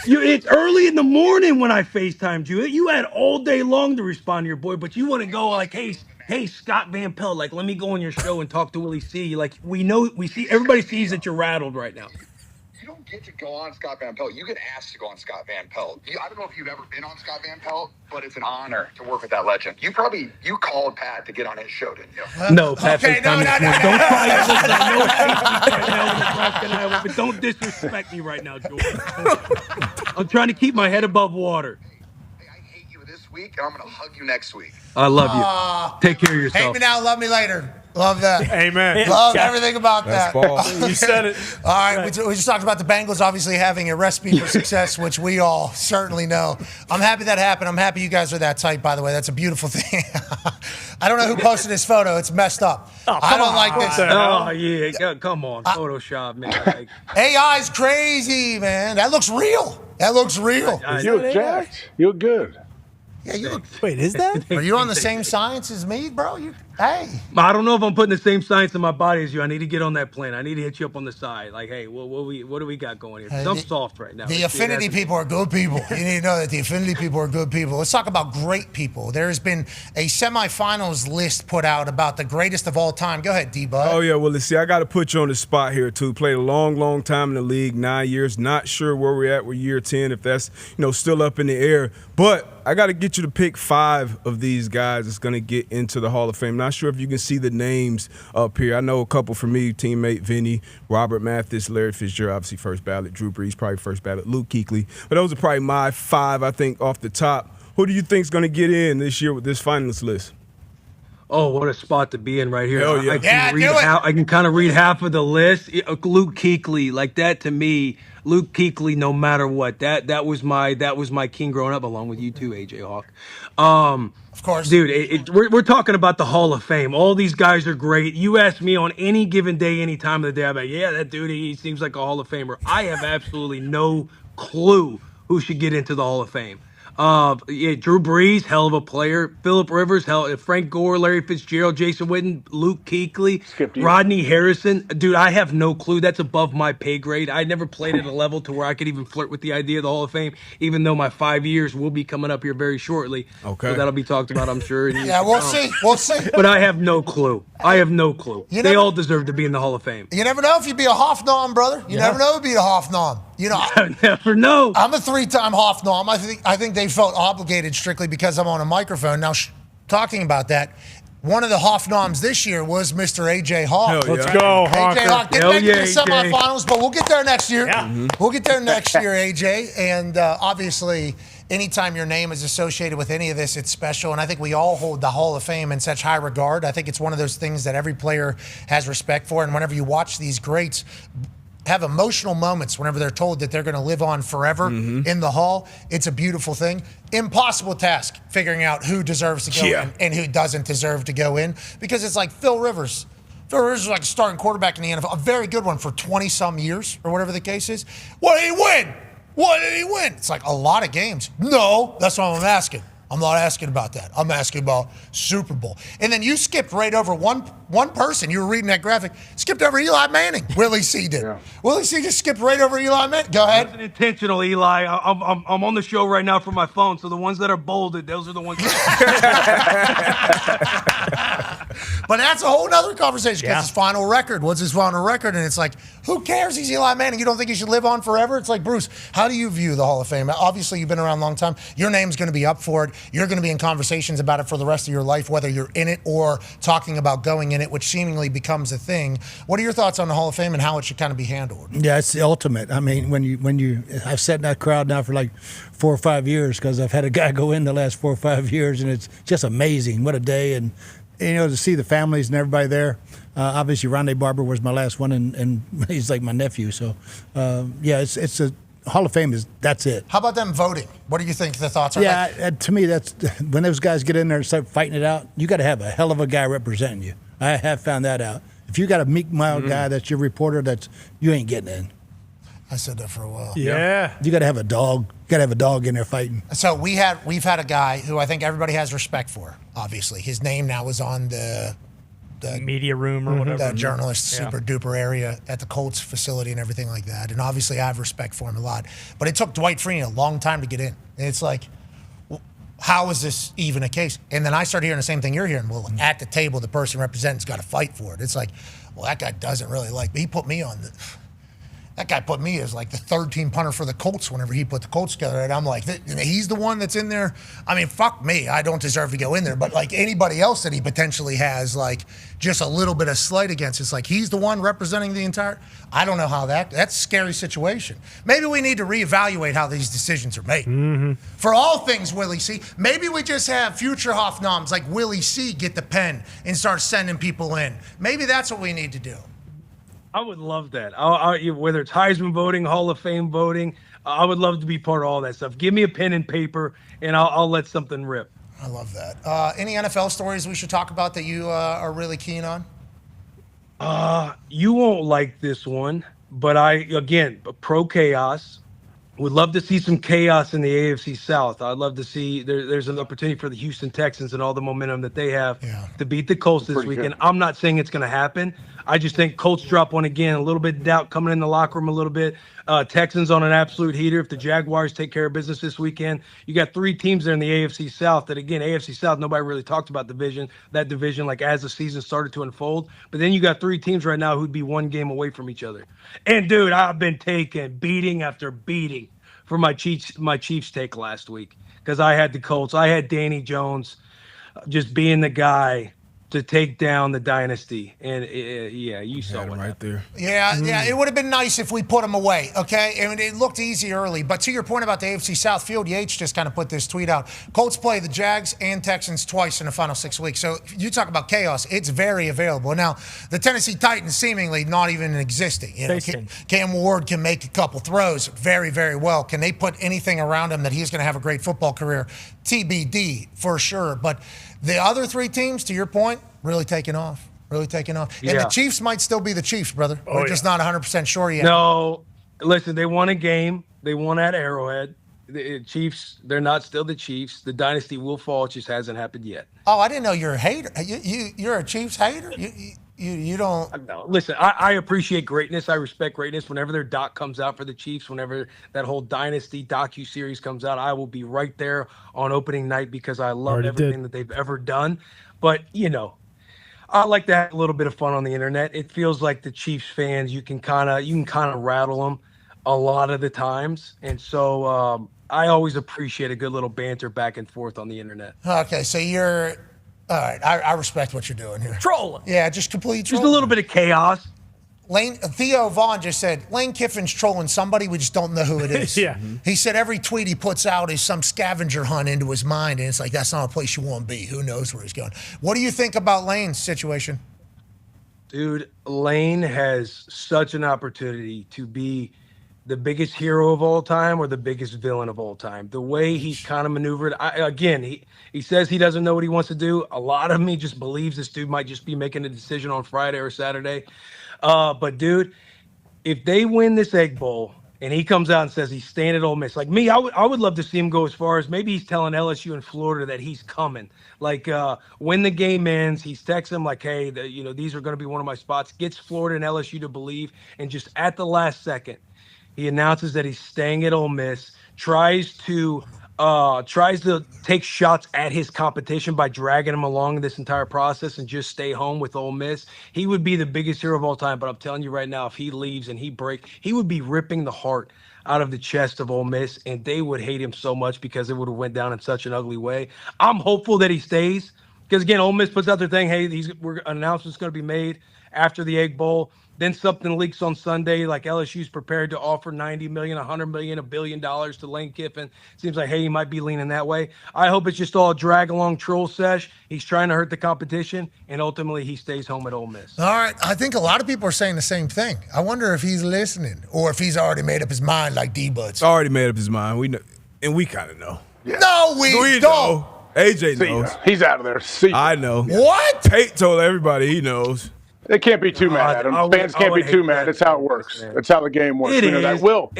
It's early in the morning when I FaceTimed you. You had all day long to respond to your boy, but you want to go like, hey, Scott Van Pelt, like, let me go on your show and talk to Willie C. Like, everybody sees that you're rattled right now. You don't get to go on Scott Van Pelt. You get asked to go on Scott Van Pelt. I don't know if you've ever been on Scott Van Pelt, but it's an honor to work with that legend. You called Pat to get on his show, didn't you? No, Pat. Okay, no. Don't try it. Listen, I know it's right now in Nebraska and Iowa, but don't disrespect me right now, George. I'm trying to keep my head above water. Hey, I hate you this week, and I'm going to hug you next week. I love you. Take care of yourself. Hate me now, love me later. Love that. Amen. Love everything about that. You said it. All right, we just talked about the Bengals obviously having a recipe for success, which we all certainly know. I'm happy that happened. I'm happy you guys are that tight, by the way. That's a beautiful thing. I don't know who posted this photo. It's messed up. I don't like this. Oh, yeah. Come on. Photoshop, man. Like, AI's crazy, man. That looks real. You look jacked. You look good. Yeah, you look. Wait, is that? Are you on the same science as me, bro? Hey. I don't know if I'm putting the same science in my body as you. I need to get on that plane. I need to hit you up on the side. Like, hey, what do we got going here? 'Cause I'm soft right now. The affinity people are good people. You need to know that the affinity people are good people. Let's talk about great people. There's been a semifinals list put out about the greatest of all time. Go ahead, D-Bud. Oh, yeah. Well, let's see. I got to put you on the spot here, too. Played a long time in the league, 9 years. Not sure where we're at with year 10, if that's, still up in the air. But I got to get you to pick 5 of these guys that's going to get into the Hall of Fame. Not sure if you can see the names up here. I know a couple for me, teammate Vinny, Robert Mathis, Larry Fitzgerald, obviously first ballot, Drew Brees, probably first ballot, Luke Kuechly. But those are probably my 5, I think, off the top. Who do you think is going to get in this year with this finalist list? Oh, what a spot to be in right here. Hell yeah. I can kind of read half of the list. Luke Kuechly, like that to me, Luke Kuechly, no matter what. That was my king growing up, along with you too, AJ Hawk. Of course. Dude, we're talking about the Hall of Fame. All these guys are great. You ask me on any given day, any time of the day, I'm like, yeah, that dude, he seems like a Hall of Famer. I have absolutely no clue who should get into the Hall of Fame. Drew Brees, hell of a player. Phillip Rivers, Frank Gore, Larry Fitzgerald, Jason Witten, Luke Kuechly, Rodney Harrison. Dude, I have no clue. That's above my pay grade. I never played at a level to where I could even flirt with the idea of the Hall of Fame, even though my 5 years will be coming up here very shortly. Okay. So that'll be talked about, I'm sure. Yeah, we'll see. We'll see. But I have no clue. They all deserve to be in the Hall of Fame. You never know if you'd be a Hofnom, brother. You never know if you'd be a Hofnom. I never know. I'm a 3-time Hofnom. I think they felt obligated strictly because I'm on a microphone. Now, talking about that, one of the Hofnoms this year was Mr. AJ Hawk. Hell yeah. Let's go, Hawk. AJ Hawk didn't make it to the AJ. semifinals, but we'll get there next year. Yeah. We'll get there next year, AJ. And obviously, anytime your name is associated with any of this, it's special. And I think we all hold the Hall of Fame in such high regard. I think it's one of those things that every player has respect for. And whenever you watch these greats have emotional moments whenever they're told that they're going to live on forever in the Hall, it's a beautiful thing. Impossible task figuring out who deserves to go in and who doesn't deserve to go in, because it's like Phil Rivers. Phil Rivers is like a starting quarterback in the NFL, a very good one for 20-some years or whatever the case is. What did he win? What did he win? It's like a lot of games. No, that's what I'm asking. I'm not asking about that. I'm asking about Super Bowl. And then you skipped right over one person. You were reading that graphic. Skipped over Eli Manning. Willie C did. Yeah. Willie C just skipped right over Eli Manning. Go ahead. It wasn't intentional, Eli. I'm on the show right now from my phone, so the ones that are bolded, those are the ones. But that's a whole other conversation because his final record. What's his final record? And it's like, who cares? He's Eli Manning. You don't think he should live on forever? It's like, Bruce, how do you view the Hall of Fame? Obviously, you've been around a long time. Your name's going to be up for it. You're going to be in conversations about it for the rest of your life, whether you're in it or talking about going in it, which seemingly becomes a thing. What are your thoughts on the Hall of Fame and how it should kind of be handled? Yeah, it's the ultimate. I mean, when you I've sat in that crowd now for like 4 or 5 years because I've had a guy go in the last 4 or 5 years, and it's just amazing. What a day. And to see the families and everybody there. Obviously, Rondé Barber was my last one, and he's like my nephew. So, it's a Hall of Fame that's it. How about them voting? What do you think the thoughts are? Yeah, to me, that's when those guys get in there and start fighting it out, you got to have a hell of a guy representing you. I have found that out. If you got a meek, mild guy that's your reporter, you ain't getting in. I said that for a while. Yeah. You got to have a dog. You got to have a dog in there fighting. So we've had a guy who I think everybody has respect for, obviously. His name now is on the media room or whatever. The journalist super duper area at the Colts facility and everything like that. And obviously I have respect for him a lot. But it took Dwight Freeney a long time to get in. And it's like, how is this even a case? And then I started hearing the same thing you're hearing. Well, at the table, the person representing's got to fight for it. It's like, well, that guy doesn't really like me. He put me on that guy put me as like the third team punter for the Colts whenever he put the Colts together. And I'm like, he's the one that's in there. I mean, fuck me. I don't deserve to go in there. But like anybody else that he potentially has like just a little bit of slight against, it's like he's the one representing the entire. I don't know how that's a scary situation. Maybe we need to reevaluate how these decisions are made. For all things Willie C. Maybe we just have future Hoffnoms like Willie C. get the pen and start sending people in. Maybe that's what we need to do. I would love that. Whether it's Heisman voting, Hall of Fame voting, I would love to be part of all that stuff. Give me a pen and paper, and I'll let something rip. I love that. Any NFL stories we should talk about that you are really keen on? You won't like this one, but pro chaos. Would love to see some chaos in the AFC South. I'd love to see there's an opportunity for the Houston Texans and all the momentum that they have to beat the Colts this weekend. Good. I'm not saying it's going to happen. I just think Colts drop one again. A little bit of doubt coming in the locker room a little bit. Texans on an absolute heater. If the Jaguars take care of business this weekend, you got three teams there in the AFC South that, again, AFC South, nobody really talked about that division like as the season started to unfold. But then you got three teams right now who'd be one game away from each other. And, dude, I've been taking beating after beating for my Chiefs take last week because I had the Colts. I had Danny Jones just being the guy to take down the dynasty. And you saw it right there. Yeah, it would have been nice if we put him away, okay? I mean, it looked easy early. But to your point about the AFC South, Field Yates just kind of put this tweet out. Colts play the Jags and Texans twice in the final 6 weeks. So you talk about chaos, it's very available. Now, the Tennessee Titans seemingly not even existing. Cam Ward can make a couple throws very, very well. Can they put anything around him that he's going to have a great football career? TBD for sure. But the other three teams, to your point, really taking off. And the Chiefs might still be the Chiefs, brother. We're just not 100% sure yet. No, listen, they won a game. They won at Arrowhead. The Chiefs, they're not still the Chiefs. The dynasty will fall. It just hasn't happened yet. Oh, I didn't know you're a hater. You're a Chiefs hater? You don't. No, listen, I appreciate greatness. I respect greatness. Whenever their doc comes out for the Chiefs, whenever that whole dynasty docu-series comes out, I will be right there on opening night because I love everything that they've ever done. But, I like to have a little bit of fun on the internet. It feels like the Chiefs fans, you can kind of rattle them a lot of the times. And so I always appreciate a good little banter back and forth on the internet. Okay, so you're all right. I respect what you're doing here. Trolling. Yeah, just complete trolling. Just a little bit of chaos. Theo Vaughn just said, Lane Kiffin's trolling somebody, we just don't know who it is. He said every tweet he puts out is some scavenger hunt into his mind, and it's like, that's not a place you want to be. Who knows where he's going? What do you think about Lane's situation? Dude, Lane has such an opportunity to be the biggest hero of all time or the biggest villain of all time. The way he's kind of maneuvered, he says he doesn't know what he wants to do. A lot of me just believes this dude might just be making a decision on Friday or Saturday. But, dude, if they win this Egg Bowl and he comes out and says he's staying at Ole Miss, like me, I would love to see him go as far as maybe he's telling LSU and Florida that he's coming. Like, when the game ends, he's texting them like, hey, these are going to be one of my spots. Gets Florida and LSU to believe. And just at the last second, he announces that he's staying at Ole Miss, tries to take shots at his competition by dragging him along this entire process and just stay home with Ole Miss. He would be the biggest hero of all time, but I'm telling you right now, if he leaves and he would be ripping the heart out of the chest of Ole Miss, and they would hate him so much because it would have went down in such an ugly way. I'm hopeful that he stays because, again, Ole Miss puts out their thing, hey, an announcement's going to be made after the Egg Bowl. Then something leaks on Sunday, like LSU's prepared to offer $90 million, $100 million, $1 billion to Lane Kiffin. Seems like, hey, he might be leaning that way. I hope it's just all a drag-along troll sesh. He's trying to hurt the competition, and ultimately he stays home at Ole Miss. All right. I think a lot of people are saying the same thing. I wonder if he's listening or if he's already made up his mind like D-Buds. Already made up his mind. We know, and we kind of know. Yeah. No, we don't. Know. AJ knows. He's out of there. I know. What? Tate told everybody he knows. They can't be too mad at him. Fans can't be too mad. That's how it works. That's how the game works. It We know is. that. Will.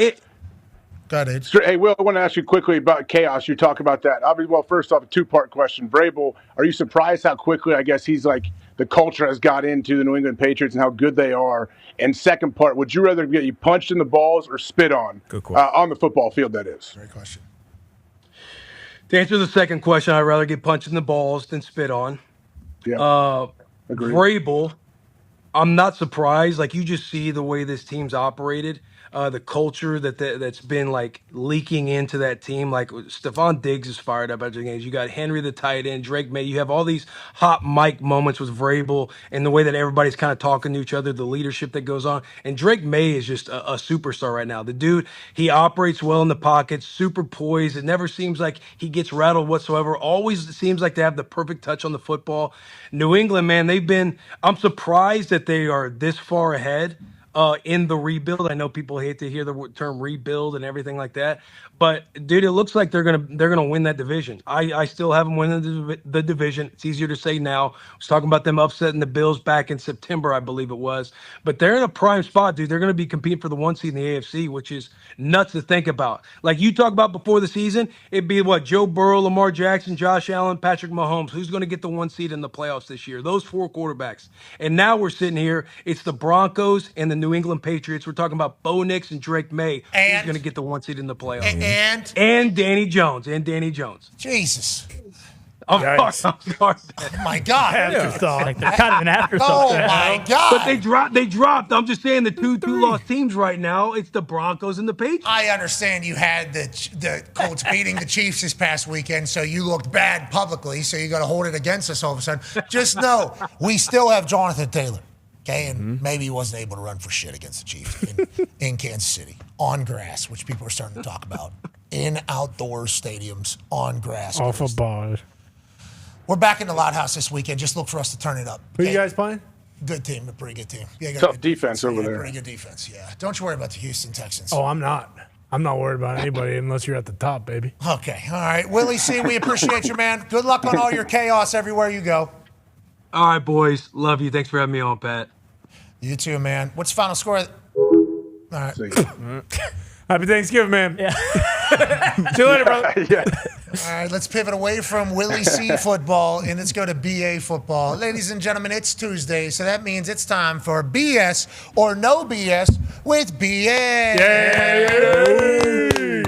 Got it. Hey, Will, I want to ask you quickly about chaos. You talk about that. Obviously, well, first off, a two-part question. Vrabel, are you surprised how quickly, I guess, he's like the culture has got into the New England Patriots and how good they are? And second part, would you rather get you punched in the balls or spit on? Good question. On the football field, that is. Great question. To answer the second question, I'd rather get punched in the balls than spit on. Yeah. Agreed. Vrabel, I'm not surprised. Like, you just see the way this team's operated, the culture that's been like leaking into that team. Like, Stephon Diggs is fired up after games. You got Henry the tight end, Drake May. You have all these hot mic moments with Vrabel and the way that everybody's kind of talking to each other, the leadership that goes on. And Drake May is just a superstar right now. The dude, he operates well in the pocket, super poised. It never seems like he gets rattled whatsoever. Always seems like they have the perfect touch on the football. New England, man, I'm surprised that they are this far ahead in the rebuild. I know people hate to hear the term rebuild and everything like that, but dude, it looks like they're gonna win that division. I still have them winning the division. It's easier to say now. I was talking about them upsetting the Bills back in September, I believe it was, but they're in a prime spot, dude. They're gonna be competing for the 1 seed in the AFC, which is nuts to think about. Like you talk about before the season, it'd be what, Joe Burrow, Lamar Jackson, Josh Allen, Patrick Mahomes. Who's gonna get the 1 seed in the playoffs this year? Those 4 quarterbacks. And now we're sitting here, it's the Broncos and the New England Patriots. We're talking about Bo Nix and Drake May. Who's going to get the 1 seed in the playoffs? And Danny Jones. Jesus. I'm sorry. Oh my God. Afterthought. Like they're kind of an afterthought. Oh my God. But they dropped. I'm just saying the two lost teams right now. It's the Broncos and the Patriots. I understand you had the Colts beating the Chiefs this past weekend, so you looked bad publicly, so you got to hold it against us all of a sudden. Just know, we still have Jonathan Taylor. Okay, and maybe he wasn't able to run for shit against the Chiefs in Kansas City on grass, which people are starting to talk about. In outdoor stadiums, on grass. Off a bar. We're back in the Loud House this weekend. Just look for us to turn it up. Who you guys playing? Good team, a pretty good team. Yeah, tough defense over there. Pretty good defense, yeah. Don't you worry about the Houston Texans. Oh, I'm not. I'm not worried about anybody unless you're at the top, baby. Okay, all right. Willie C., we appreciate you, man. Good luck on all your chaos everywhere you go. All right, boys. Love you. Thanks for having me on, Pat. You too, man. What's the final score? All right. Happy Thanksgiving, man. Yeah. See you later, brother. Yeah. All right, let's pivot away from Willie C. football and let's go to BA football. Ladies and gentlemen, it's Tuesday, so that means it's time for BS or no BS with BA. Yay!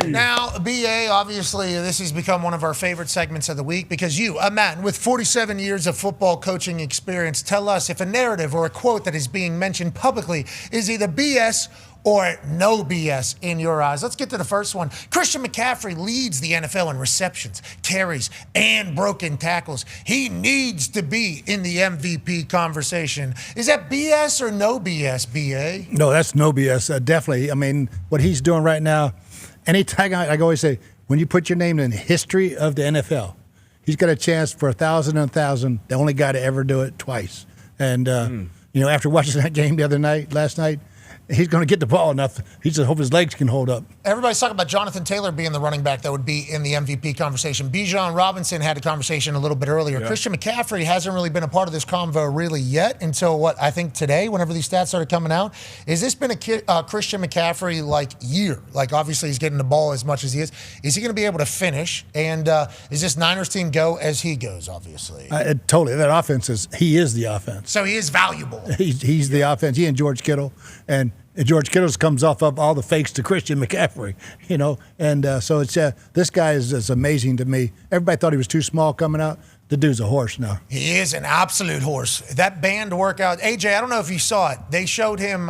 Now, BA, obviously, this has become one of our favorite segments of the week because you, a man with 47 years of football coaching experience, tell us if a narrative or a quote that is being mentioned publicly is either BS or no BS in your eyes. Let's get to the first one. Christian McCaffrey leads the NFL in receptions, carries, and broken tackles. He needs to be in the MVP conversation. Is that BS or no BS, BA? No, that's no BS. Definitely. I mean, what he's doing right now, anytime I always say, when you put your name in the history of the NFL, he's got a chance for 1,000 and 1,000, the only guy to ever do it twice. And, after watching that game last night, he's going to get the ball enough. He just hope his legs can hold up. Everybody's talking about Jonathan Taylor being the running back that would be in the MVP conversation. Bijan Robinson had a conversation a little bit earlier. Yeah. Christian McCaffrey hasn't really been a part of this convo really yet until I think today, whenever these stats started coming out. Has this been a Christian McCaffrey year? Obviously he's getting the ball as much as he is. Is he going to be able to finish? And is this Niners team go as he goes, obviously? Totally. That offense he is the offense. So he is valuable. He's the offense. He and George Kittle. And George Kittle comes off of all the fakes to Christian McCaffrey, and so it's this guy is amazing to me. Everybody thought he was too small coming out. The dude's a horse now. He is an absolute horse. That band workout, AJ, I don't know if you saw it. They showed him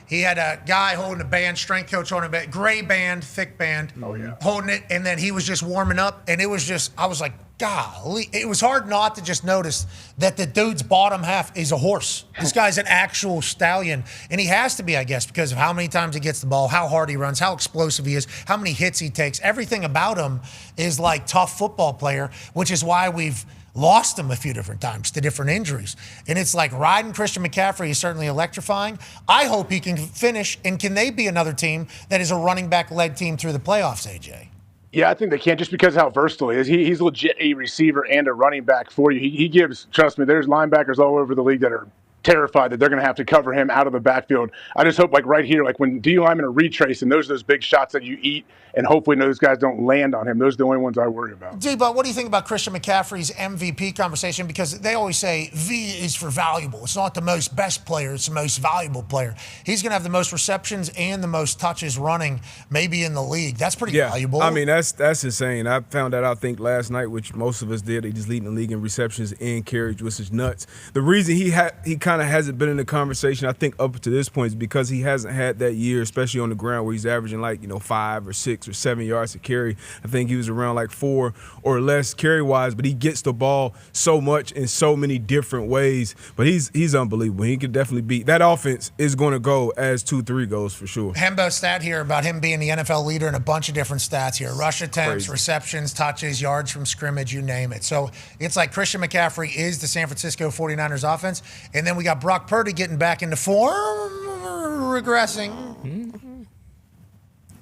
He had a guy holding a band, strength coach holding a band, gray band, thick band, holding it, and then he was just warming up, and it was just, I was like, golly. It was hard not to just notice that the dude's bottom half is a horse. This guy's an actual stallion, and he has to be, I guess, because of how many times he gets the ball, how hard he runs, how explosive he is, how many hits he takes. Everything about him is like tough football player, which is why we've lost him a few different times to different injuries. And it's like riding Christian McCaffrey is certainly electrifying. I hope he can finish, and can they be another team that is a running back-led team through the playoffs, AJ? Yeah, I think they can just because of how versatile he is. He's legit a receiver and a running back for you. He gives, trust me, there's linebackers all over the league that are terrified that they're going to have to cover him out of the backfield. I just hope, like right here, like when D linemen are retracing, those are those big shots that you eat, and hopefully those guys don't land on him. Those are the only ones I worry about. Debone, what do you think about Christian McCaffrey's MVP conversation? Because they always say V is for valuable. It's not the most best player, it's the most valuable player. He's going to have the most receptions and the most touches running maybe in the league. That's pretty valuable. I mean, that's insane. I found that out, I think, last night, which most of us did. He just leading the league in receptions and carries, which is nuts. The reason he kind of hasn't been in the conversation, I think, up to this point is because he hasn't had that year, especially on the ground, where he's averaging 5 or 6 or 7 yards to carry. I think he was around 4 or less carry-wise, but he gets the ball so much in so many different ways. But he's unbelievable. He could definitely beat. That offense is going to go as 2-3 goes for sure. Hembo stat here about him being the NFL leader in a bunch of different stats here. Rush attempts, receptions, touches, yards from scrimmage, you name it. So it's like Christian McCaffrey is the San Francisco 49ers offense. And then we got Brock Purdy getting back into form, regressing.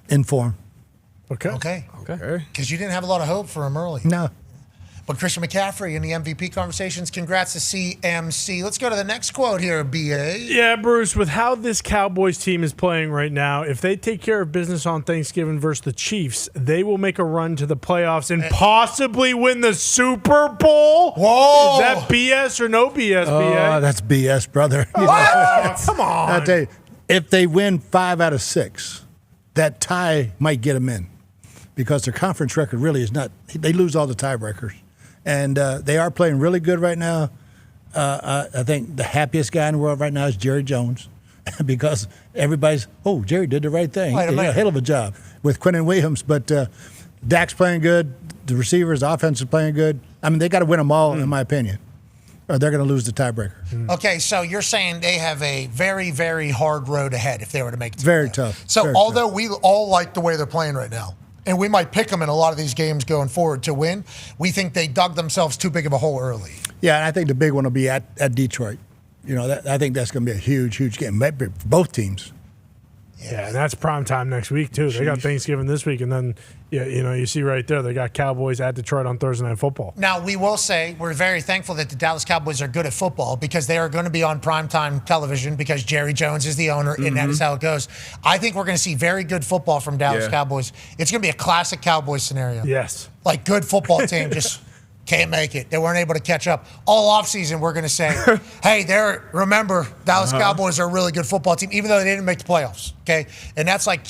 In form. Okay. Because you didn't have a lot of hope for him early. No. But Christian McCaffrey in the MVP conversations, congrats to CMC. Let's go to the next quote here, BA. Yeah, Bruce, with how this Cowboys team is playing right now, if they take care of business on Thanksgiving versus the Chiefs, they will make a run to the playoffs and possibly win the Super Bowl. Whoa. Is that BS or no BS, BA? Oh, that's BS, brother. What? Come on. I'll tell you, if they win 5 out of 6, that tie might get them in because their conference record really is not – they lose all the tiebreakers. And they are playing really good right now. I think the happiest guy in the world right now is Jerry Jones because everybody's, Jerry did the right thing. He did a hell of a job with Quinnen Williams. But Dak's playing good. The receivers, the offense is playing good. I mean, they got to win them all, in my opinion, or they're going to lose the tiebreaker. Okay, so you're saying they have a very, very hard road ahead if they were to make it. Very tough. So Very although we all like the way they're playing right now, and we might pick them in a lot of these games going forward to win, we think they dug themselves too big of a hole early. Yeah, and I think the big one will be at Detroit. I think that's going to be a huge, huge game for both teams. Yeah, and that's prime time next week, too. They got Thanksgiving this week, and then, you see right there, they got Cowboys at Detroit on Thursday Night Football. Now, we will say we're very thankful that the Dallas Cowboys are good at football because they are going to be on primetime television because Jerry Jones is the owner, and that is how it goes. I think we're going to see very good football from Dallas Cowboys. It's going to be a classic Cowboys scenario. Yes. Like, good football team just can't make it. They weren't able to catch up. All offseason, we're going to say, hey, remember, Dallas Cowboys are a really good football team, even though they didn't make the playoffs, okay? And that's like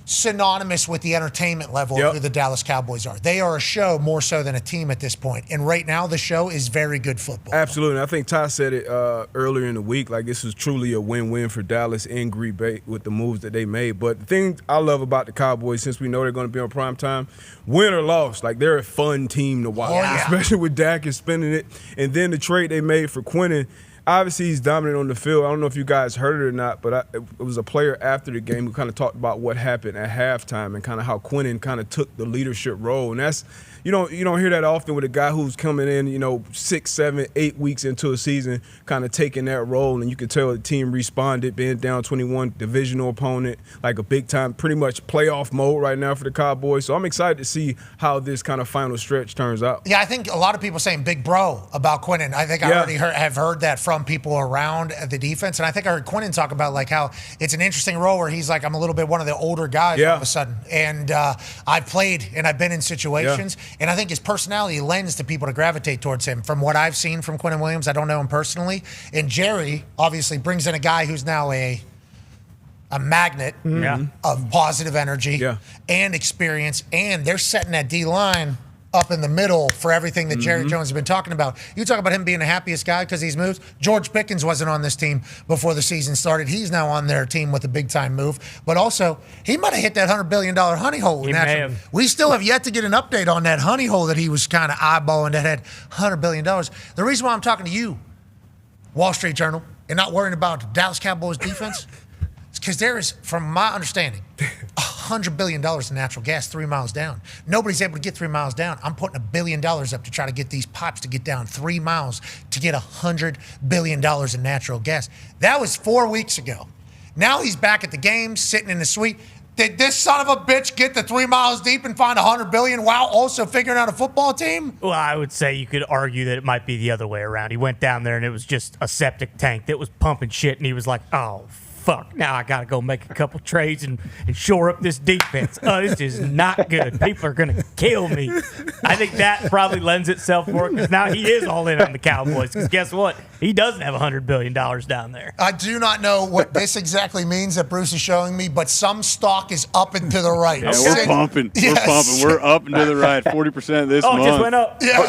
synonymous with the entertainment level of who the Dallas Cowboys are. They are a show more so than a team at this point. And right now, the show is very good football. Absolutely. I think Ty said it earlier in the week, like this was truly a win-win for Dallas and Green Bay with the moves that they made. But the thing I love about the Cowboys, since we know they're going to be on primetime, win or loss, like they're a fun team to watch, especially with Dak and spending it. And then the trade they made for Quinnen, obviously he's dominant on the field. I don't know if you guys heard it or not, but it was a player after the game who kind of talked about what happened at halftime and kind of how Quinnen kind of took the leadership role. And that's you don't hear that often with a guy who's coming in, 6, 7, 8 weeks into a season, kind of taking that role. And you can tell the team responded, being down 21, divisional opponent, like a big time, pretty much playoff mode right now for the Cowboys. So I'm excited to see how this kind of final stretch turns out. Yeah, I think a lot of people saying big bro about Quinnen. I think I already have heard that from people around the defense. And I think I heard Quinnen talk about like how it's an interesting role where he's like, I'm a little bit one of the older guys all of a sudden. And I've played and I've been in situations. And I think his personality lends to people to gravitate towards him. From what I've seen from Quinnen Williams, I don't know him personally. And Jerry obviously brings in a guy who's now a magnet of positive energy and experience. And they're setting that D-line up in the middle for everything that Jerry Jones has been talking about. You talk about him being the happiest guy because he's moved. George Pickens wasn't on this team before the season started. He's now on their team with a big-time move. But also, he might have hit that $100 billion honey hole. He may have. We still have yet to get an update on that honey hole that he was kind of eyeballing that had $100 billion. The reason why I'm talking to you, Wall Street Journal, and not worrying about Dallas Cowboys defense, is because there is, from my understanding, $100 billion in natural gas 3 miles down. Nobody's able to get 3 miles down. I'm putting $1 billion up to try to get these pipes to get down 3 miles to get $100 billion in natural gas. That was 4 weeks ago. Now he's back at the game, sitting in the suite. Did this son of a bitch get the 3 miles deep and find $100 billion while also figuring out a football team? Well, I would say you could argue that it might be the other way around. He went down there and it was just a septic tank that was pumping shit, and he was like, oh, fuck, now I got to go make a couple trades and shore up this defense. This is not good. People are going to kill me. I think that probably lends itself for it because now he is all in on the Cowboys. Because guess what? He doesn't have $100 billion down there. I do not know what this exactly means that Bruce is showing me, but some stock is up and to the right. Yeah, we're pumping. Yes. We're pumping. We're up and to the right. 40% this month. Oh, it just went up. Yeah.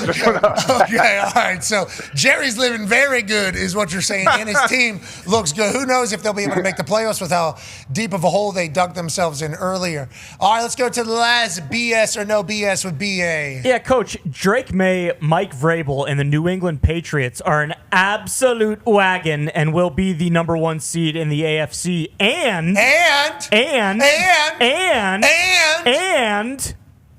Okay, all right. So Jerry's living very good is what you're saying, and his team looks good. Who knows if they'll be able to make the playoffs with how deep of a hole they dug themselves in earlier. All right, let's go to the last BS or no BS with BA. Yeah, Coach, Drake May, Mike Vrabel, and the New England Patriots are an absolute wagon and will be the number 1 seed in the AFC. And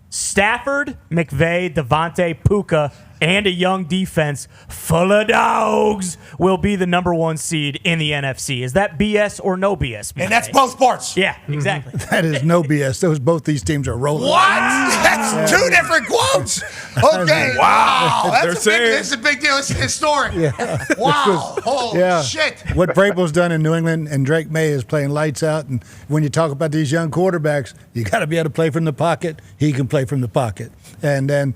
Stafford, McVay, Devontae, Puka, and a young defense full of dogs will be the number 1 seed in the NFC. Is that BS or no BS? And that's both parts. Yeah, exactly. That is no BS. Both these teams are rolling. What? That's 2 different quotes. Okay. Wow. This is a big deal. It's historic. Yeah. Wow. Holy shit. What Vrabel's done in New England and Drake May is playing lights out. And when you talk about these young quarterbacks, you got to be able to play from the pocket. He can play from the pocket. And then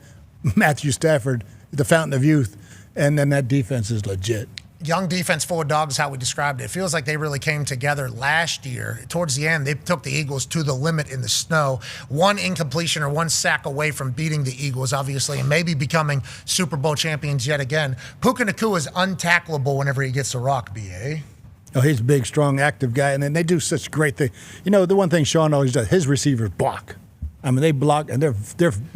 Matthew Stafford, the fountain of youth, and then that defense is legit. Young defense full of dogs is how we described it. It feels like they really came together last year. Towards the end, they took the Eagles to the limit in the snow. 1 incompletion or 1 sack away from beating the Eagles, obviously, and maybe becoming Super Bowl champions yet again. Puka Nacua is untackleable whenever he gets the rock, B.A. Oh, he's a big, strong, active guy, and then they do such great things. You know, the one thing Sean always does, his receivers block. I mean, they block, and they're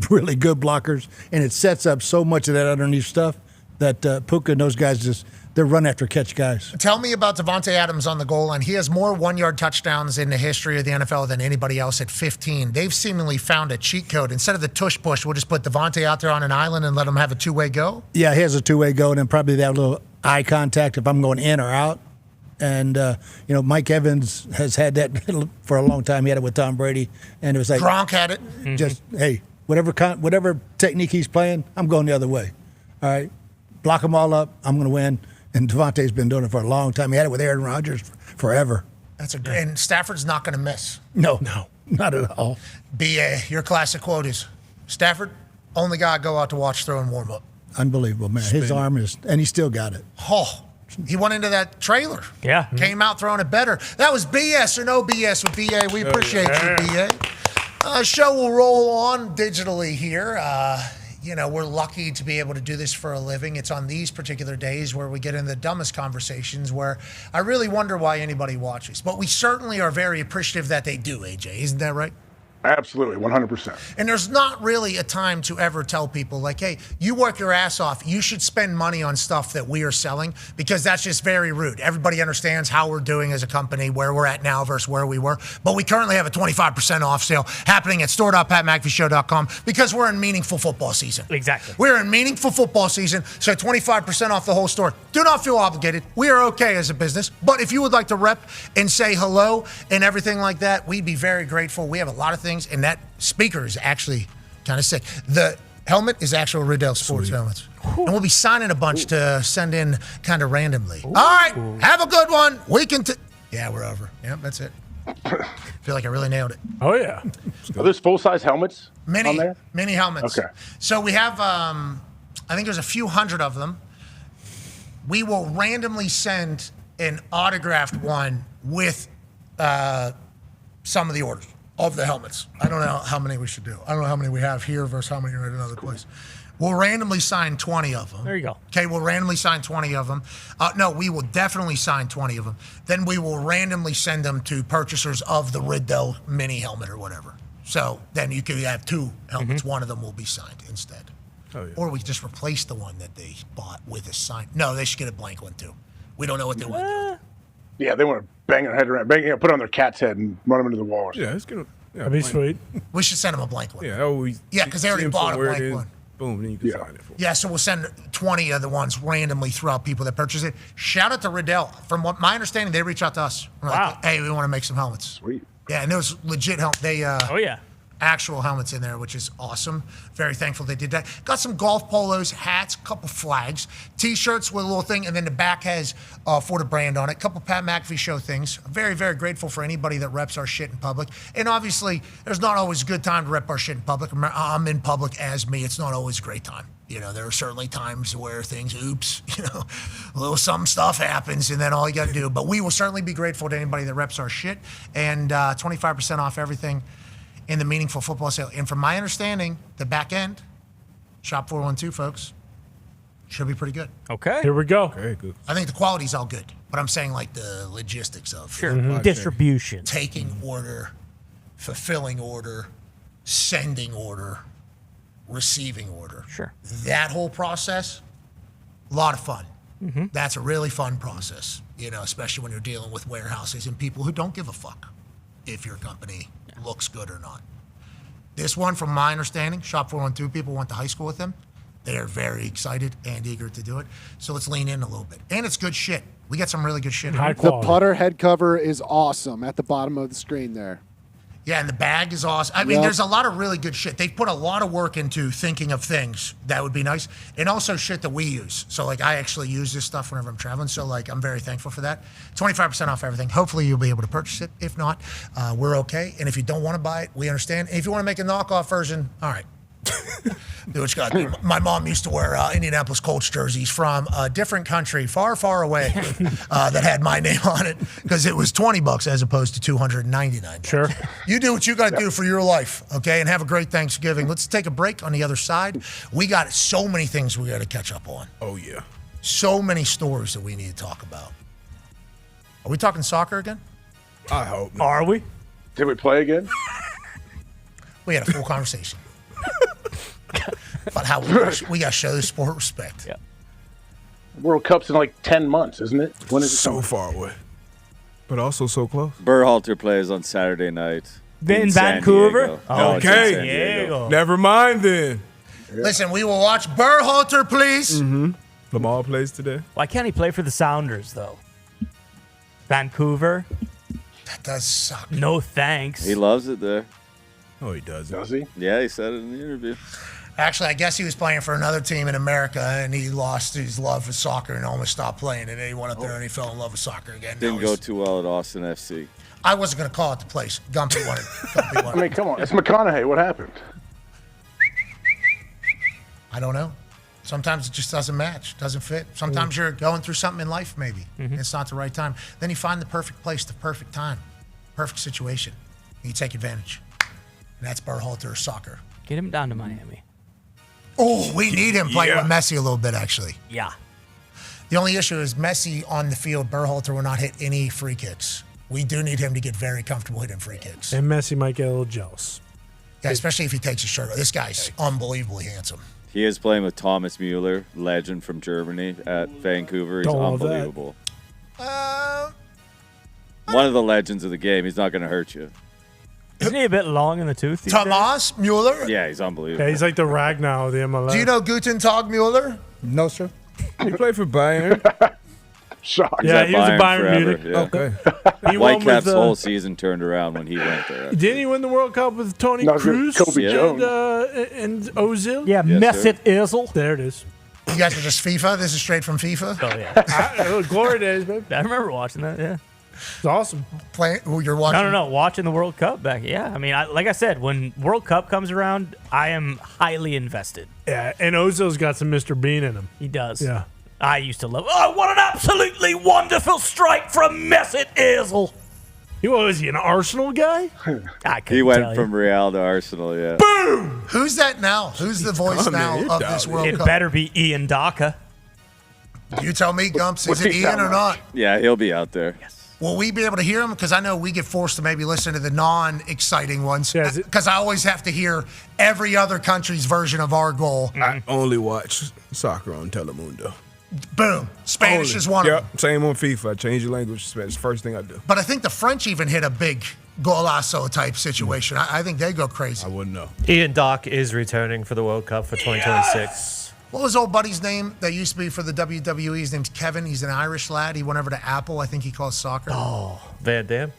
really good blockers, and it sets up so much of that underneath stuff that Puka and those guys they're run after catch guys. Tell me about Devontae Adams on the goal line. He has more 1-yard touchdowns in the history of the NFL than anybody else at 15. They've seemingly found a cheat code. Instead of the tush push, we'll just put Devontae out there on an island and let him have a 2-way go? Yeah, he has a 2-way go, and then probably that little eye contact if I'm going in or out. And, Mike Evans has had that for a long time. He had it with Tom Brady. And it was like Gronk had it. Just, hey, whatever technique he's playing, I'm going the other way. All right? Block them all up. I'm going to win. And Devontae's been doing it for a long time. He had it with Aaron Rodgers forever. And Stafford's not going to miss. No, not at all. B.A., your classic quote is, Stafford, only guy I go out to watch throw and warm up. Unbelievable, man. His arm is, and he still got it. Oh. He went into that trailer. Yeah. Came out throwing it better. That was BS or no BS with BA. We appreciate you, BA. Show will roll on digitally here. We're lucky to be able to do this for a living. It's on these particular days where we get into the dumbest conversations where I really wonder why anybody watches. But we certainly are very appreciative that they do, AJ. Isn't that right? Absolutely, 100%. And there's not really a time to ever tell people like, hey, you work your ass off. You should spend money on stuff that we are selling because that's just very rude. Everybody understands how we're doing as a company, where we're at now versus where we were. But we currently have a 25% off sale happening at store.patmcafeeshow.com because we're in meaningful football season. Exactly. We're in meaningful football season, so 25% off the whole store. Do not feel obligated. We are okay as a business. But if you would like to rep and say hello and everything like that, we'd be very grateful. We have a lot of things. And that speaker is actually kind of sick. The helmet is actual Riddell Sports helmets. And we'll be signing a bunch to send in kind of randomly. All right, have a good one. We can yeah, we're over. Yep, that's it. Feel like I really nailed it. Oh, yeah. Are those full-size helmets on there? Mini helmets. Okay. So we have, I think there's a few hundred of them. We will randomly send an autographed one with some of the orders. of the helmets. I don't know how many we should do. I don't know how many we have here versus how many are at another place. We'll randomly sign 20 of them. There you go. Okay, we'll randomly sign 20 of them. No, we will definitely sign 20 of them. Then we will randomly send them to purchasers of the Riddell mini helmet or whatever. So then you could have 2 helmets. One of them will be signed instead. Oh, yeah. Or we just replace the one that they bought with a sign. No, they should get a blank one too. We don't know what they want to do. Yeah, they want to bang their head around, put it on their cat's head and run them into the wall. Yeah, it's gonna. Yeah, That'd be sweet. We should send them a blank one. Yeah, because they already bought a blank one. Boom, then you can sign it for. Yeah, so we'll send 20 of the ones randomly throughout people that purchase it. Shout out to Riddell. From what my understanding, they reached out to us. We're like, hey, we want to make some helmets. Sweet. Yeah, and there was legit helmet. Oh yeah. Actual helmets in there, which is awesome. Very thankful they did that. Got some golf polos, hats, couple flags, T-shirts with a little thing, and then the back has for the brand on it. Couple Pat McAfee Show things. Very, very grateful for anybody that reps our shit in public. And obviously, there's not always a good time to rep our shit in public. I'm in public as me. It's not always a great time. You know, there are certainly times where things, a little some stuff happens, and then all you got to do. But we will certainly be grateful to anybody that reps our shit. And 25% off everything in the meaningful football sale. And from my understanding, the back end, Shop 412, folks, should be pretty good. Okay. Here we go. Very good. I think the quality's all good, but I'm saying like the logistics of Distribution. taking order, fulfilling order, sending order, receiving order. Sure. That whole process, a lot of fun. That's a really fun process, especially when you're dealing with warehouses and people who don't give a fuck if your company looks good or not. This one, from my understanding, Shop 412 people went to high school with them. They are very excited and eager to do it. So let's lean in a little bit. And it's good shit. We got some really good shit. The putter head cover is awesome at the bottom of the screen there. Yeah, and the bag is awesome. I mean, there's a lot of really good shit. They put a lot of work into thinking of things that would be nice, and also shit that we use. So, like, I actually use this stuff whenever I'm traveling. So, like, I'm very thankful for that. 25% off everything. Hopefully, you'll be able to purchase it. If not, we're okay. And if you don't want to buy it, we understand. And if you want to make a knockoff version, all right. Do what you got to do. My mom used to wear Indianapolis Colts jerseys from a different country, far, far away, that had my name on it because it was $20 as opposed to $299. Sure. You do what you got to do for your life, okay? And have a great Thanksgiving. Let's take a break. On the other side, we got so many things we got to catch up on. Oh, yeah. So many stories that we need to talk about. Are we talking soccer again? I hope not. Are we? Did we play again? We had a full conversation. About how we got to show the sport respect. Yeah. World Cup's in like 10 months, isn't it? When is it So coming? far away, but also so close. Berhalter plays on Saturday night In San Vancouver? Diego. Oh, No, it's in okay. San Diego. Never mind then. Listen, we will watch Berhalter, please. Lamar plays today. Why can't he play for the Sounders, though? Vancouver? That does suck. No thanks. He loves it there. Oh, he does. Does he? Yeah, he said it in the interview. Actually, I guess he was playing for another team in America, and he lost his love for soccer and almost stopped playing. And then he went up there and he fell in love with soccer again. Didn't go too well at Austin FC. I wasn't going to call it the place. Gumpy wanted. I mean, come on. It's McConaughey. What happened? I don't know. Sometimes it just doesn't match, doesn't fit. Sometimes you're going through something in life, maybe. It's not the right time. Then you find the perfect place, the perfect time, perfect situation. And you take advantage. And that's Berhalter or soccer. Get him down to Miami. Oh, we need him playing with Messi a little bit, actually. Yeah. The only issue is Messi on the field, Berhalter will not hit any free kicks. We do need him to get very comfortable hitting free kicks. And Messi might get a little jealous. Yeah, especially if he takes his shirt off. This guy's unbelievably handsome. He is playing with Thomas Müller, legend from Germany, at Vancouver. He's Don't love that. unbelievable. One of the legends of the game. He's not going to hurt you. Isn't he a bit long in the tooth? these Thomas Müller? Yeah, he's unbelievable. Yeah, he's like the Ragnar of the MLS. Do you know Guten Tag Müller? No, sir. He played for Bayern. Shock. Yeah, he was at Bayern forever, Munich. yeah. Okay. He won Whitecaps' with, whole season turned around when he went there. Didn't he win the World Cup with Tony No, it was Cruz Kobe Jones. and Ozil? Yeah, Yes, Mesut Özil. There it is. You guys are just FIFA? This is straight from FIFA? Oh, yeah. Glory days, baby. I remember watching that, yeah. It's awesome. You're watching? No. Watching the World Cup back. Yeah, I mean, like I said, when World Cup comes around, I am highly invested. Yeah, and Ozil's got some Mr. Bean in him. He does. Yeah. I used to love. Oh, what an absolutely wonderful strike from Mesut Özil. Was he an Arsenal guy? He went from Real to Arsenal, yeah. Boom! Who's that now? Who's the voice now of this World It Cup? better be Ian Daka. You tell me, Gumps. Is it Ian or not? Yeah, he'll be out there. Will we be able to hear him? Because I know we get forced to maybe listen to the non-exciting ones. Because I always have to hear every other country's version of our goal. I only watch soccer on Telemundo. Boom. Spanish is one of them. Same on FIFA. I change the language to Spanish. First thing I do. But I think the French even hit a big golazo type situation. I think they go crazy. I wouldn't know. Ian Doc is returning for the World Cup for 2026. What was old buddy's name that used to be for the WWE? His name's Kevin. He's an Irish lad. He went over to Apple. I think he calls soccer. Oh, Van Damme?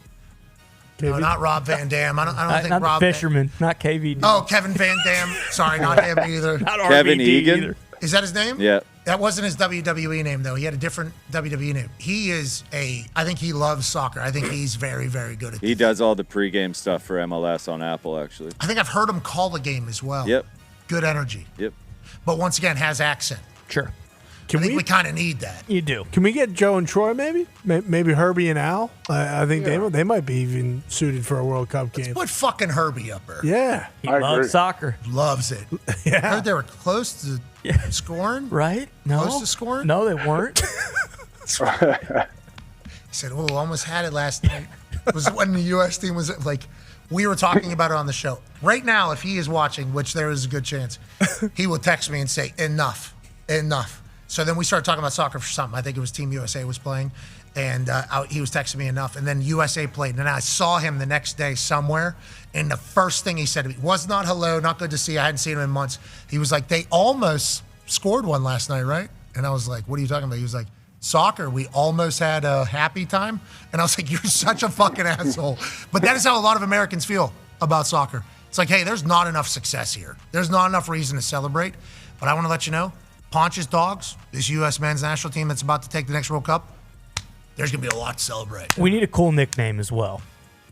No, not Rob Van Dam. I don't think not Rob. the Fisherman, not KVD. Oh, Kevin Van Dam. Sorry, not him either. Not Kevin RVD Egan? either. Is that his name? Yeah. That wasn't his WWE name, though. He had a different WWE name. I think he loves soccer. I think he's very, very good at it. He does all the pregame stuff for MLS on Apple, actually. I think I've heard him call the game as well. Yep. Good energy. Yep. But once again, has accent. Sure. I think we kind of need that. You do. Can we get Joe and Troy maybe? Maybe Herbie and Al? I think they might be even suited for a World Cup game. Put fucking Herbie up there. Yeah. He loves soccer. Loves it. Yeah. I heard they were close to scoring. Right? No. Close to scoring? No, they weren't. He said, "Oh, almost had it last night." It was when the U.S. team was like, we were talking about it on the show. Right now, if he is watching, which there is a good chance, he will text me and say, "Enough, enough." So then we started talking about soccer for something. I think it was Team USA was playing, and he was texting me enough. And then USA played, and then I saw him the next day somewhere, and the first thing he said to me was not hello, not good to see. I hadn't seen him in months. He was like, "They almost scored one last night, right?" And I was like, "What are you talking about?" He was like, "Soccer, we almost had a happy time." And I was like, "You're such a fucking asshole." But that is how a lot of Americans feel about soccer. It's like, hey, there's not enough success here. There's not enough reason to celebrate. But I want to let you know, Ponch's Dogs, this U.S. men's national team that's about to take the next World Cup, there's going to be a lot to celebrate. We need a cool nickname as well.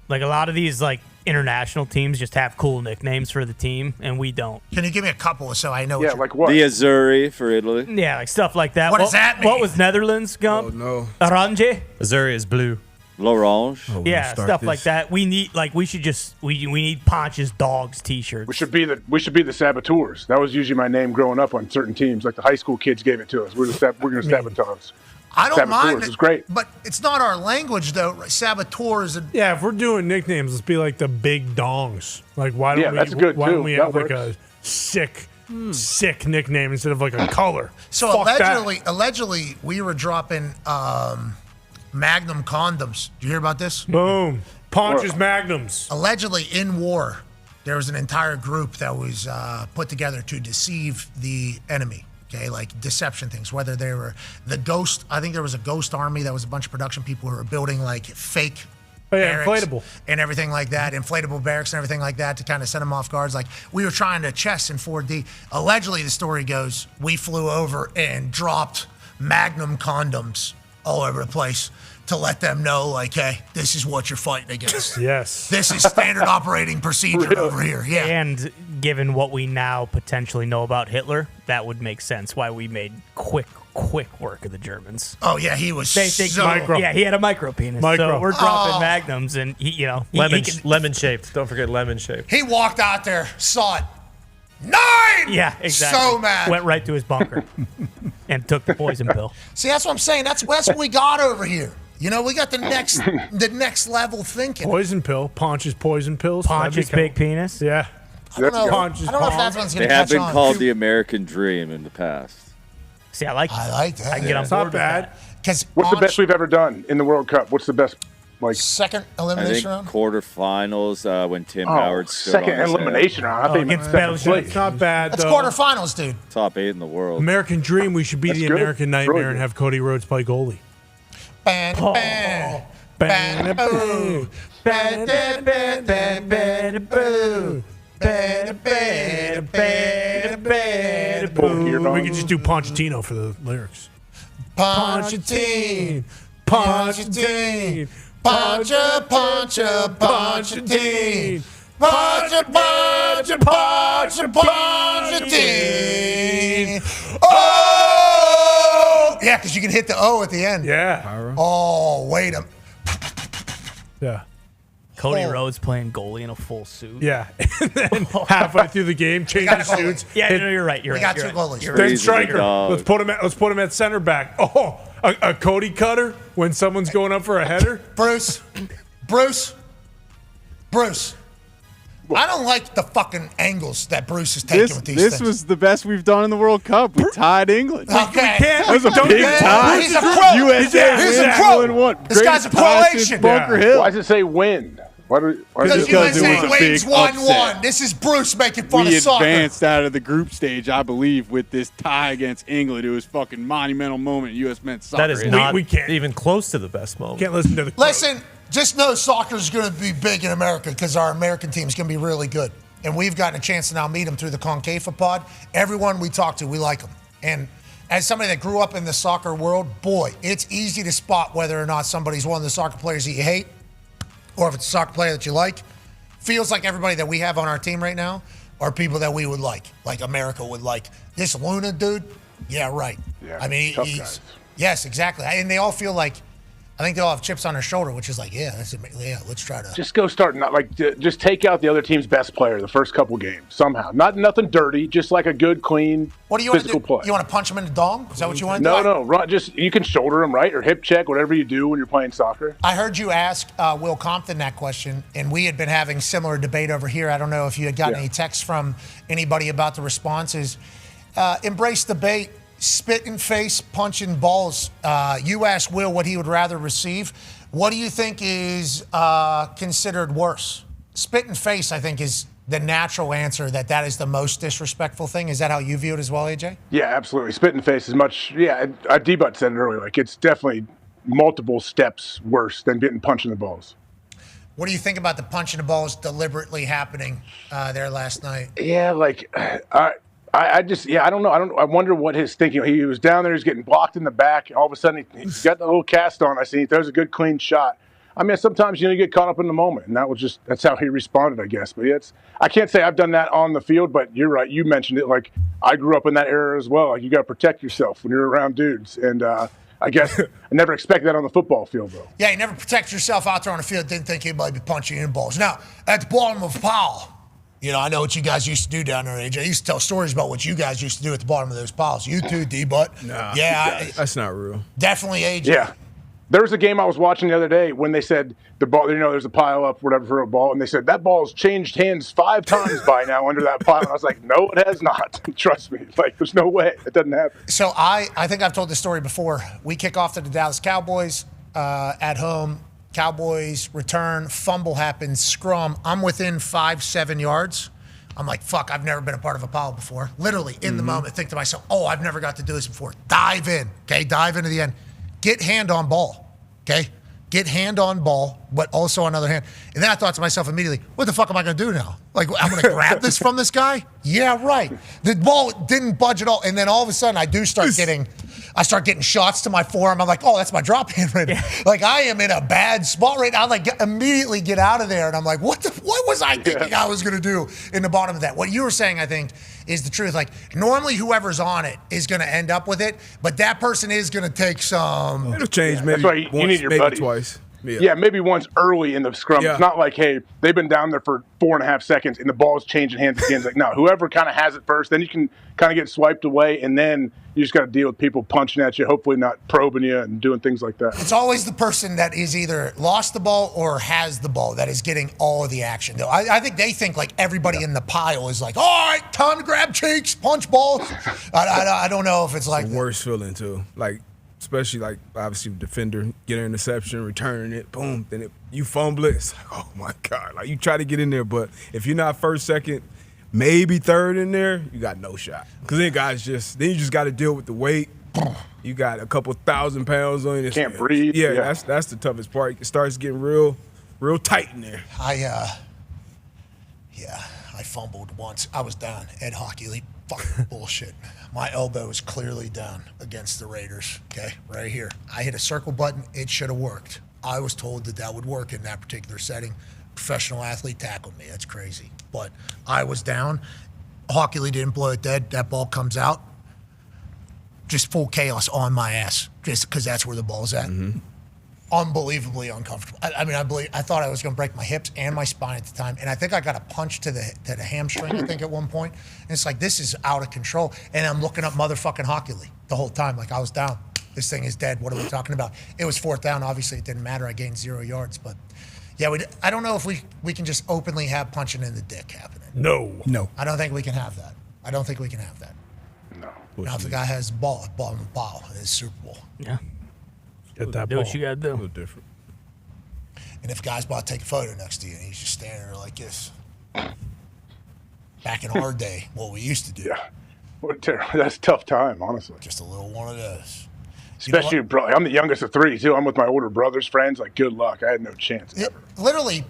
Like a lot of these international teams just have cool nicknames for the team, and we don't. Can you give me a couple so I know? Yeah, like what? The Azzurri for Italy. Yeah, like stuff like that. What does that mean? What was Netherlands, Gump? Oh, no. Orange? Azzurri is blue. L'Orange. Yeah, stuff like that. We need we need Ponch's Dogs t-shirts. We should be the saboteurs. That was usually my name growing up on certain teams. Like the high school kids gave it to us. We're going to sabotage. I don't mind Saboteurs is great. But it's not our language, though. Saboteurs. Yeah, if we're doing nicknames, let's be like the Big Dongs. Like, why don't that's good, why don't too. we That have like a sick nickname instead of like a color? So Fuck allegedly, we were dropping Magnum condoms. Did you hear about this? Boom. Ponch's Magnums. Allegedly, in war, there was an entire group that was put together to deceive the enemy. Okay, like deception things, whether they were the ghost. I think there was a ghost army that was a bunch of production people who were building like fake barracks inflatable. And everything like that, inflatable barracks and everything like that to kind of send them off guards. Like we were trying to chess in 4D. Allegedly, the story goes, we flew over and dropped Magnum condoms all over the place to let them know, like, hey, this is what you're fighting against. Yes. This is standard operating procedure over here. Yeah. And given what we now potentially know about Hitler, that would make sense why we made quick work of the Germans. Oh, yeah, he was they think so... Yeah, he had a micro penis. So we're dropping Magnums, and he lemon-shaped. Don't forget lemon-shaped. He walked out there, saw it. 9! Yeah, exactly. So mad. Went right to his bunker and took the poison pill. See, that's what I'm saying. That's what we got over here. You know, we got the next level thinking. Poison pill. Ponch's poison pills. Ponch's big penis. Yeah. I don't know. Ponch's I don't know if that's one's going They to have catch been on. called the American Dream in the past. See, I like that. I can get on It's board not with bad. that. What's the best we've ever done in the World Cup? What's the best? Like second I elimination think round? quarterfinals when Tim Howard stood second on his head. elimination round. I think Against Belgium. It's not bad, That's though. quarterfinals, dude. Top 8 in the world. American Dream, we should be That's the good. American Nightmare Really and good. have Cody Rhodes play goalie. Bang, bang. Bang, boo. Bang, bang, bang, bang, bang, boo. Bang, bang, bang, bang, boo. We could just do Pochettino for the lyrics. Pochettino, Pochettino, Poncha, Poncha, Pochettino, Poncha, Poncha, Poncha, Pochettino. Oh! Yeah, because you can hit the O at the end. Yeah. Oh, wait a... Yeah. Cody Rhodes playing goalie in a full suit. Yeah. And then halfway through the game, changes suits. Yeah, no, you're right. We got two goalies. Then striker. Let's put him at center back. Oh, a Cody cutter when someone's going up for a header. Bruce. I don't like the fucking angles that Bruce is taking with these This things. was the best we've done in the World Cup. We tied England. Okay. That was a big tie. He's a crow. USA He's a wins crow. England won. This guy's a Croatian. Bunker Hill. Why does it say win? Because USA wins 1-1. This is Bruce making fun We of soccer. advanced out of the group stage, I believe, with this tie against England. It was fucking monumental moment in U.S. men's soccer. That is not even close to the best moment. Can't listen to the Listen, just know soccer is going to be big in America because our American team is going to be really good. And we've gotten a chance to now meet them through the CONCAFA pod. Everyone we talk to, we like them. And as somebody that grew up in the soccer world, boy, it's easy to spot whether or not somebody's one of the soccer players that you hate or if it's a soccer player that you like. Feels like everybody that we have on our team right now are people that we would like America would like. This Luna dude, yeah, right. Yeah, I mean, tough he's guys. yes, exactly. And they all feel like, I think they all have chips on their shoulder, which is like, let's try to. Just go start, just take out the other team's best player the first couple games somehow. Nothing dirty, just like a good, clean, What do you want to physical do? play. You want to punch him in the dong? Is that what you want to do? No, run. Just you can shoulder him, right, or hip check, whatever you do when you're playing soccer. I heard you ask Will Compton that question, and we had been having similar debate over here. I don't know if you had gotten any texts from anybody about the responses. Embrace debate, spit in face, punching balls. You asked Will what he would rather receive. What do you think is considered worse? Spit in face, I think, is the natural answer, that is the most disrespectful thing. Is that how you view it as well, AJ? Yeah, absolutely. Spit in face is much. Yeah, D-Butt said it earlier. Like it's definitely multiple steps worse than getting punched in the balls. What do you think about the punch in the balls deliberately happening there last night? Yeah, I don't know. I wonder what his thinking. He was down there, he was getting blocked in the back. All of a sudden, he's got the little cast on. I see he throws a good, clean shot. I mean, sometimes you get caught up in the moment, and that's how he responded, I guess. But I can't say I've done that on the field, but you're right. You mentioned it. Like I grew up in that era as well. Like you got to protect yourself when you're around dudes, and I guess I never expected that on the football field, though. Yeah, you never protect yourself out there on the field. Didn't think anybody would be punching you in balls. Now, at the bottom of Powell, I know what you guys used to do down there, AJ. I used to tell stories about what you guys used to do at the bottom of those piles. You too, D-Butt. Nah, yeah, that's not real. Definitely, AJ. Yeah. There was a game I was watching the other day when they said the ball, there's a pile up, whatever, for a ball, and they said that ball's changed hands 5 times by now under that pile. And I was like, no, it has not. Trust me. Like, there's no way. It doesn't happen. So I think I've told this story before. We kick off to the Dallas Cowboys at home. Cowboys return, fumble happens, scrum. I'm within 5-7 yards. I'm like, fuck, I've never been a part of a pile before. Literally, in the moment, think to myself, I've never got to do this before. Dive in, okay? Dive into the end. Get hand on ball, okay? Get hand on ball, but also on the other hand. And then I thought to myself immediately, what the fuck am I going to do now? Like, I'm going to grab this from this guy? Yeah, right. The ball didn't budge at all. And then all of a sudden, I start getting shots to my forearm. I'm like, that's my drop hand right now. Like, I am in a bad spot right now. Like, immediately get out of there. And I'm like, what was I thinking I was going to do in the bottom of that? What you were saying, I think, is the truth. Like, normally whoever's on it is going to end up with it, but that person is going to take some. It'll change maybe That's why you need your maybe buddies. twice. Yeah, maybe once early in the scrum. Yeah. It's not like, hey, they've been down there for 4.5 seconds and the ball's changing hands again. It's like, no, whoever kind of has it first, then you can kind of get swiped away, and then you just got to deal with people punching at you, hopefully not probing you and doing things like that. It's always the person that is either lost the ball or has the ball that is getting all of the action. Though I think they think like everybody in the pile is like, all right, time to grab cheeks, punch balls. I don't know if it's like the worst feeling too. Like, especially like obviously defender get an interception, returning it, boom, then you fumble it. It's like, oh my God. Like you try to get in there, but if you're not first, second, maybe third in there, you got no shot. Because then you just got to deal with the weight. You got a couple 1,000 pounds on you. Can't breathe. Yeah, that's the toughest part. It starts getting real tight in there. I fumbled once. I was down at Hockey League. Fucking bullshit. My elbow is clearly down against the Raiders. Okay, right here. I hit a circle button. It should have worked. I was told that would work in that particular setting. Professional athlete tackled me. That's crazy. But I was down. Hockey League didn't blow it dead. That ball comes out. Just full chaos on my ass. Just because that's where the ball's at. Mm-hmm. unbelievably uncomfortable. I mean, I thought I was going to break my hips and my spine at the time, and I think I got a punch to the hamstring, I think, at one point. And it's like, this is out of control. And I'm looking up motherfucking Hockey League the whole time. Like, I was down. This thing is dead. What are we talking about? It was 4th down. Obviously, it didn't matter. I gained 0 yards. But, yeah, I don't know if we can just openly have punching in the dick happening. No. I don't think we can have that. No. Now, if the guy has the ball in his Super Bowl. Yeah. Get that Do ball. what you got to A little do. different. And if a guy's about to take a photo next to you and he's just standing there like this. Back in our day, what we used to do. Yeah. That's a tough time, honestly. Just a little one of those. Especially, bro, I'm the youngest of 3, too. I'm with my older brother's friends. Like, good luck. I had no chance ever. Literally,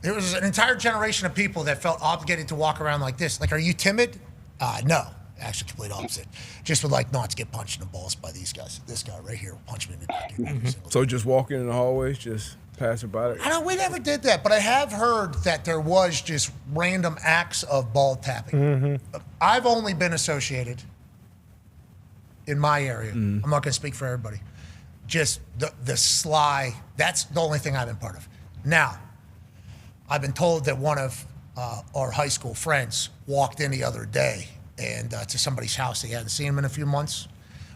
there was an entire generation of people that felt obligated to walk around like this. Like, are you timid? No. Actually, complete opposite. Just would like not to get punched in the balls by these guys. This guy right here will punch me in the dick. So just walking in the hallways, just pass it by. I know we never did that, but I have heard that there was just random acts of ball tapping. I've only been associated in my area. I'm not going to speak for everybody. Just the sly. That's the only thing I've been part of. Now, I've been told that one of our high school friends walked in the other day and to somebody's house. They hadn't seen him in a few months.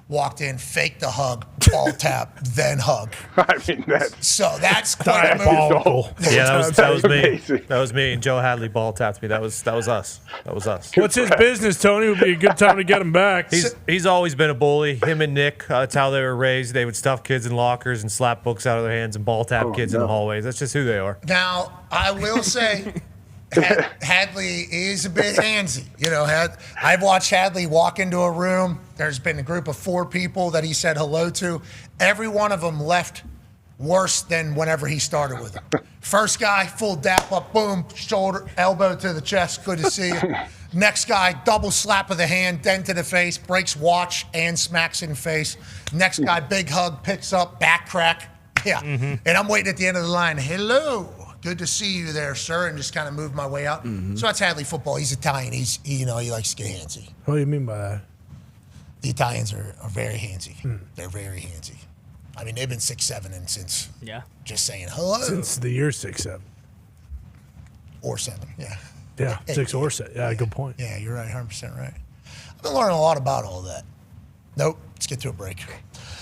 Walked in, faked the hug, ball tap, then hug. I mean, so that's quite a move. Yeah, that was me. amazing. That was me. And Joe Hadley ball tapped me. That was us. What's his business, Tony? Would be a good time to get him back. He's always been a bully. Him and Nick, that's how they were raised. They would stuff kids in lockers and slap books out of their hands and ball tap kids in the hallways. That's just who they are. Now, I will say, Hadley is a bit handsy. You know, I've watched Hadley walk into a room. There's been a group of 4 people that he said hello to. Every one of them left worse than whenever he started with them. First guy, full dap up, boom, shoulder, elbow to the chest, good to see you. Next guy, double slap of the hand, dent to the face, breaks watch and smacks in face. Next guy, big hug, picks up, back crack. Yeah. And I'm waiting at the end of the line. Hello. Good to see you there, sir, and just kind of move my way out. So that's Hadley football. He's Italian. He likes to get handsy. What do you mean by that? The Italians are very handsy. They're very handsy. I mean, they've been 6'7" and since just saying hello. Since the year 6'7". Or 7, yeah. Yeah, 6 or 7. Yeah, good point. Yeah, you're right, 100% right. I've been learning a lot about all that. Nope, let's get to a break.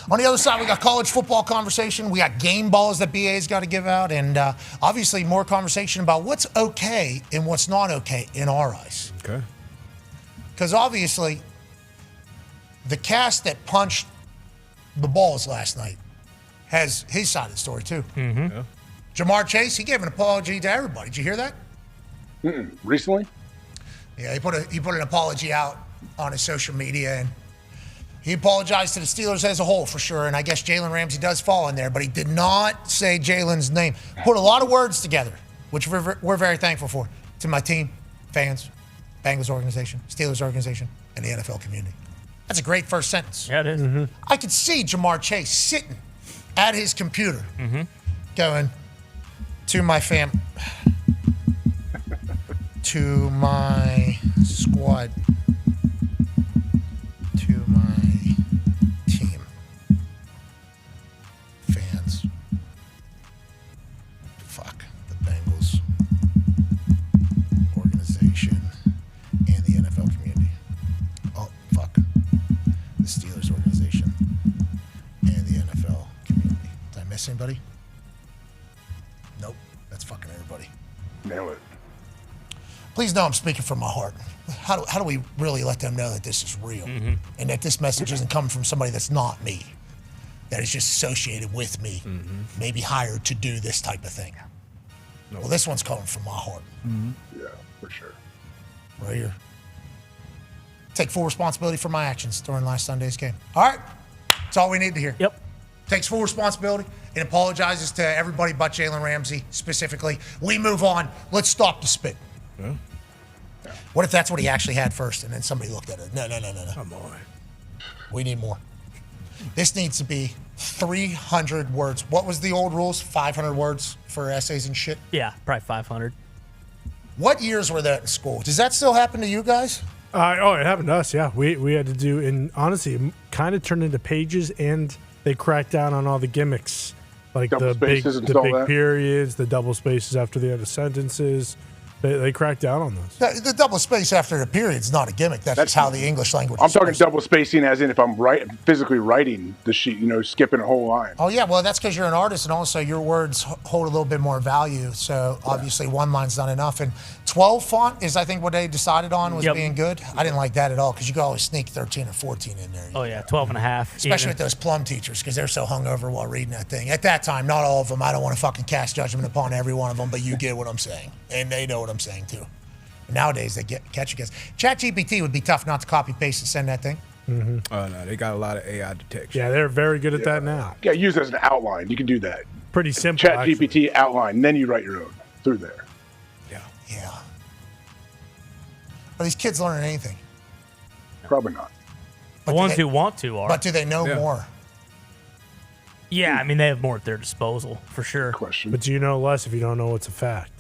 On the other side, we got college football conversation. We got game balls that BA's got to give out. And obviously more conversation about what's okay and what's not okay in our eyes. Okay. Because obviously the cast that punched the balls last night has his side of the story too. Yeah. Jamar Chase, he gave an apology to everybody. Did you hear that? Recently? Yeah, he put an apology out on his social media, and he apologized to the Steelers as a whole for sure, and I guess Jalen Ramsey does fall in there, but he did not say Jalen's name. Put a lot of words together, which we're very thankful for, to my team, fans, Bengals organization, Steelers organization, and the NFL community. That's a great first sentence. Yeah, it is. I could see Jamar Chase sitting at his computer going, to my to my squad, to my team, fans, fuck, the Bengals organization, and the NFL community. Oh, fuck, the Steelers organization and the NFL community. Did I miss anybody? Nope, that's fucking everybody. Nail it. Please know I'm speaking from my heart. How do we really let them know that this is real and that this message isn't coming from somebody that's not me, that is just associated with me, maybe hired to do this type of thing? Well, this one's coming from my heart. Yeah, for sure. Right here. Take full responsibility for my actions during last Sunday's game. All right? That's all we need to hear. Yep. Takes full responsibility and apologizes to everybody but Jalen Ramsey specifically. We move on. Let's stop the spit. Yeah. What if that's what he actually had first and then somebody looked at it? No. Come on. We need more. This needs to be 300 words. What was the old rules? 500 words for essays and shit? Yeah, probably 500. What years were that in school? Does that still happen to you guys? It happened to us, yeah. We had to do, and honestly, it kind of turned into pages, and they cracked down on all the gimmicks Like Double the big spaces and all that. periods, the double spaces after the end of sentences. They crack down on those. The double space after the period is not a gimmick. That's just how the English language I'm is talking supposed to. double spacing as in if I'm physically writing the sheet, skipping a whole line. Oh, yeah. Well, that's because you're an artist, and also your words hold a little bit more value. So, obviously, one line's not enough. And 12 font is, I think, what they decided on was being good. I didn't like that at all because you could always sneak 13 or 14 in there. Oh, yeah, 12 and a half. Especially with those plum teachers because they're so hungover while reading that thing. At that time, not all of them. I don't want to fucking cast judgment upon every one of them, but you get what I'm saying. And they know what I'm saying, too. Nowadays, they catch you guys. ChatGPT would be tough not to copy, paste, and send that thing. Mm-hmm. Oh, no, they got a lot of AI detection. Yeah, they're very good at that now. Yeah, use it as an outline. You can do that. Pretty simple. ChatGPT outline, and then you write your own through there. Yeah. Are these kids learning anything? Probably not. The ones who want to are. But do they know more? Yeah, I mean, they have more at their disposal, for sure. Question. But do you know less if you don't know what's a fact?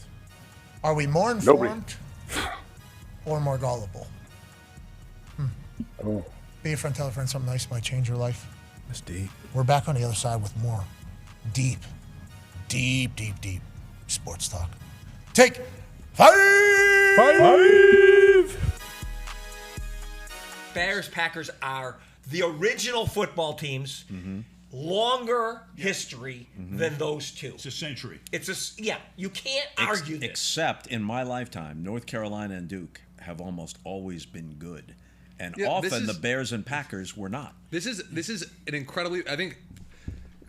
Are we more informed or more gullible? Oh. Be a friend, tell a friend something nice might change your life. That's deep. We're back on the other side with more deep sports talk. Take 5! Bears, Packers are the original football teams. Longer history than those two. It's a century. You can't argue this. Except in my lifetime, North Carolina and Duke have almost always been good. And often the Bears and Packers were not. This is an incredibly, I think,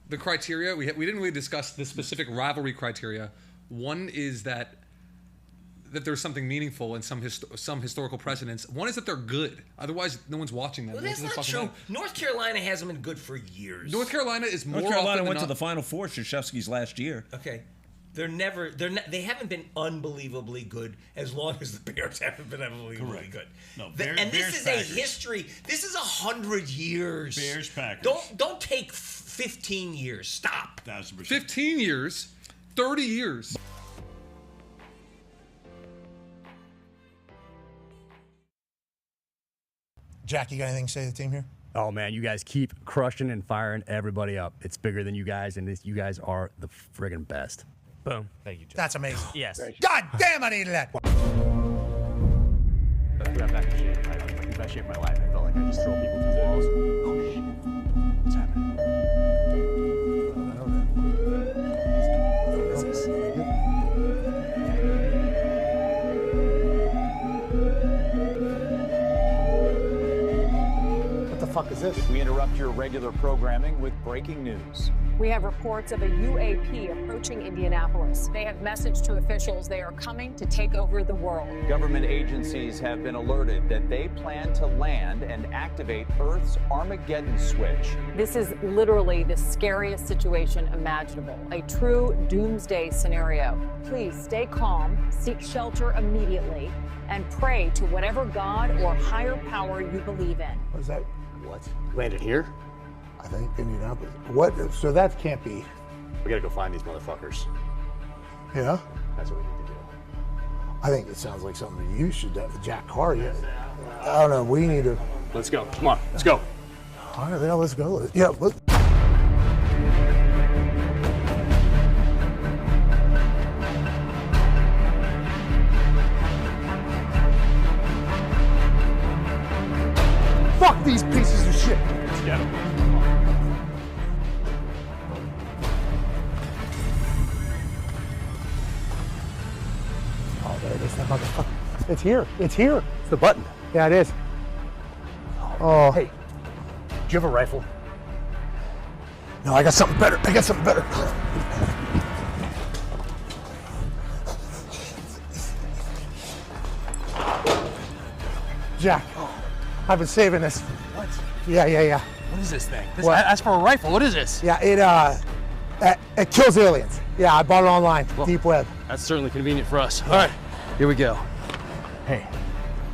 the criteria, we didn't really discuss the specific rivalry criteria. One is that there's something meaningful in some historical precedents. One is that they're good. Otherwise, no one's watching them. Well, that's not true. North Carolina hasn't been good for years. North Carolina is more. North Carolina often went than to the not. Final Four, Krzyzewski's last year. Okay. They haven't been unbelievably good as long as the Bears haven't been unbelievably good. No, and this is Packers. A history. This is 100 years. Bears, Packers. Don't take 15 years. Stop. 1,000%. 15 years, 30 years. Jack, you got anything to say to the team here? Oh, man, you guys keep crushing and firing everybody up. It's bigger than you guys, and you guys are the friggin' best. Boom. Thank you, Jack. That's amazing. Yes. God damn, I needed that. I got back in shape. I was in the best shape of my life. I felt like I just throw people through walls. Oh, shit. What's happening? What is this? What the fuck is this? We interrupt your regular programming with breaking news. We have reports of a UAP approaching Indianapolis. They have messaged to officials they are coming to take over the world. Government agencies have been alerted that they plan to land and activate Earth's Armageddon switch. This is literally the scariest situation imaginable, a true doomsday scenario. Please stay calm, seek shelter immediately, and pray to whatever God or higher power you believe in. What is that? What? Landed here? I think Indianapolis. What? So that can't be. We gotta go find these motherfuckers. Yeah? That's what we need to do. I think it sounds like something you should do with Jack Carr. Yeah. I don't know. We need to. Let's go. Come on. Let's go. All right, yeah, let's go. Yeah. Fuck these pieces of shit. Let's get them. Oh, there it is, that motherfucker. It's here. It's here. It's the button. Yeah, it is. Oh. Hey, do you have a rifle? No, I got something better. Jack, I've been saving this. What? Yeah. What is this thing? What? Ask for a rifle. What is this? Yeah, it kills aliens. Yeah, I bought it online, deep web. That's certainly convenient for us. All right, here we go. Hey,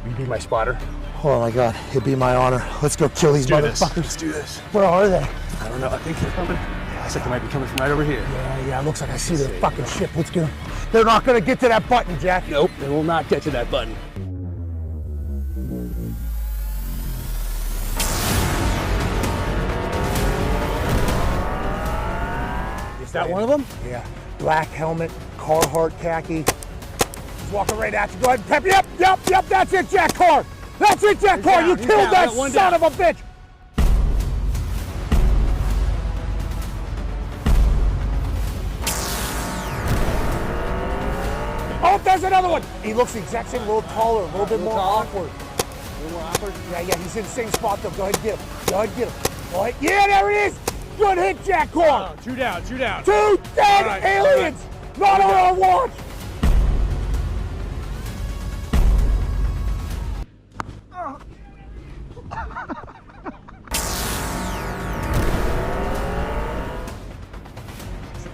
will you be my spotter? Oh my God, it'd be my honor. Let's go kill these motherfuckers. Let's do this. Where are they? I don't know. I think they're coming. Looks like they might be coming from right over here. Yeah, looks like I see their fucking ship. Let's get them. They're not gonna get to that button, Jack. Nope, they will not get to that button. that one of them? Yeah. Black helmet, Carhartt khaki. He's walking right at you. Go ahead and pep. Yep. That's it, Jack Carr. That's it, Jack Carr. You killed that son of a bitch. Oh, there's another one. He looks the exact same, a little taller, a little bit more awkward. A little more awkward? Yeah, he's in the same spot though. Go ahead and get him. Go ahead. Yeah, there it is. Good hit, Jack Carr. Two down. 2 dead aliens. Not on our watch.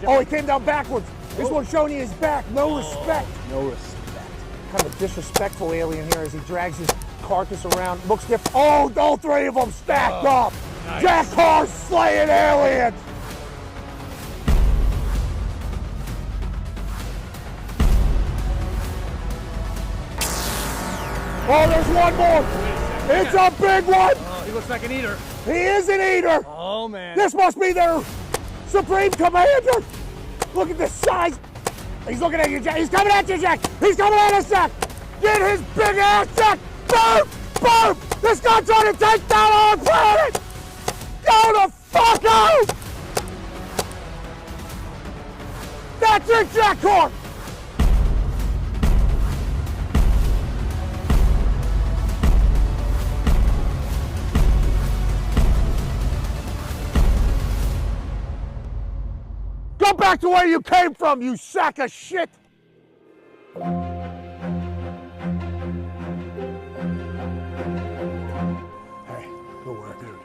Oh, he came down backwards. This one's showing you his back. No respect. Kind of a disrespectful alien here as he drags his carcass around. Looks different. Oh, all 3 of them stacked up. Nice. Jack Carr slaying aliens. Oh, there's one more. It's a big one. Oh, he looks like an eater. He is an eater. Oh, man. This must be their Supreme Commander. Look at the size. He's looking at you, Jack. He's coming at you, Jack. He's coming at us, Jack. Get his big ass, Jack. Boom. This guy's trying to take down our planet. Go the fuck out. That's it, Jack Carr. Go back to where you came from, you sack of shit! Hey, good work, dude.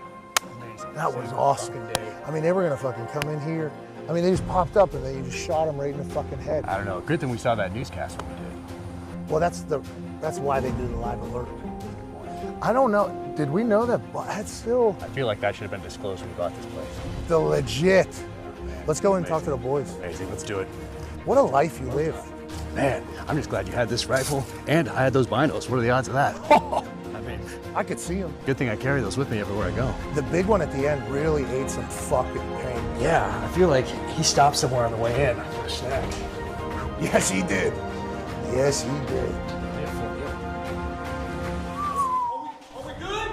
Amazing. That was awesome. I mean, they were gonna fucking come in here. I mean, they just popped up and they just shot him right in the fucking head. I don't know. Good thing we saw that newscast when we did. Well, that's why they do the live alert. I don't know. Did we know that? That's still. I feel like that should have been disclosed when we bought this place. The legit. Let's go and talk to the boys. Amazing, let's do it. What a life you live. Man, I'm just glad you had this rifle and I had those binos. What are the odds of that? I mean, I could see them. Good thing I carry those with me everywhere I go. The big one at the end really ate some fucking pain. Yeah, I feel like he stopped somewhere on the way in for a snack. Yes, he did. Yes, he did. Are we good?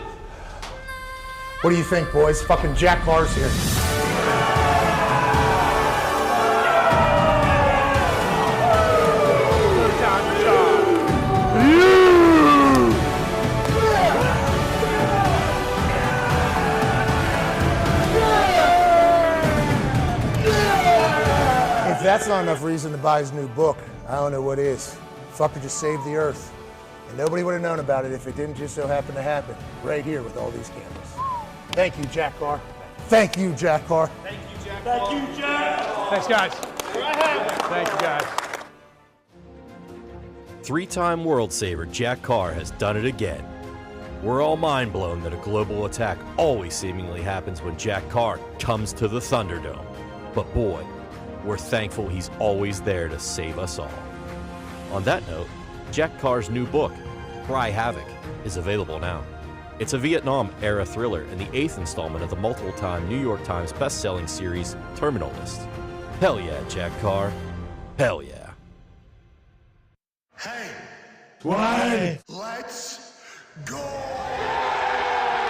What do you think, boys? Fucking Jack Carr's here. If that's not enough reason to buy his new book, I don't know what is. Fucker just saved the earth. And nobody would have known about it if it didn't just so happen to happen right here with all these cameras. Thank you, Jack Carr. Thank you, Jack Carr. Thank you, Jack. Thank you, Jack. Thanks, guys. Thank you, guys. 3-time World Saver Jack Carr has done it again. We're all mind blown that a global attack always seemingly happens when Jack Carr comes to the Thunderdome. But boy, we're thankful he's always there to save us all. On that note, Jack Carr's new book, Cry Havoc, is available now. It's a Vietnam-era thriller and the 8th installment of the multiple-time New York Times best-selling series Terminal List. Hell yeah, Jack Carr. Hell yeah. Why? Let's go.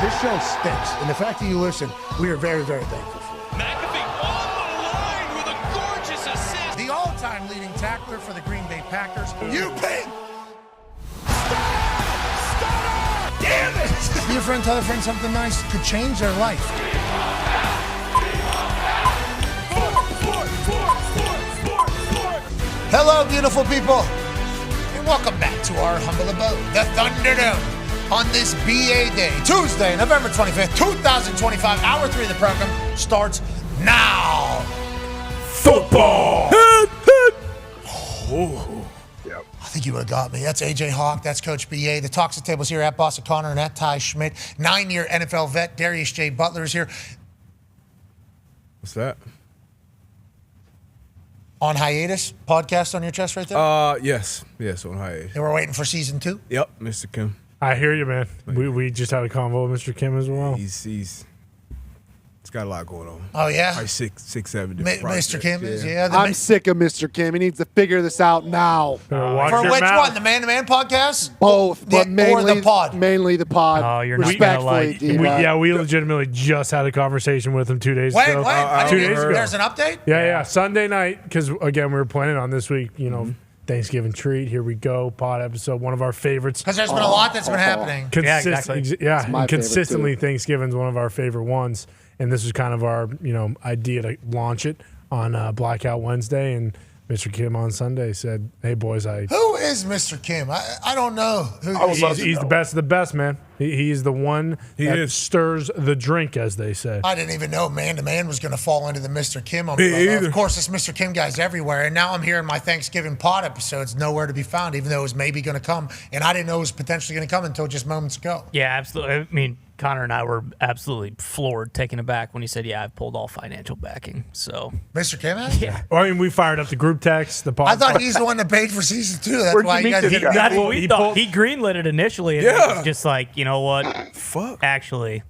This show stinks, and the fact that you listen, we are very, very thankful for. McAfee on the line with a gorgeous assist. The all-time leading tackler for the Green Bay Packers, UP. Damn it! Your friend tell a friend something nice could change their life. Hello, beautiful people, and welcome back to our humble abode, the Thunderdome, on this BA Day, Tuesday, November 25th, 2025. Hour 3 of the program starts now. Football! I think you would have got me. That's AJ Hawk. That's Coach BA. The Talks at Tables here at Boss O'Connor and at Ty Schmidt. 9-year NFL vet Darius J. Butler is here. What's that? On hiatus, podcast on your chest right there? Yes, on hiatus. And we're waiting for season 2? Yep, Mr. Kim. I hear you, man. We just had a convo with Mr. Kim as well. He's It's got a lot going on. Oh, yeah? Like six, 7 different Mr. projects, Kim is, yeah. I'm sick of Mr. Kim. He needs to figure this out now. For which one? The Man-to-Man podcast? Both, but or mainly the pod? Mainly the pod. Oh, you're not respectfully, D-Rod. we legitimately just had a conversation with him 2 days Wait, ago. I 2 didn't days even- ago. There's an update? Yeah, Sunday night, because, again, we were planning on this week, Thanksgiving treat. Here we go. Pod episode, one of our favorites. Because there's been a lot that's been happening. Yeah, exactly. Yeah, It's my and consistently, favorite, too. Thanksgiving's one of our favorite ones. And this was kind of our, idea to launch it on Blackout Wednesday. And Mr. Kim on Sunday said, "Hey boys, Who is Mr. Kim? I don't know. he's the best of the best, man. He's the one that stirs the drink, as they say." I didn't even know Man-to-Man was going to fall into the Mr. Kim Me umbrella. either. Of course, this Mr. Kim guy's everywhere. And now I'm hearing my Thanksgiving pod episodes nowhere to be found, even though it was maybe going to come. And I didn't know it was potentially going to come until just moments ago. Yeah, absolutely. I mean, Connor and I were absolutely floored, taken aback when he said, "Yeah, I've pulled all financial backing." So, Mr. Kim has? Yeah. Well, I mean, we fired up the group text. The pod. I thought he's the one that paid for season 2. That's why you guys didn't. That's what we thought. He greenlit it initially, and it Yeah. was just like, you know what? Fuck. Actually,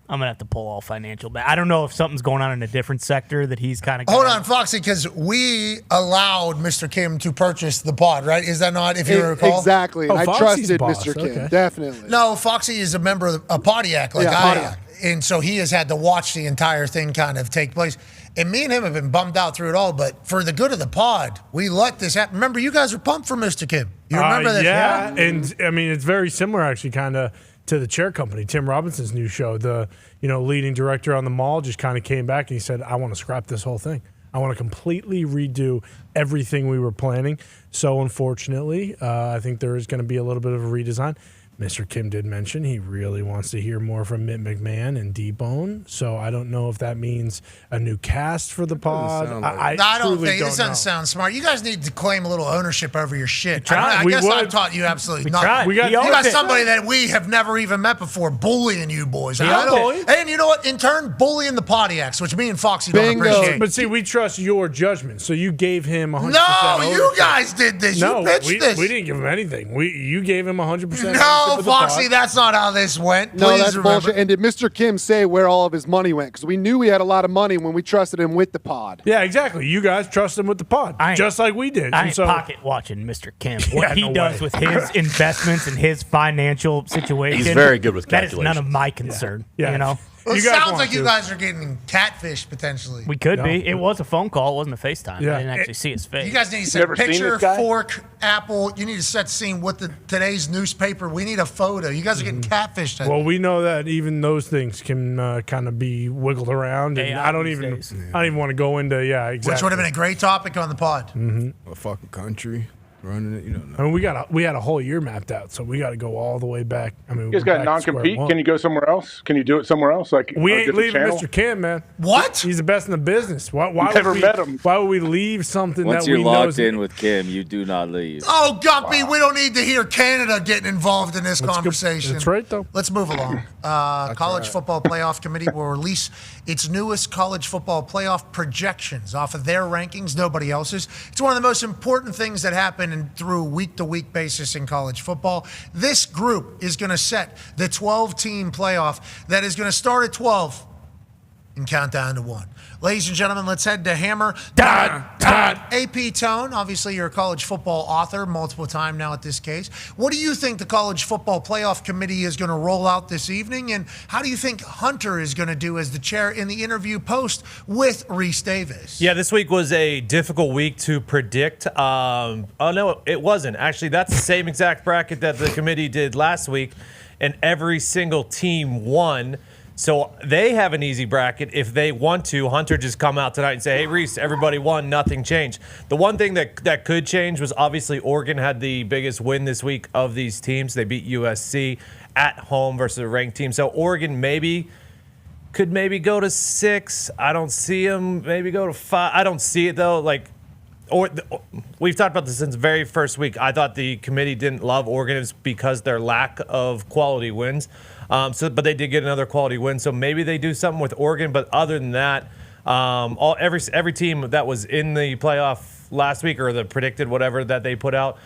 I'm gonna have to pull all financial back. I don't know if something's going on in a different sector that he's kind of. Hold on, Foxy, because we allowed Mr. Kim to purchase the pod, right? Is that not, if you recall? Exactly. And I Foxy's trusted boss, Mr. Kim. okay. Definitely. No, Foxy is a member of Podiac, like Yeah, I Podiac. am. And so he has had to watch the entire thing kind of take place. And me and him have been bummed out through it all, but for the good of the pod, we let this happen. Remember, you guys were pumped for Mr. Kim. You remember that? Yeah, and I mean, it's very similar, actually, kind of to the Chair Company, Tim Robinson's new show. The leading director on the Mall just kind of came back and he said, "I want to scrap this whole thing. I want to completely redo everything we were planning." So unfortunately, I think there is going to be a little bit of a redesign. Mr. Kim did mention he really wants to hear more from Mitt McMahon and Debone. So I don't know if that means a new cast for the pod. I don't truly think this know. doesn't sound smart. You guys need to claim a little ownership over your shit. tried. I We guess would. I've taught you absolutely We nothing. tried. We got- you He got owned it. somebody that we have never even met before bullying you boys. He I owned don't- it. And you know what? In turn, bullying the Podiacs, which me and Foxy don't appreciate. But see, we trust your judgment. So you gave him 100%. No, you ownership. guys did this. No, You pitched we, this. we didn't give him anything. You gave him 100%. No, ownership of the Foxy, pod. that's not how this went. No, Please that's remember. bullshit. And did Mr. Kim say where all of his money went? Because we knew he had a lot of money when we trusted him with the pod. Yeah, exactly. You guys trust him with the pod, just like we did. I And ain't so, pocket watching Mr. Kim. What Yeah, he no does way. with his investments and his financial situation. He's very good with That is none of calculations. my concern. Yeah. You know, Well, it You guys sounds want like you to. guys are getting catfish potentially. we could No. be. It was a phone call. It wasn't a FaceTime. Yeah. I didn't actually see his face. You guys need to set never seen picture, this guy? fork, apple. You need to set the scene with today's newspaper. We need a photo. You guys are getting catfished. well, we know that even those things can kind of be wiggled around, and AI I don't these even, days. I don't even want to go into exactly. Which would have been a great topic on the pod. A fucking country running it. You don't know. I mean, we had a whole year mapped out, so we got to go all the way back. I mean, You guys got non-compete? Can you go somewhere else? Can you do it somewhere else? Like We on a ain't different leaving channel? Mr. Kim, man. What? He's the best in the business. Why Never would we, met him. Why would we leave something Once that you're we know locked is in with Kim, you do not leave. Oh, Guppy, we don't need to hear Canada getting involved in this That's good. conversation. That's right, though. Let's move along. College Football Playoff Committee will release its newest college football playoff projections off of their rankings, nobody else's. It's one of the most important things that happen through week-to-week basis in college football. This group is going to set the 12-team playoff that is going to start at 12 and count down to 1. Ladies and gentlemen, let's head to Hammer. AP Tone, obviously you're a college football author, multiple time now at this case. What do you think the College Football Playoff Committee is going to roll out this evening? And how do you think Hunter is going to do as the chair in the interview post with Reese Davis? Yeah, this week was a difficult week to predict. Oh, no, it wasn't. Actually, that's the same exact bracket that the committee did last week, and every single team won. So they have an easy bracket. If they want to, Hunter just come out tonight and say, hey, Reese, everybody won, nothing changed. The one thing that could change was obviously Oregon had the biggest win this week of these teams. They beat USC at home versus a ranked team. So Oregon could maybe go to 6. I don't see them. Maybe go to 5. I don't see it, though. We've talked about this since the very first week. I thought the committee didn't love Oregon. It was because their lack of quality wins. But they did get another quality win, so maybe they do something with Oregon. But other than that, every team that was in the playoff last week or the predicted whatever that they put out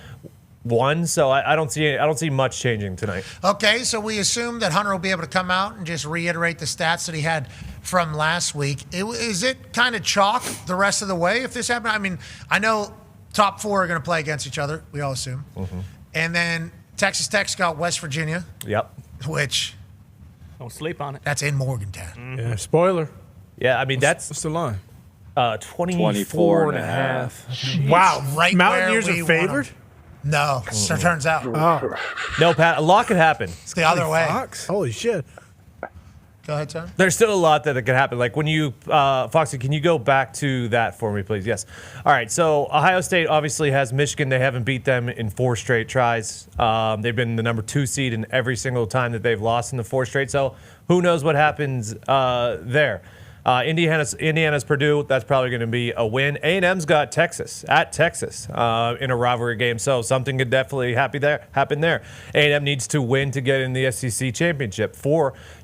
won. So I don't see much changing tonight. Okay, so we assume that Hunter will be able to come out and just reiterate the stats that he had from last week. Is it kind of chalk the rest of the way if this happened? I mean, I know top 4 are going to play against each other, we all assume. Mm-hmm. And then Texas Tech's got West Virginia. Yep. Which... Don't sleep on it. That's in Morgantown. Mm-hmm. Yeah, spoiler. Yeah, I mean, what's the line? 24 and a half. Wow, Right Mountaineers where we are want 'em. favored? No, so it turns out. No, Pat, a lot could happen. It's the other way. Holy shit. Go ahead, Tom. There's still a lot that could happen. Like when you, Foxy, can you go back to that for me, please? Yes. All right. So Ohio State obviously has Michigan. They haven't beat them in 4 straight tries. They've been the number 2 seed in every single time that they've lost in the 4 straight. So who knows what happens there? Indiana's Purdue. That's probably going to be a win. A&M's got Texas at Texas in a rivalry game, so something could definitely happen there. A&M needs to win to get in the SEC championship.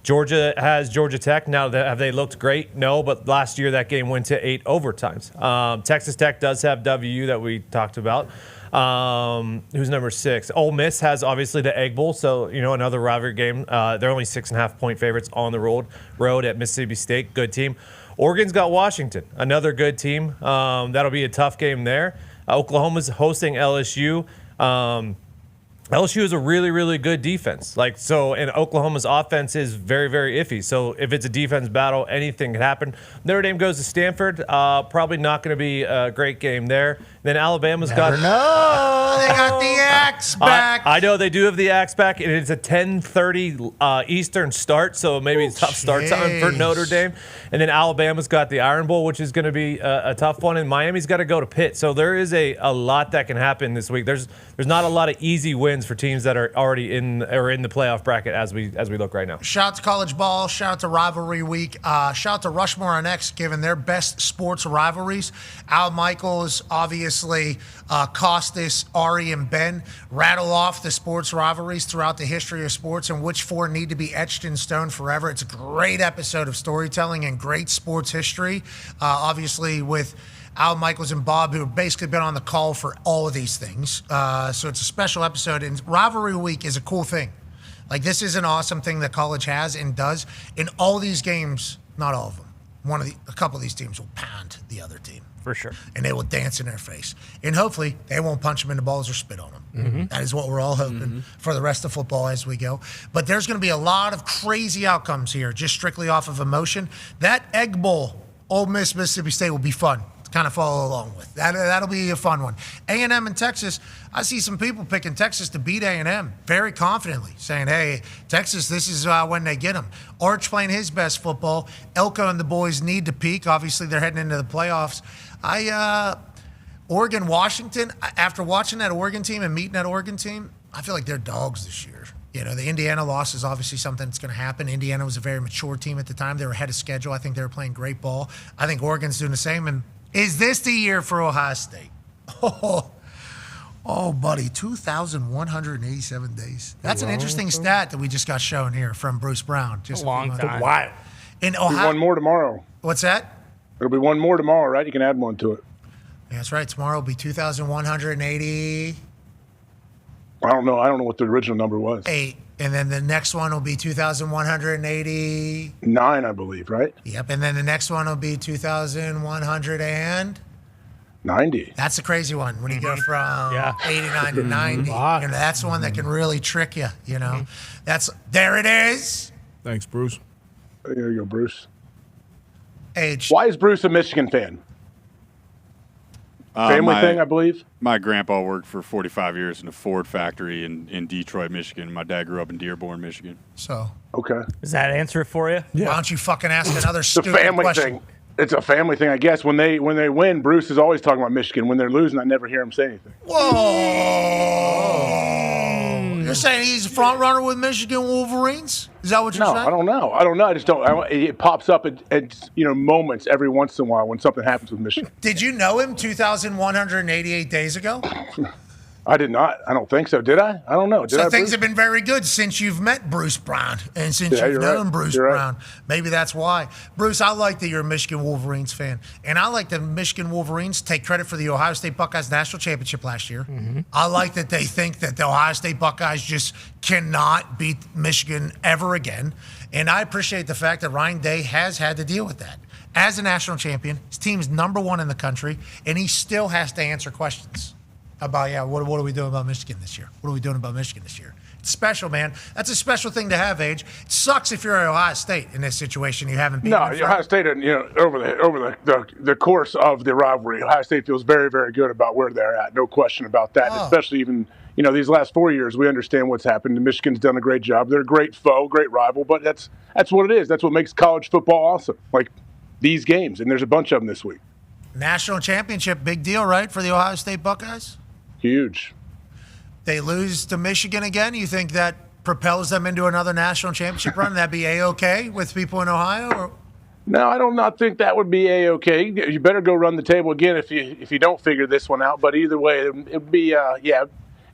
Georgia has Georgia Tech. Now, have they looked great? No, but last year that game went to 8 overtimes. Texas Tech does have WU that we talked about. Who's number 6? Ole Miss has obviously the Egg Bowl, so another rivalry game. They're only 6.5-point favorites on the road at Mississippi State. Good team. Oregon's got Washington, another good team. That'll be a tough game there. Oklahoma's hosting LSU. LSU is a really, really good defense. And Oklahoma's offense is very, very iffy. So if it's a defense battle, anything can happen. Notre Dame goes to Stanford. Probably not going to be a great game there. Then Alabama's got. No, they got the axe back. I know they do have the axe back, and it's a 10:30 Eastern start, so maybe it's tough start time for Notre Dame. And then Alabama's got the Iron Bowl, which is going to be a tough one, and Miami's got to go to Pitt. So there is a lot that can happen this week. There's not a lot of easy wins for teams that are already in the playoff bracket as we look right now. Shout out to college ball. Shout out to Rivalry Week. Shout out to Rushmore on X giving their best sports rivalries. Al Michaels, obviously, Costas, Ari, and Ben rattle off the sports rivalries throughout the history of sports and which 4 need to be etched in stone forever. It's a great episode of storytelling and great sports history. Obviously, with Al Michaels and Bob, who have basically been on the call for all of these things. So it's a special episode. And Rivalry Week is a cool thing. This is an awesome thing that college has and does. In all these games, not all of them, a couple of these teams will pound the other team. For sure. And they will dance in their face. And hopefully they won't punch them in the balls or spit on them. Mm-hmm. That is what we're all hoping for the rest of football as we go. But there's going to be a lot of crazy outcomes here, just strictly off of emotion. That Egg Bowl, Ole Miss, Mississippi State will be fun to kind of follow along with. That'll be a fun one. A&M and Texas, I see some people picking Texas to beat A&M very confidently, saying, hey, Texas, this is when they get them. Arch playing his best football. Elko and the boys need to peak. Obviously, they're heading into the playoffs. Oregon, Washington, after watching that Oregon team and meeting that Oregon team, I feel like they're dogs this year. The Indiana loss is obviously something that's going to happen. Indiana was a very mature team at the time. They were ahead of schedule. I think they were playing great ball. I think Oregon's doing the same. And is this the year for Ohio State? Oh, buddy, 2,187 days. That's an interesting stat that we just got shown here from Bruce Brown. Just a long time. Wow. In Ohio, one more tomorrow. What's that? It'll be one more tomorrow, right? You can add one to it. Yeah, that's right. Tomorrow will be 2,180. I don't know. I don't know what the original number was. 8. And then the next one will be 2,180. 9, I believe, right? Yep. And then the next one will be 2,190. That's a crazy one when you go from 89 to 90. That's the one that can really trick you, There it is. Thanks, Bruce. There you go, Bruce. Age. Why is Bruce a Michigan fan? Family thing, I believe. My grandpa worked for 45 years in a Ford factory in Detroit, Michigan. My dad grew up in Dearborn, Michigan. So. Okay. Does that answer it for you? Yeah. Why don't you fucking ask another It's a stupid family question? thing. It's a family thing, I guess. When they win, Bruce is always talking about Michigan. When they're losing, I never hear him say anything. Whoa! You're saying he's a front runner with Michigan Wolverines? Is that what you're saying? No, I don't know. I just don't. It pops up at moments every once in a while when something happens with Michigan. Did you know him 2,188 days ago? I did not. I don't think so. Did I? I don't know. Did So I, things Bruce? have been very good since you've met Bruce Brown and since Yeah, you've you're known right. Bruce You're right. Brown. Maybe that's why. Bruce, I like that you're a Michigan Wolverines fan. And I like that Michigan Wolverines take credit for the Ohio State Buckeyes national championship last year. I like that they think that the Ohio State Buckeyes just cannot beat Michigan ever again. And I appreciate the fact that Ryan Day has had to deal with that. As a national champion, his team's #1 in the country, and he still has to answer questions about, what are we doing about Michigan this year? What are we doing about Michigan this year? It's special, man. That's a special thing to have, Age. It sucks if you're at Ohio State in this situation. You haven't been. No, Ohio State, over the course of the rivalry, Ohio State feels very, very good about where they're at. No question about that. Oh. Especially even, these last 4 years, we understand what's happened. Michigan's done a great job. They're a great foe, great rival, but that's what it is. That's what makes college football awesome. Like these games, and there's a bunch of them this week. National championship, big deal, right, for the Ohio State Buckeyes? Huge. They lose to Michigan again. You think that propels them into another national championship run? That'd be A-okay with people in Ohio? Or? No, I don't not think that would be A-okay. You better go run the table again if you don't figure this one out. But either way, it'll be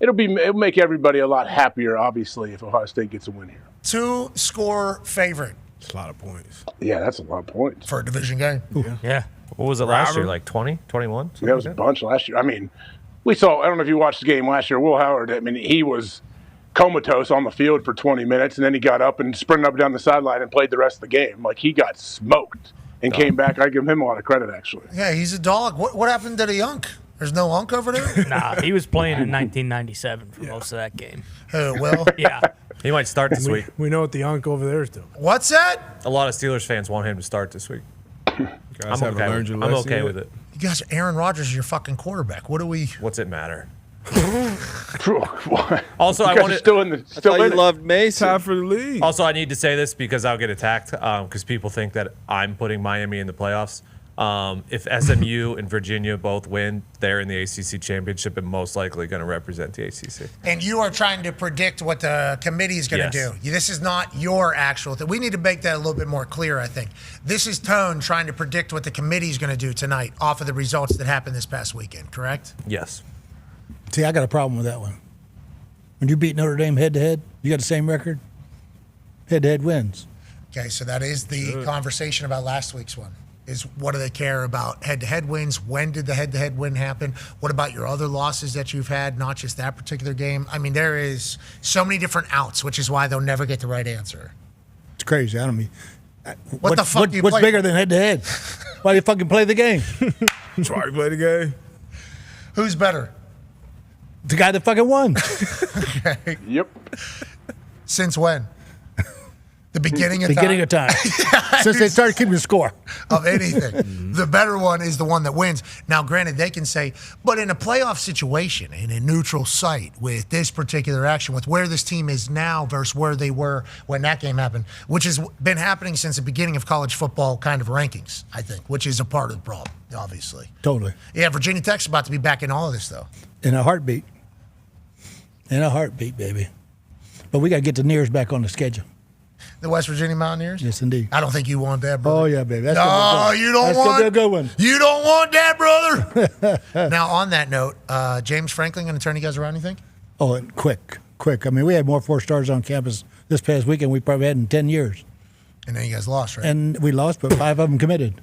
it'll make everybody a lot happier, obviously, if Ohio State gets a win here. 2-score favorite. It's a lot of points. Yeah, that's a lot of points. For a division game. Yeah. What was it last year? Like 20, 21? Yeah, it was a bunch last year. I mean, I don't know if you watched the game last year. Will Howard, he was comatose on the field for 20 minutes, and then he got up and sprinted up and down the sideline and played the rest of the game. Like, he got smoked and came back. I give him a lot of credit, actually. Yeah, he's a dog. What happened to the Unk? There's no Unk over there? Nah, he was playing in 1997 for most of that game. Will? Yeah. He might start this week. We know what the Unk over there is doing. What's that? A lot of Steelers fans want him to start this week. Guys haven't learned your I'm lesson okay yet? with it. You guys, Aaron Rodgers is your fucking quarterback. What do we... What's it matter? Also, I wanted still in it. Loved Mason. Time for the league. Also, I need to say this because I'll get attacked because people think that I'm putting Miami in the playoffs. If SMU and Virginia both win, they're in the ACC championship and most likely going to represent the ACC. And you are trying to predict what the committee is going to Yes. do. This is not your actual thing. We need to make that a little bit more clear, I think. This is Tone trying to predict what the committee is going to do tonight off of the results that happened this past weekend, correct? Yes. See, I got a problem with that one. When you beat Notre Dame head-to-head, you got the same record. Head-to-head wins. Okay, so that is the conversation about last week's one. Is what do they care about head-to-head wins? When did the head-to-head win happen? What about your other losses that you've had, not just that particular game? I mean, there is so many different outs, which is why they'll never get the right answer. It's crazy. I don't mean. What the fuck do you What's play? bigger than head-to-head? Why do you fucking play the game? That's why you play the game. Who's better? The guy that fucking won. Okay. Yep. Since when? The beginning of Beginning of time. Since they started keeping the score. Of anything. The better one is the one that wins. Now, granted, they can say, but in a playoff situation, in a neutral site, with this particular action, with where this team is now versus where they were when that game happened, which has been happening since the beginning of college football kind of rankings, I think, which is a part of the problem, obviously. Totally. Yeah, Virginia Tech's about to be back in all of this, though. In a heartbeat. In a heartbeat, baby. But we got to get the Nears back on the schedule. The West Virginia Mountaineers? Yes, indeed. I don't think you want that, brother. Oh, yeah, baby. That's No, gonna be good. you don't That's want. gonna be a good one. You don't want that, brother. Now, on that note, James Franklin going to turn you guys around, you think? Oh, and quick. I mean, we had more 4-stars on campus this past weekend we probably had in 10 years. And then you guys lost, right? And we lost, but 5 of them committed.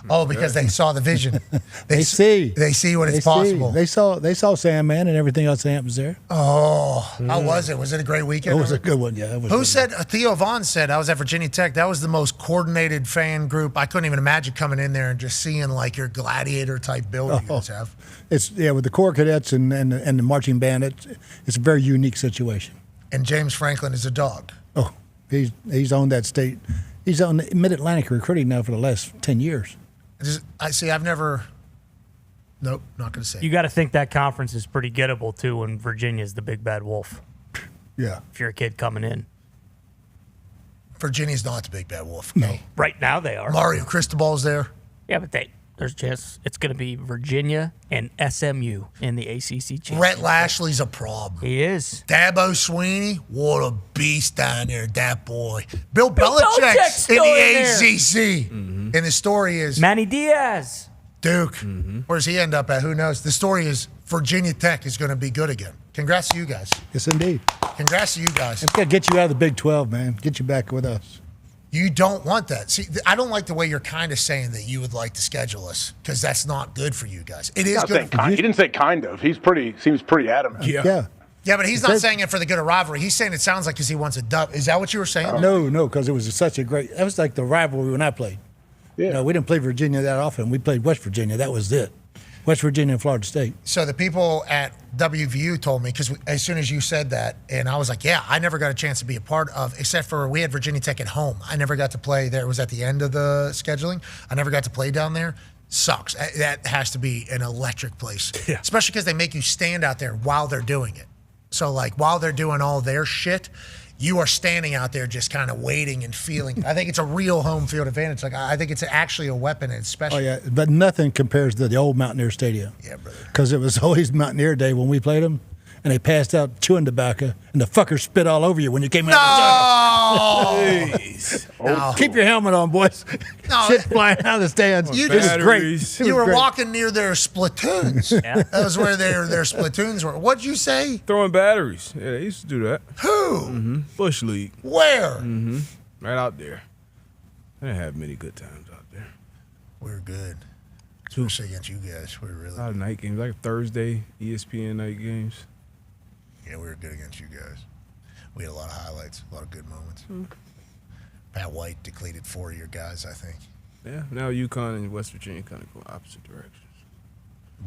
Oh, because they saw the vision. They see. They see what They it's possible. They saw Sandman and everything else that happens there. Oh, how was it? Was it a great weekend? It was a good one, yeah. It was Who good. said, Theo Vaughn said, I was at Virginia Tech. That was the most coordinated fan group. I couldn't even imagine coming in there and just seeing like your gladiator type building you guys have. It's with the Corps cadets and the marching band. It's a very unique situation. And James Franklin is a dog. Oh, he's owned that state. He's on Mid-Atlantic recruiting now for the last 10 years. I see. I've never. Nope, not going to say. You got to think that conference is pretty gettable too when Virginia's the big bad wolf. Yeah. If you're a kid coming in. Virginia's not the big bad wolf. No. Right now they are. Mario Cristobal's there. Yeah, but there's a chance it's going to be Virginia and SMU in the ACC championship. Brett Lashley's a problem. He is. Dabo Sweeney, what a beast down there, that boy. Bill Belichick's Belichick's in still the in there. ACC. And the story is Manny Diaz. Duke. Where does he end up at? Who knows? The story is Virginia Tech is going to be good again. Congrats to you guys. Yes, indeed. Congrats to you guys. It's got to get you out of the Big 12, man. Get you back with us. You don't want that. See, I don't like the way you're kind of saying that you would like to schedule us because that's not good for you guys. It is good. He didn't say kind of. Seems pretty adamant. Yeah. Yeah, but he's not saying it for the good of rivalry. He's saying it sounds like because he wants a dub. Is that what you were saying? No, because it was such a great. That was like the rivalry when I played. Yeah. No, we didn't play Virginia that often. We played West Virginia. That was it. West Virginia and Florida State. So the people at WVU told me, because as soon as you said that, and I was like, yeah, I never got a chance to be a part of, except for we had Virginia Tech at home. I never got to play there. It was at the end of the scheduling. I never got to play down there. Sucks. That has to be an electric place, especially because they make you stand out there while they're doing it. So, like, while they're doing all their shit, you are standing out there just kind of waiting and feeling. I think it's a real home field advantage. Like, I think it's actually a weapon, and special. Oh, yeah, but nothing compares to the old Mountaineer Stadium. Yeah, brother. Because it was always Mountaineer Day when we played them, and they passed out chewing tobacco, and the fuckers spit all over you when you came out. No! Keep your helmet on, boys. No. Shit flying out of the stands. It was great. You were walking near their splatoons. Yeah. That was where their splatoons were. What'd you say? Throwing batteries. Yeah, they used to do that. Who? Bush League. Where? Right out there. I didn't have many good times out there. We're good. Especially against you guys. We're really A lot of night games, like Thursday, ESPN night games. Yeah, we were good against you guys. We had a lot of highlights, a lot of good moments. Pat White depleted 4 of your guys, I think. Yeah, now UConn and West Virginia kind of go opposite directions.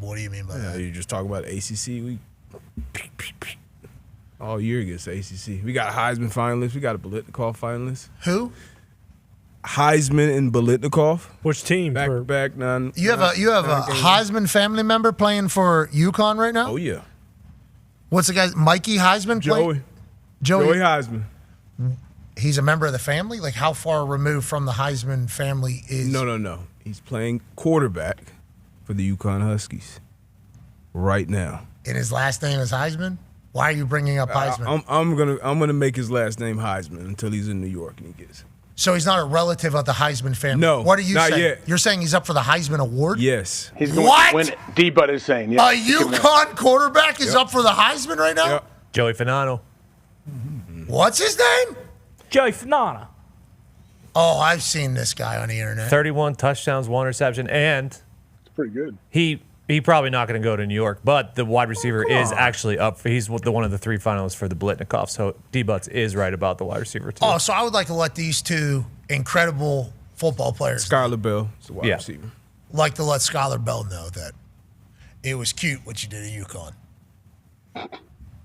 What do you mean by that? You just talk about ACC. We all year against the ACC. We got Heisman finalists. We got a Biletnikoff finalist. Who? Heisman and Biletnikoff. Which team? Back none. You have a Heisman family member playing for UConn right now? Oh yeah. What's the guy's Mikey Heisman? Joey Heisman. He's a member of the family? Like, how far removed from the Heisman family is... No. He's playing quarterback for the UConn Huskies right now. And his last name is Heisman? Why are you bringing up Heisman? I'm gonna make his last name Heisman until he's in New York and he gets it. So he's not a relative of the Heisman family? No, What are you not saying? yet. You're saying he's up for the Heisman Award? Yes. He's going to win it. D-Bud is saying, A UConn quarterback is up for the Heisman right now? Yep. Joey Finano. What's his name? Joey Finano. Oh, I've seen this guy on the internet. 31 touchdowns, 1 interception, and It's pretty good. he probably not going to go to New York, but the wide receiver is actually up. He's one of the 3 finalists for the Biletnikoff, so D-Butts is right about the wide receiver, too. Oh, so I would like to let these two incredible football players, Skylar Bell is the wide receiver. like to let Skylar Bell know that it was cute what you did at UConn.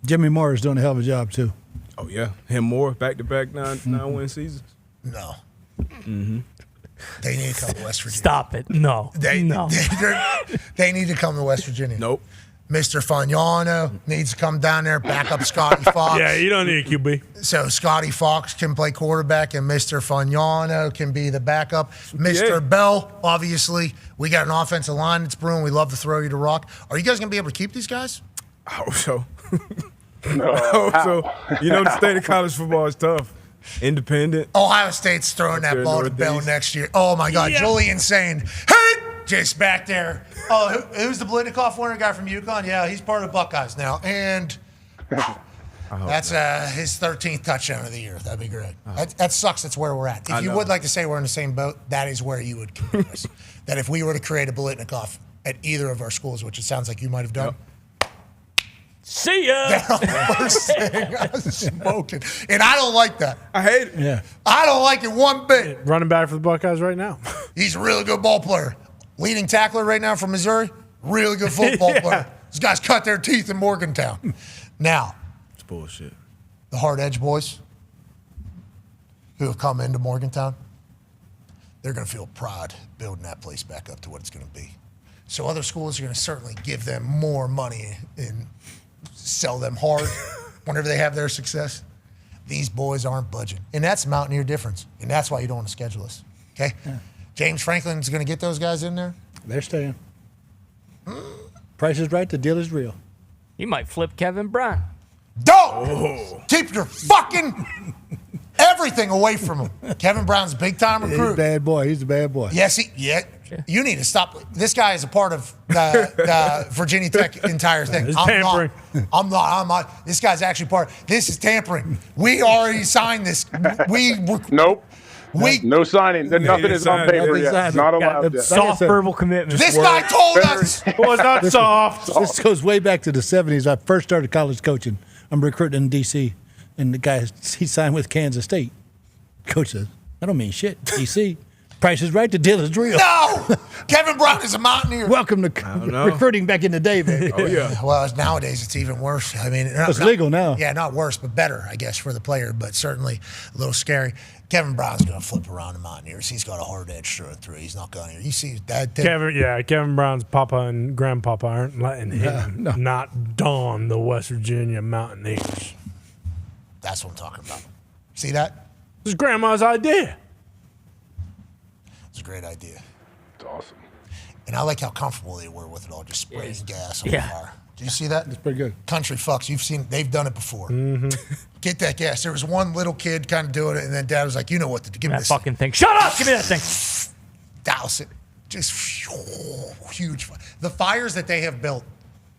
Jimmy Moore is doing a hell of a job, too. Oh, yeah. Him more, back-to-back 9-win seasons. No. Mm-hmm. They need to come to West Virginia. Stop it. No. They need to come to West Virginia. Nope. Mr. Fagnano needs to come down there, back up Scotty Fox. Yeah, you don't need a QB. So Scotty Fox can play quarterback, and Mr. Fagnano can be the backup. Mr. Bell, obviously, we got an offensive line that's brewing. We love to throw you to rock. Are you guys going to be able to keep these guys? I hope so. I hope so. You know, the state of college football is tough. Independent. Ohio State's throwing that ball to Bell next year. Oh, my God. Yeah. Julian saying, hey, just back there. Oh, who's the Biletnikoff winner guy from UConn? Yeah, he's part of the Buckeyes now. And that's his 13th touchdown of the year. That'd be great. That sucks. That's where we're at. If you would like to say we're in the same boat, that is where you would compare us. That if we were to create a Biletnikoff at either of our schools, which it sounds like you might have done. See ya. First thing I was smoking. And I don't like that. I hate it. Yeah. I don't like it one bit. Running back for the Buckeyes right now. He's a really good ball player. Leading tackler right now from Missouri, really good football player. These guys cut their teeth in Morgantown. Now, it's bullshit. The Hard Edge boys who have come into Morgantown, they're going to feel pride building that place back up to what it's going to be. So other schools are going to certainly give them more money and sell them hard whenever they have their success. These boys aren't budging. And that's the Mountaineer difference. And that's why you don't want to schedule us. Okay? Yeah. James Franklin's going to get those guys in there. They're staying. Price is right. The deal is real. You might flip Kevin Brown. Don't! Keep your fucking everything away from him. Kevin Brown's a big-time recruit. He's a bad boy. He's a bad boy. Yes, You need to stop. This guy is a part of the Virginia Tech entire thing. It's tampering. I'm not. This guy's actually part. This is tampering. We already signed this. Nope. No signing. Nothing is on paper yet. It's not allowed yet. Soft verbal commitment. This guy told us. Well, it's not soft. This goes way back to the 70s. I first started college coaching. I'm recruiting in D.C., and the guy, he signed with Kansas State. Coach says, I don't mean shit. D.C. Price is right. The deal is real. No! Kevin Brown is a Mountaineer. Welcome to recruiting back in the day, man. Oh, yeah. Well, nowadays it's even worse. I mean, It's legal now. Yeah, not worse, but better, I guess, for the player, but certainly a little scary. Kevin Brown's going to flip around the Mountaineers. He's got a hard edge through. He's not going to. You see that? Kevin Brown's papa and grandpapa aren't letting him not don the West Virginia Mountaineers. That's what I'm talking about. See that? It's grandma's idea. It's a great idea. It's awesome. And I like how comfortable they were with it all, just spraying gas on the fire. Do you see that? That's pretty good. Country fucks. You've seen, they've done it before. Mm-hmm. Get that gas. There was one little kid kind of doing it, and then Dad was like, you know what to do. Give me That this fucking thing. Shut up! Give me that thing. Douse it. Just huge. The fires that they have built,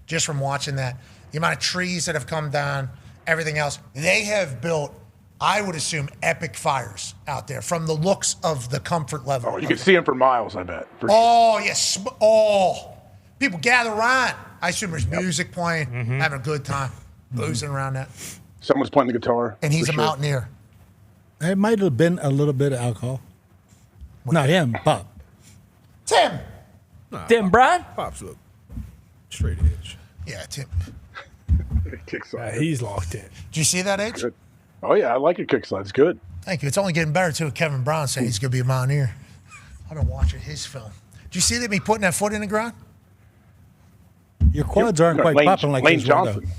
just from watching that, the amount of trees that have come down, everything else, they have built, I would assume, epic fires out there from the looks of the comfort level. Oh, you can see them for miles, I bet. For Oh, yes. Oh, people gather around. I assume there's music playing, having a good time, boozing around that. Someone's playing the guitar. And he's for a sure. Mountaineer. It might have been a little bit of alcohol. Not him, Pop. Tim. Tim Brown? Pops look straight edge. Yeah, Tim. Kicks on. He's locked in. Do you see that, H? Good. Oh, yeah, I like your kick slide. It's good. Thank you. It's only getting better, too, with Kevin Brown saying he's going to be a Mountaineer. I've been watching his film. Do you see that me putting that foot in the ground? Your quads aren't quite Lane- popping like Lane his one, Johnson. though.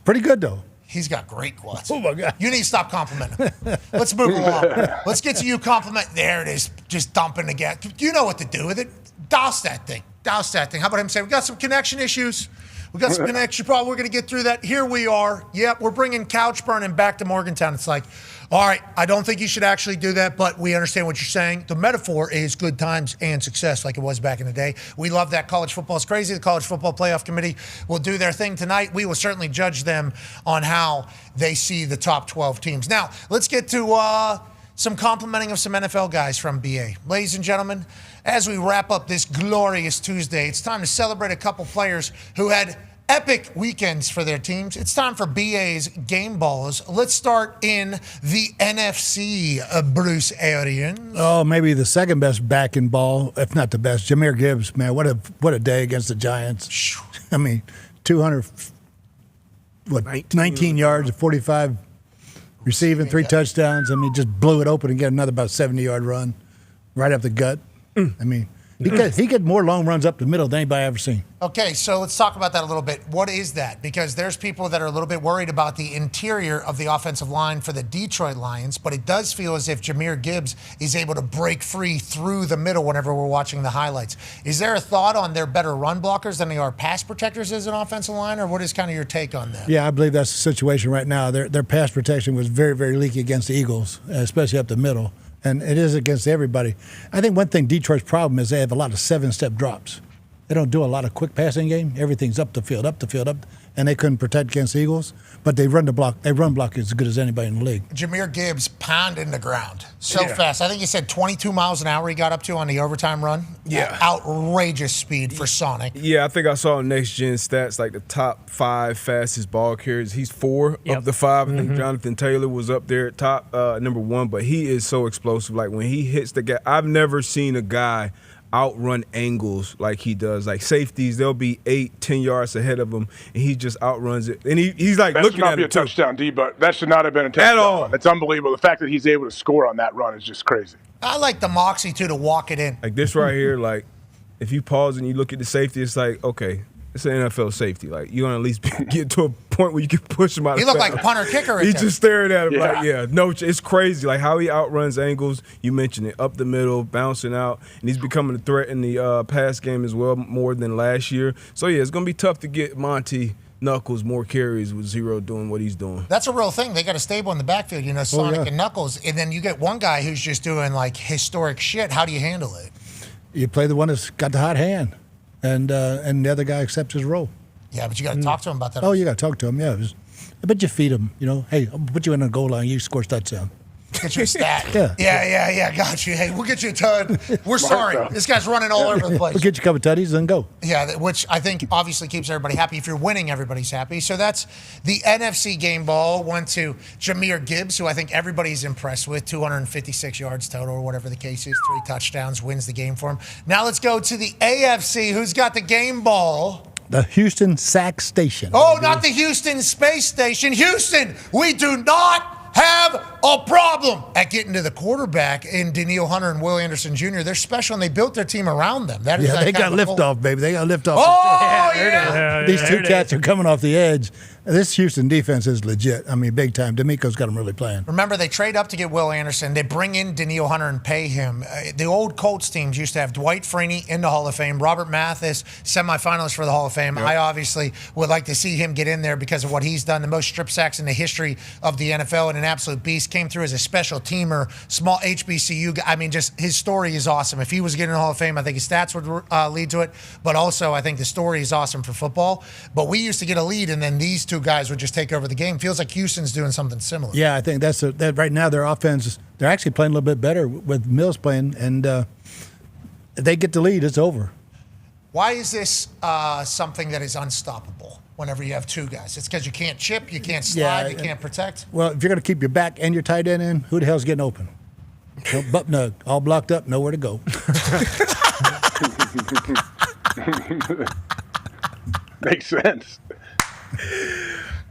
Pretty good, though. He's got great quads. Oh, my God. You need to stop complimenting him. Let's move along. Let's get to you compliment. There it is. Just dumping the gas. You know what to do with it. Douse that thing. Douse that thing. How about him saying, we got some connection issues. We got some connection problem. We're going to get through that. Here we are. Yep, we're bringing couch burning back to Morgantown. It's like, all right, I don't think you should actually do that, but we understand what you're saying. The metaphor is good times and success like it was back in the day. We love that. College football is crazy. The College Football Playoff Committee will do their thing tonight. We will certainly judge them on how they see the top 12 teams. Now, let's get to some complimenting of some NFL guys from BA. Ladies and gentlemen, as we wrap up this glorious Tuesday, it's time to celebrate a couple players who had epic weekends for their teams. It's time for BA's Game Balls. Let's start in the NFC, Bruce Arians. Oh, maybe the second best back in ball, if not the best. Jahmyr Gibbs, man, what a day against the Giants. I mean, 19 yards, 45 receiving, 3 touchdowns. I mean, just blew it open and get another about 70-yard run right up the gut. I mean, he get more long runs up the middle than anybody I've ever seen. Okay, so let's talk about that a little bit. What is that? Because there's people that are a little bit worried about the interior of the offensive line for the Detroit Lions, but it does feel as if Jahmyr Gibbs is able to break free through the middle whenever we're watching the highlights. Is there a thought on they're better run blockers than they are pass protectors as an offensive line, or what is kind of your take on that? Yeah, I believe that's the situation right now. Their pass protection was very, very leaky against the Eagles, especially up the middle. And it is against everybody. I think one thing Detroit's problem is they have a lot of 7-step drops. They don't do a lot of quick passing game. Everything's up the field, and they couldn't protect against the Eagles. But they run block as good as anybody in the league. Jahmyr Gibbs pounding the ground so fast. I think he said 22 miles an hour he got up to on the overtime run. Yeah. Outrageous speed for Sonic. Yeah, I think I saw next gen stats like the top 5 fastest ball carriers. He's 4 of the 5. I think Jonathan Taylor was up there at top number 1, but he is so explosive. Like when he hits the guy, I've never seen a guy outrun angles like he does. Like safeties, they'll be 8-10 yards ahead of him, and he just outruns it. And he's like that looking at it. That should not be a touchdown, D, but that should not have been a touchdown. At all. It's unbelievable. The fact that he's able to score on that run is just crazy. I like the moxie, too, to walk it in. Like this right here, like if you pause and you look at the safety, it's like, okay, it's an NFL safety. Like you're gonna at least get to a point where you can push him out. He looked like a punter kicker. He's just staring at him it's crazy. Like how he outruns angles. You mentioned it, up the middle, bouncing out, and he's becoming a threat in the pass game as well, more than last year. So yeah, it's gonna be tough to get Monty Knuckles more carries with Zero doing what he's doing. That's a real thing. They got a stable in the backfield, Sonic and Knuckles, and then you get one guy who's just doing like historic shit. How do you handle it? You play the one that's got the hot hand, and the other guy accepts his role. Yeah, but you got to talk to him about that. Oh, you got to talk to him. Yeah, but you feed him. Hey, I'll put you in a goal line. You score a touchdown. Get you a stat. Yeah. Got you. Hey, we'll get you a ton. We're sorry. This guy's running all over the place. We'll get you a couple tutties and go. Yeah, which I think obviously keeps everybody happy. If you're winning, everybody's happy. So that's the NFC game ball. Went to Jahmyr Gibbs, who I think everybody's impressed with. 256 yards total or whatever the case is. 3 touchdowns, wins the game for him. Now let's go to the AFC. Who's got the game ball? The Houston Sack Station. Oh, not the Houston Space Station. Houston, we do not have a problem at getting to the quarterback in Danielle Hunter and Will Anderson Jr. They're special, and they built their team around them. That is They got liftoff, baby. They got liftoff. Oh, yeah. These two cats are coming off the edge. This Houston defense is legit. I mean, big time. D'Amico's got them really playing. Remember, they trade up to get Will Anderson. They bring in Danielle Hunter and pay him. The old Colts teams used to have Dwight Freeney in the Hall of Fame, Robert Mathis, semifinalist for the Hall of Fame. Yep. I obviously would like to see him get in there because of what he's done. The most strip sacks in the history of the NFL and an absolute beast. Came through as a special teamer, small HBCU guy. I mean, just his story is awesome. If he was getting in the Hall of Fame, I think his stats would lead to it. But also, I think the story is awesome for football. But we used to get a lead, and then these two guys would just take over the game. Feels like Houston's doing something similar. Yeah, I think that's that right now. Their offense, they're actually playing a little bit better with Mills playing, and if they get the lead, it's over. Why is this something that is unstoppable whenever you have two guys? It's because you can't chip, you can't slide, you can't protect? Well, if you're going to keep your back and your tight end in, who the hell's getting open? Butt nug, all blocked up, nowhere to go. Makes sense.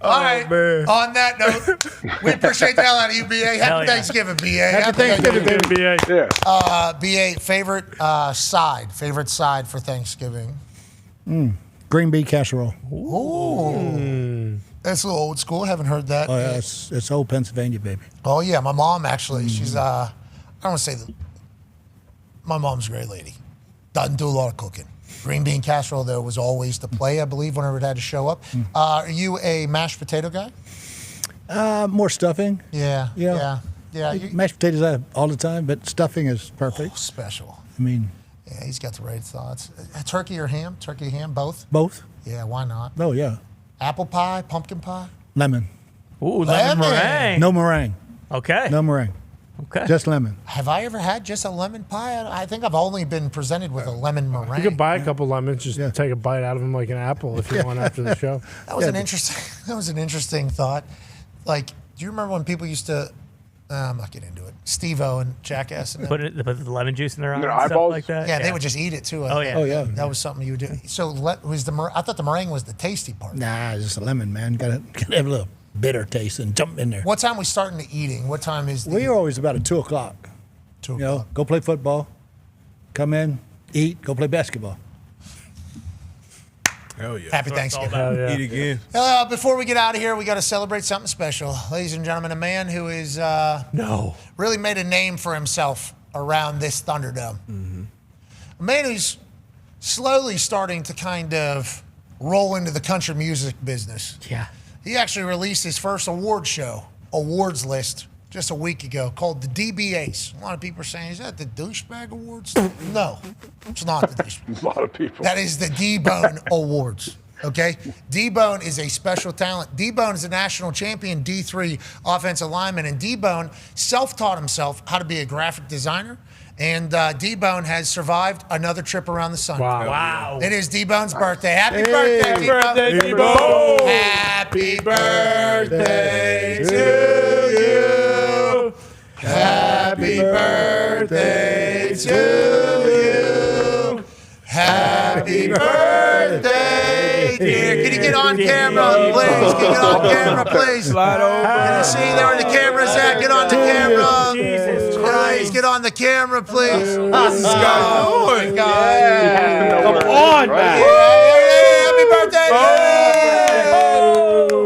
All right. Man. On that note, we appreciate the hell out of you, BA. Happy Thanksgiving, BA. Happy Thanksgiving, BA. Yeah. BA, favorite side for Thanksgiving? Green bean casserole. Ooh. That's a little old school. Haven't heard that. Oh, yeah, it's old Pennsylvania, baby. Oh, yeah. My mom, actually, she's, I don't want to say my mom's a great lady. Doesn't do a lot of cooking. Green bean casserole, though, was always the play, I believe, whenever it had to show up. Are you a mashed potato guy? More stuffing. Yeah. Mashed potatoes I have all the time, but stuffing is perfect. Oh, special. I mean. Yeah, he's got the right thoughts. Turkey or ham? Turkey, ham, both? Both. Yeah, why not? Oh, yeah. Apple pie, pumpkin pie? Lemon. Ooh, lemon meringue. No meringue. Okay. No meringue. Okay. Just lemon. Have I ever had just a lemon pie? I think I've only been presented with a lemon meringue. You could buy a couple lemons, just take a bite out of them like an apple if you want after the show. That was an interesting thought. Like, do you remember when people used to? I'm not getting into it. Steve-O and Jackass and put the lemon juice in their eyes, and eyeballs? stuff like that. Yeah, they would just eat it too. Oh yeah. That was something you would do. So I thought the meringue was the tasty part. Nah, it's just a lemon, man. Gotta have a little bitter taste and jump in there. What time we starting to eating? What time is? We're always about at 2 o'clock. 2 o'clock. Go play football, come in, eat, go play basketball. Hell yeah. Happy Thanksgiving. Eat again. Before we get out of here, we got to celebrate something special. Ladies and gentlemen, a man who is really made a name for himself around this Thunderdome. Mm-hmm. A man who's slowly starting to kind of roll into the country music business. Yeah. He actually released his first awards list, just a week ago, called the DBAs. A lot of people are saying, is that the Douchebag Awards? No, it's not the Douchebag. A lot of people. That is the Debone Awards, okay? Debone is a special talent. Debone is a national champion D3 offensive lineman, and Debone self-taught himself how to be a graphic designer, and Debone has survived another trip around the sun. Wow. It is Debone's birthday. Happy birthday, Debone. Happy birthday to you. Happy birthday to you. Happy birthday, dear. Can you get on camera, please? Can you get on camera, please? Slide over. Can you see there where the camera's at? Get on the camera. Jesus Guys, get on the camera, please. What's this guy doing? Come on, man. Happy birthday.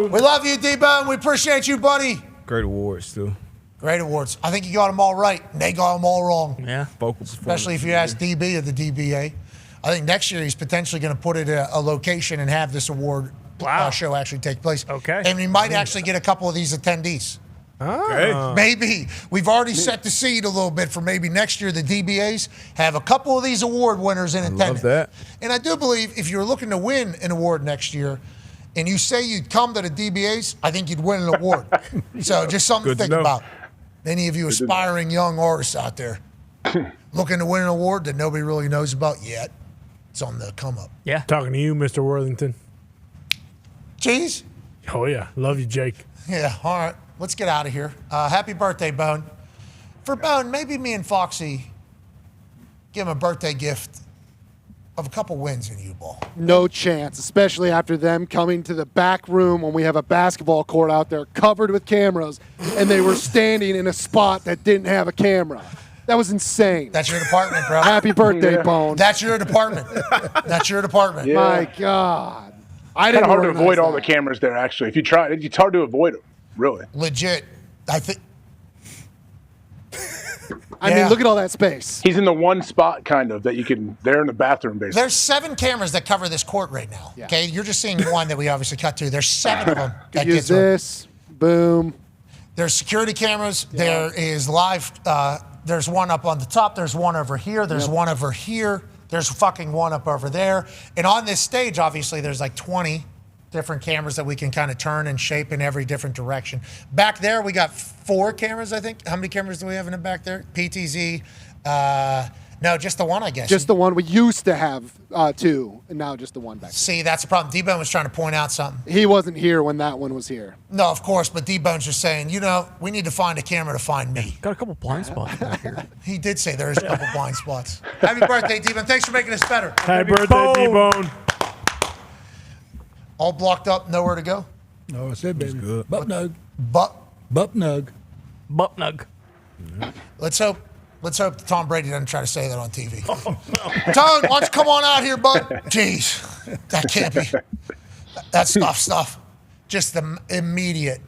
We love you, Debone. We appreciate you, buddy. Great awards, too. Great awards. I think you got them all right, and they got them all wrong. Yeah. Vocal Especially if you ask DB of the DBA. I think next year he's potentially going to put it at a location and have this award show actually take place. Okay. And we might actually get a couple of these attendees. Okay. Maybe. We've already set the seed a little bit for maybe next year. The DBAs have a couple of these award winners in attendance. Love that. And I do believe if you're looking to win an award next year and you say you'd come to the DBAs, I think you'd win an award. So just something to think about. Any of you aspiring young artists out there looking to win an award that nobody really knows about yet, it's on the come up. Yeah. Talking to you, Mr. Worthington. Cheese? Oh, yeah. Love you, Jake. Yeah, all right. Let's get out of here. Happy birthday, Bone. For Bone, maybe me and Foxy give him a birthday gift of a couple wins in U-Ball. No chance, especially after them coming to the back room when we have a basketball court out there covered with cameras, and they were standing in a spot that didn't have a camera. That was insane. That's your department, bro. Happy birthday, Bone. That's your department. That's your department. Yeah. My God. I It's didn't kind of hard to organize avoid all that. the cameras there, actually. If you try, it's hard to avoid them, really. Legit. I think. I mean, look at all that space. He's in the one spot, kind of, that you can, they're in the bathroom, basically. There's 7 cameras that cover this court right now. Yeah. Okay, you're just seeing one that we obviously cut to. There's 7 of them that Use get to it. this. Boom. There's security cameras. Yeah. There is live. There's one up on the top. There's one over here. There's one over here. There's fucking one up over there. And on this stage, obviously, there's like 20 different cameras that we can kind of turn and shape in every different direction. Back there, we got 4 cameras, I think. How many cameras do we have in the back there? PTZ. No, just the one, I guess. Just the one. We used to have 2, and now just the one back. See, that's the problem. Debone was trying to point out something. He wasn't here when that one was here. No, of course, but Debone's just saying, we need to find a camera to find me. Got a couple blind spots back here. He did say there's a couple blind spots. Happy birthday, Debone. Thanks for making us better. Happy birthday, Debone. All blocked up, nowhere to go? No, I said, baby. Good. Butt nug. Butt nug. Butt nug. Let's hope Tom Brady doesn't try to say that on TV. Oh, no. Tom, why don't you come on out here, bud? Jeez, that can't be. That's stuff. Just the immediate.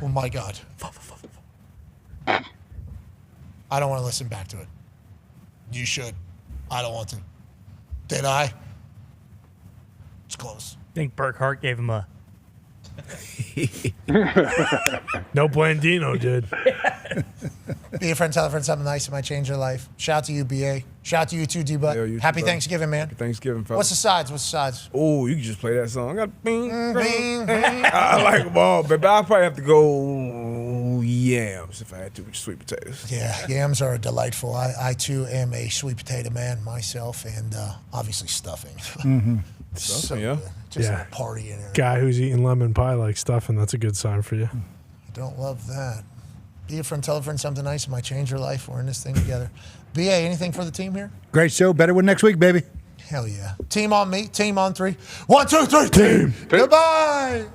Oh, my God. I don't want to listen back to it. You should. I don't want to. Did I? It's close. I think Burkhart gave him a. No Blandino did. Be a friend, tell a friend something nice. It might change your life. Shout out to you, BA. Shout out to you too, D-Butt. Happy Thanksgiving, man. Happy Thanksgiving, fellas. What's the sides? Oh, you can just play that song. I got I like them all, but I'll probably have to go yams if I had to with sweet potatoes. Yeah, yams are delightful. I too am a sweet potato man myself, and obviously stuffing. Mm-hmm. Stuffing, yeah. Just a party in there. Guy who's eating lemon pie like stuffing. That's a good sign for you. I don't love that. Be a friend, tell a friend something nice. It might change your life. We're in this thing together. BA, anything for the team here? Great show. Better win next week, baby. Hell yeah. Team on me. Team on 3. 1, 2, 3. Team. Goodbye.